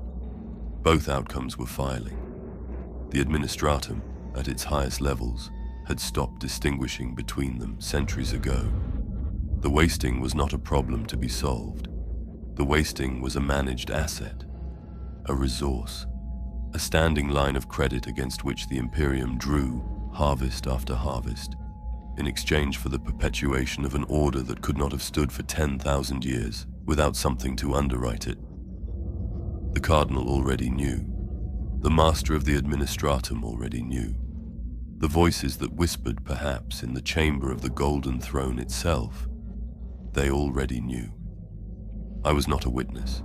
Both outcomes were filing. The Administratum, at its highest levels, had stopped distinguishing between them centuries ago. The wasting was not a problem to be solved. The wasting was a managed asset, a resource, a standing line of credit against which the Imperium drew harvest after harvest, in exchange for the perpetuation of an order that could not have stood for 10,000 years without something to underwrite it. The Cardinal already knew. The Master of the Administratum already knew. The voices that whispered, perhaps, in the chamber of the Golden Throne itself, they already knew. I was not a witness.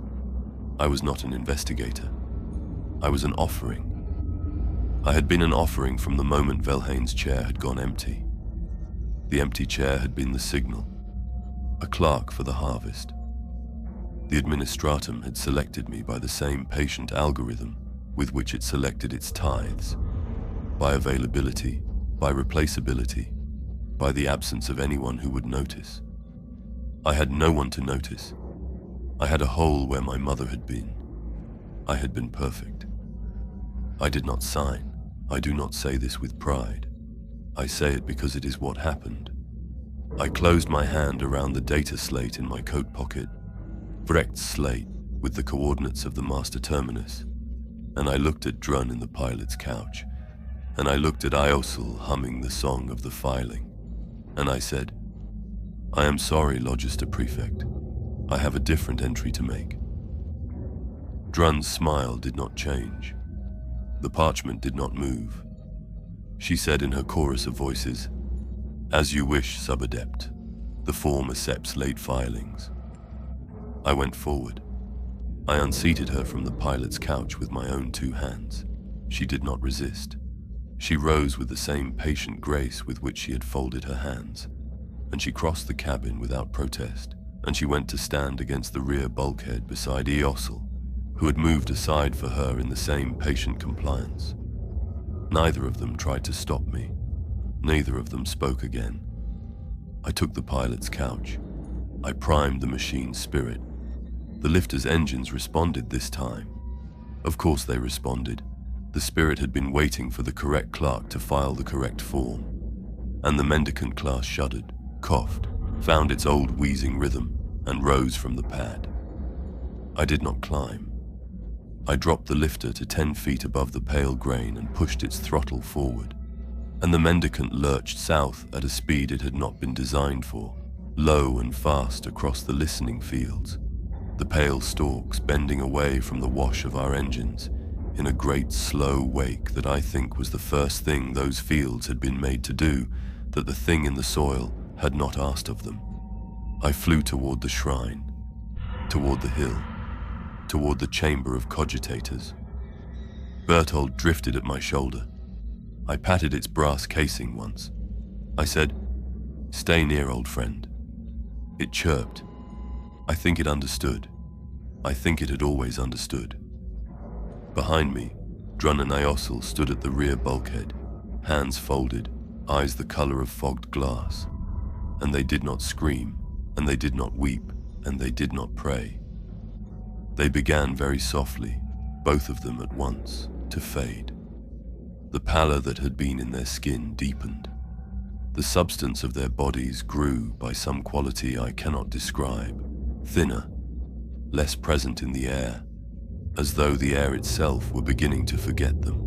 I was not an investigator. I was an offering. I had been an offering from the moment Velhane's chair had gone empty. The empty chair had been the signal, a clerk for the harvest. The Administratum had selected me by the same patient algorithm with which it selected its tithes, by availability, by replaceability, by the absence of anyone who would notice. I had no one to notice. I had a hole where my mother had been. I had been perfect. I did not sign. I do not say this with pride. I say it because it is what happened. I closed my hand around the data slate in my coat pocket, Brecht's slate with the coordinates of the master terminus, and I looked at Drun in the pilot's couch, and I looked at Iosul humming the song of the filing, and I said, I am sorry, Logister Prefect. I have a different entry to make. Drun's smile did not change. The parchment did not move. She said in her chorus of voices, As you wish, Subadept. The form accepts late filings. I went forward. I unseated her from the pilot's couch with my own 2 hands. She did not resist. She rose with the same patient grace with which she had folded her hands, and she crossed the cabin without protest, and she went to stand against the rear bulkhead beside Iosul, who had moved aside for her in the same patient compliance. Neither of them tried to stop me. Neither of them spoke again. I took the pilot's couch. I primed the machine's spirit. The lifter's engines responded this time. Of course they responded. The spirit had been waiting for the correct clerk to file the correct form. And the mendicant class shuddered, coughed, found its old wheezing rhythm, and rose from the pad. I did not climb. I dropped the lifter to 10 feet above the pale grain and pushed its throttle forward, and the mendicant lurched south at a speed it had not been designed for, low and fast across the listening fields, the pale stalks bending away from the wash of our engines in a great slow wake that I think was the first thing those fields had been made to do that the thing in the soil had not asked of them. I flew toward the shrine, toward the hill, toward the chamber of cogitators. Berthold drifted at my shoulder. I patted its brass casing once. I said, "Stay near, old friend." It chirped. I think it understood. I think it had always understood. Behind me, Drun and Iosul stood at the rear bulkhead, hands folded, eyes the color of fogged glass. And they did not scream, and they did not weep, and they did not pray. They began very softly, both of them at once, to fade. The pallor that had been in their skin deepened. The substance of their bodies grew by some quality I cannot describe, thinner, less present in the air, as though the air itself were beginning to forget them.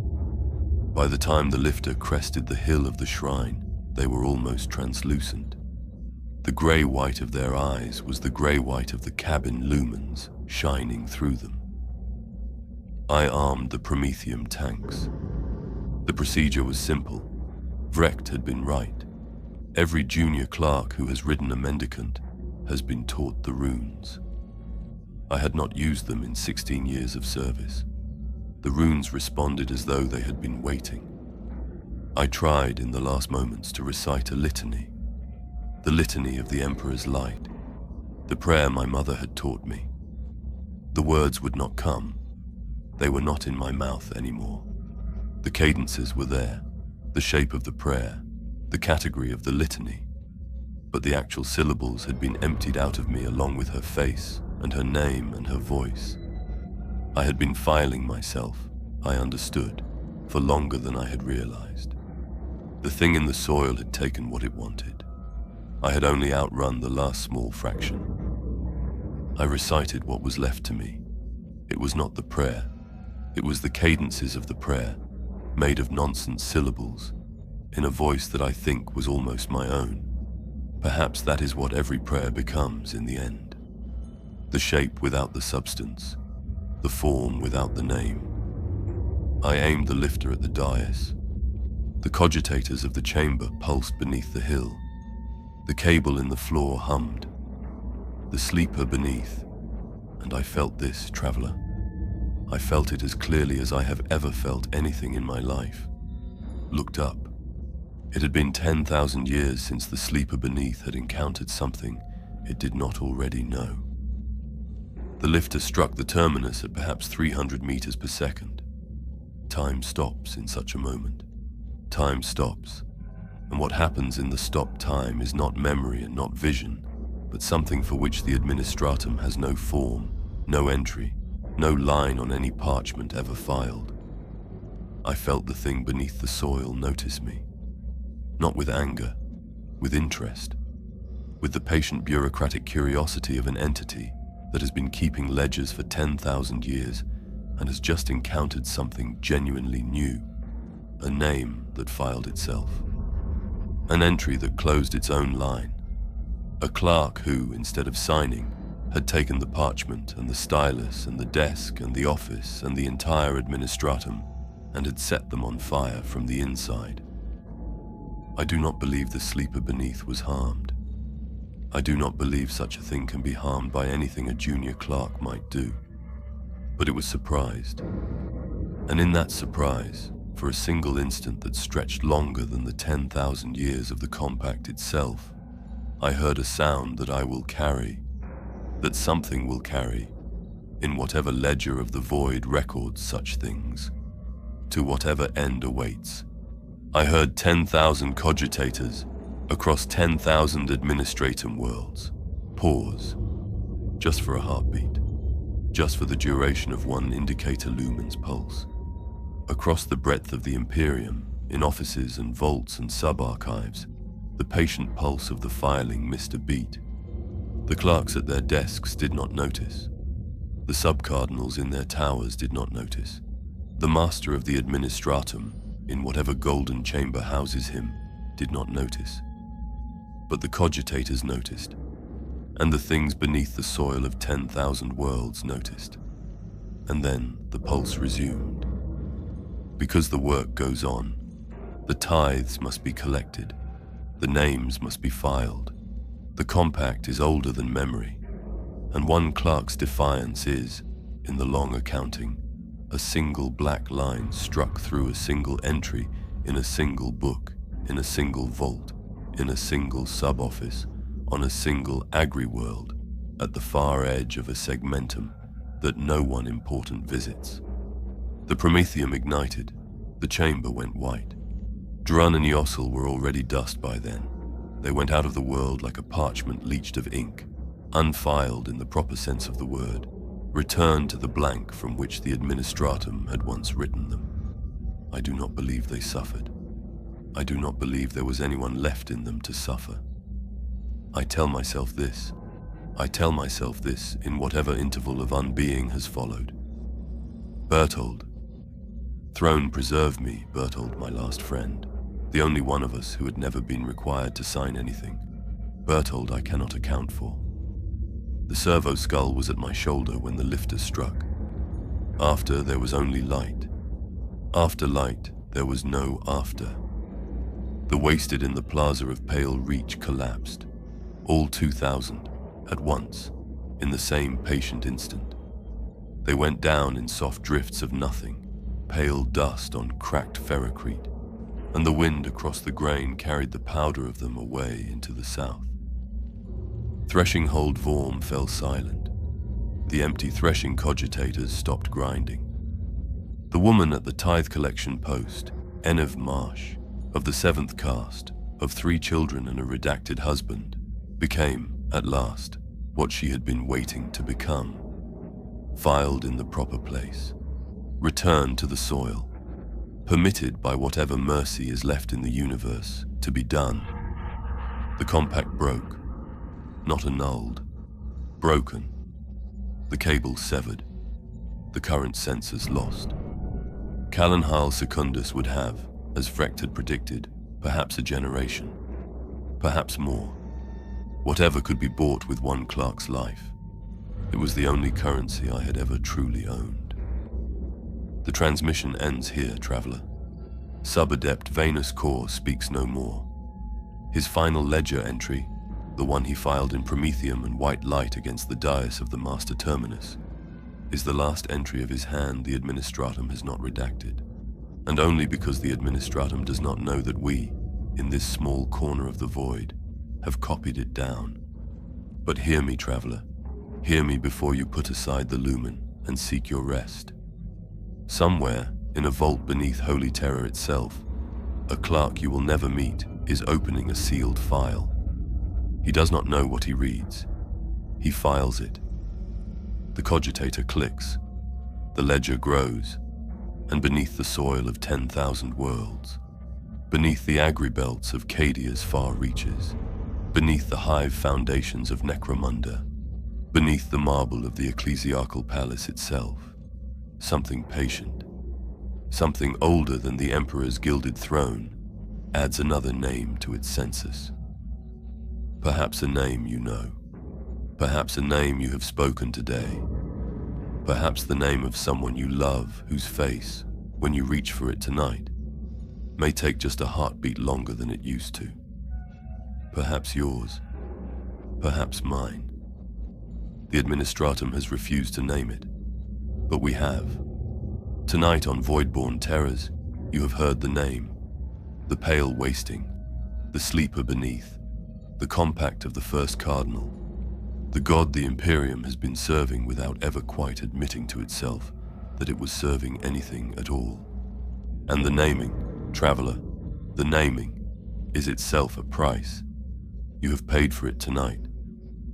By the time the lifter crested the hill of the shrine, They were almost translucent. The grey-white of their eyes was the grey-white of the cabin lumens shining through them. I armed the Prometheum tanks. The procedure was simple. Vrecht had been right. Every junior clerk who has ridden a mendicant has been taught the runes. I had not used them in 16 years of service. The runes responded as though they had been waiting. I tried in the last moments to recite a litany, the litany of the Emperor's light, the prayer my mother had taught me. The words would not come. They were not in my mouth anymore. The cadences were there, the shape of the prayer, the category of the litany, but the actual syllables had been emptied out of me along with her face and her name and her voice. I had been filing myself, I understood, for longer than I had realized. The thing in the soil had taken what it wanted. I had only outrun the last small fraction. I recited what was left to me. It was not the prayer. It was the cadences of the prayer, made of nonsense syllables, in a voice that I think was almost my own. Perhaps that is what every prayer becomes in the end. The shape without the substance, the form without the name. I aimed the lifter at the dais. The cogitators of the chamber pulsed beneath the hill. The cable in the floor hummed. The sleeper beneath. And I felt this, traveler. I felt it as clearly as I have ever felt anything in my life. Looked up. It had been 10,000 years since the sleeper beneath had encountered something it did not already know. The lifter struck the terminus at perhaps 300 meters per second. Time stops in such a moment. Time stops. And what happens in the stopped time is not memory and not vision, but something for which the Administratum has no form, no entry, no line on any parchment ever filed. I felt the thing beneath the soil notice me. Not with anger, with interest, with the patient bureaucratic curiosity of an entity that has been keeping ledgers for 10,000 years and has just encountered something genuinely new, a name that filed itself, an entry that closed its own line, a clerk who, instead of signing, had taken the parchment and the stylus and the desk and the office and the entire Administratum and had set them on fire from the inside. I do not believe the sleeper beneath was harmed. I do not believe such a thing can be harmed by anything a junior clerk might do. But it was surprised. And in that surprise, for a single instant that stretched longer than the 10,000 years of the compact itself, I heard a sound that I will carry, that something will carry, in whatever ledger of the void records such things, to whatever end awaits. I heard 10,000 cogitators across 10,000 Administratum worlds pause, just for a heartbeat, just for the duration of one indicator lumen's pulse. Across the breadth of the Imperium, in offices and vaults and sub-archives, the patient pulse of the filing missed a beat. The clerks at their desks did not notice. The sub-cardinals in their towers did not notice. The master of the Administratum, in whatever golden chamber houses him, did not notice. But the cogitators noticed, and the things beneath the soil of 10,000 worlds noticed. And then the pulse resumed. Because the work goes on, the tithes must be collected, the names must be filed. The compact is older than memory, and one clerk's defiance is, in the long accounting, a single black line struck through a single entry in a single book, in a single vault, in a single sub-office, on a single agri-world, at the far edge of a segmentum that no one important visits. The Prometheum ignited. The chamber went white. Drun and Yossel were already dust by then. They went out of the world like a parchment leached of ink, unfiled in the proper sense of the word, returned to the blank from which the Administratum had once written them. I do not believe they suffered. I do not believe there was anyone left in them to suffer. I tell myself this. I tell myself this in whatever interval of unbeing has followed. Berthold. Throne preserve me, Berthold, my last friend. The only one of us who had never been required to sign anything. Berthold I cannot account for. The servo skull was at my shoulder when the lifter struck. After, there was only light. After light, there was no after. The wasted in the plaza of Pale Reach collapsed. All 2,000, at once, in the same patient instant. They went down in soft drifts of nothing, pale dust on cracked ferrocrete, and the wind across the grain carried the powder of them away into the south. Threshing-Hold Vorm fell silent. The empty threshing cogitators stopped grinding. The woman at the tithe collection post, Enev Marsh, of the 7th caste, of 3 children and a redacted husband, became, at last, what she had been waiting to become. Filed in the proper place, returned to the soil, permitted by whatever mercy is left in the universe to be done. The compact broke, not annulled, broken, the cable severed, the current sensors lost. Callanhal Secundus would have, as Frecht had predicted, perhaps a generation, perhaps more. Whatever could be bought with one Clark's life. It was the only currency I had ever truly owned. The transmission ends here, traveler. Sub-Adept Veynus Korr speaks no more. His final ledger entry, the one he filed in Prometheum and white light against the dais of the Master Terminus, is the last entry of his hand the Administratum has not redacted, and only because the Administratum does not know that we, in this small corner of the void, have copied it down. But hear me, traveler. Hear me before you put aside the lumen and seek your rest. Somewhere, in a vault beneath Holy Terror itself, a clerk you will never meet is opening a sealed file. He does not know what he reads. He files it. The cogitator clicks. The ledger grows. And beneath the soil of 10,000 worlds, beneath the agribelts of Cadia's far reaches, beneath the hive foundations of Necromunda, beneath the marble of the ecclesiarchal palace itself, something patient, something older than the Emperor's gilded throne, adds another name to its census. Perhaps a name you know. Perhaps a name you have spoken today. Perhaps the name of someone you love whose face, when you reach for it tonight, may take just a heartbeat longer than it used to. Perhaps yours. Perhaps mine. The Administratum has refused to name it, but we have. Tonight on Voidborn Terrors, you have heard the name, the pale wasting, the sleeper beneath, the compact of the first cardinal, the god the Imperium has been serving without ever quite admitting to itself that it was serving anything at all. And the naming, traveler, the naming, is itself a price. You have paid for it tonight.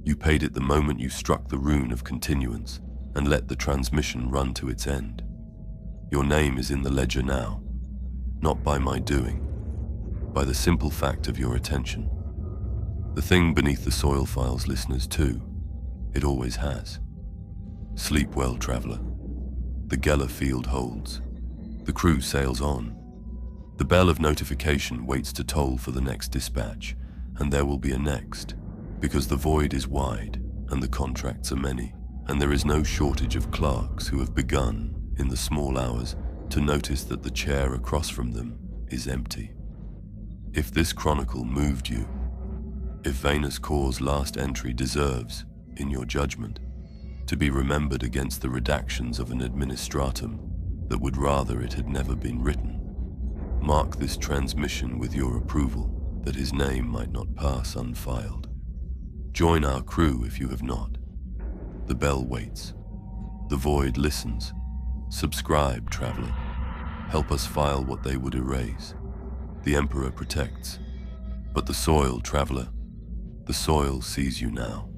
You paid it the moment you struck the rune of continuance and let the transmission run to its end. Your name is in the ledger now, not by my doing, by the simple fact of your attention. The thing beneath the soil files listeners too. It always has. Sleep well, traveler. The Geller field holds. The crew sails on. The bell of notification waits to toll for the next dispatch, and there will be a next, because the void is wide and the contracts are many, and there is no shortage of clerks who have begun, in the small hours, to notice that the chair across from them is empty. If this chronicle moved you, if Veynus Korr's last entry deserves, in your judgment, to be remembered against the redactions of an Administratum that would rather it had never been written, mark this transmission with your approval, that his name might not pass unfiled. Join our crew if you have not. The bell waits. The void listens. Subscribe, traveler. Help us file what they would erase. The Emperor protects. But the soil, traveler, the soil sees you now.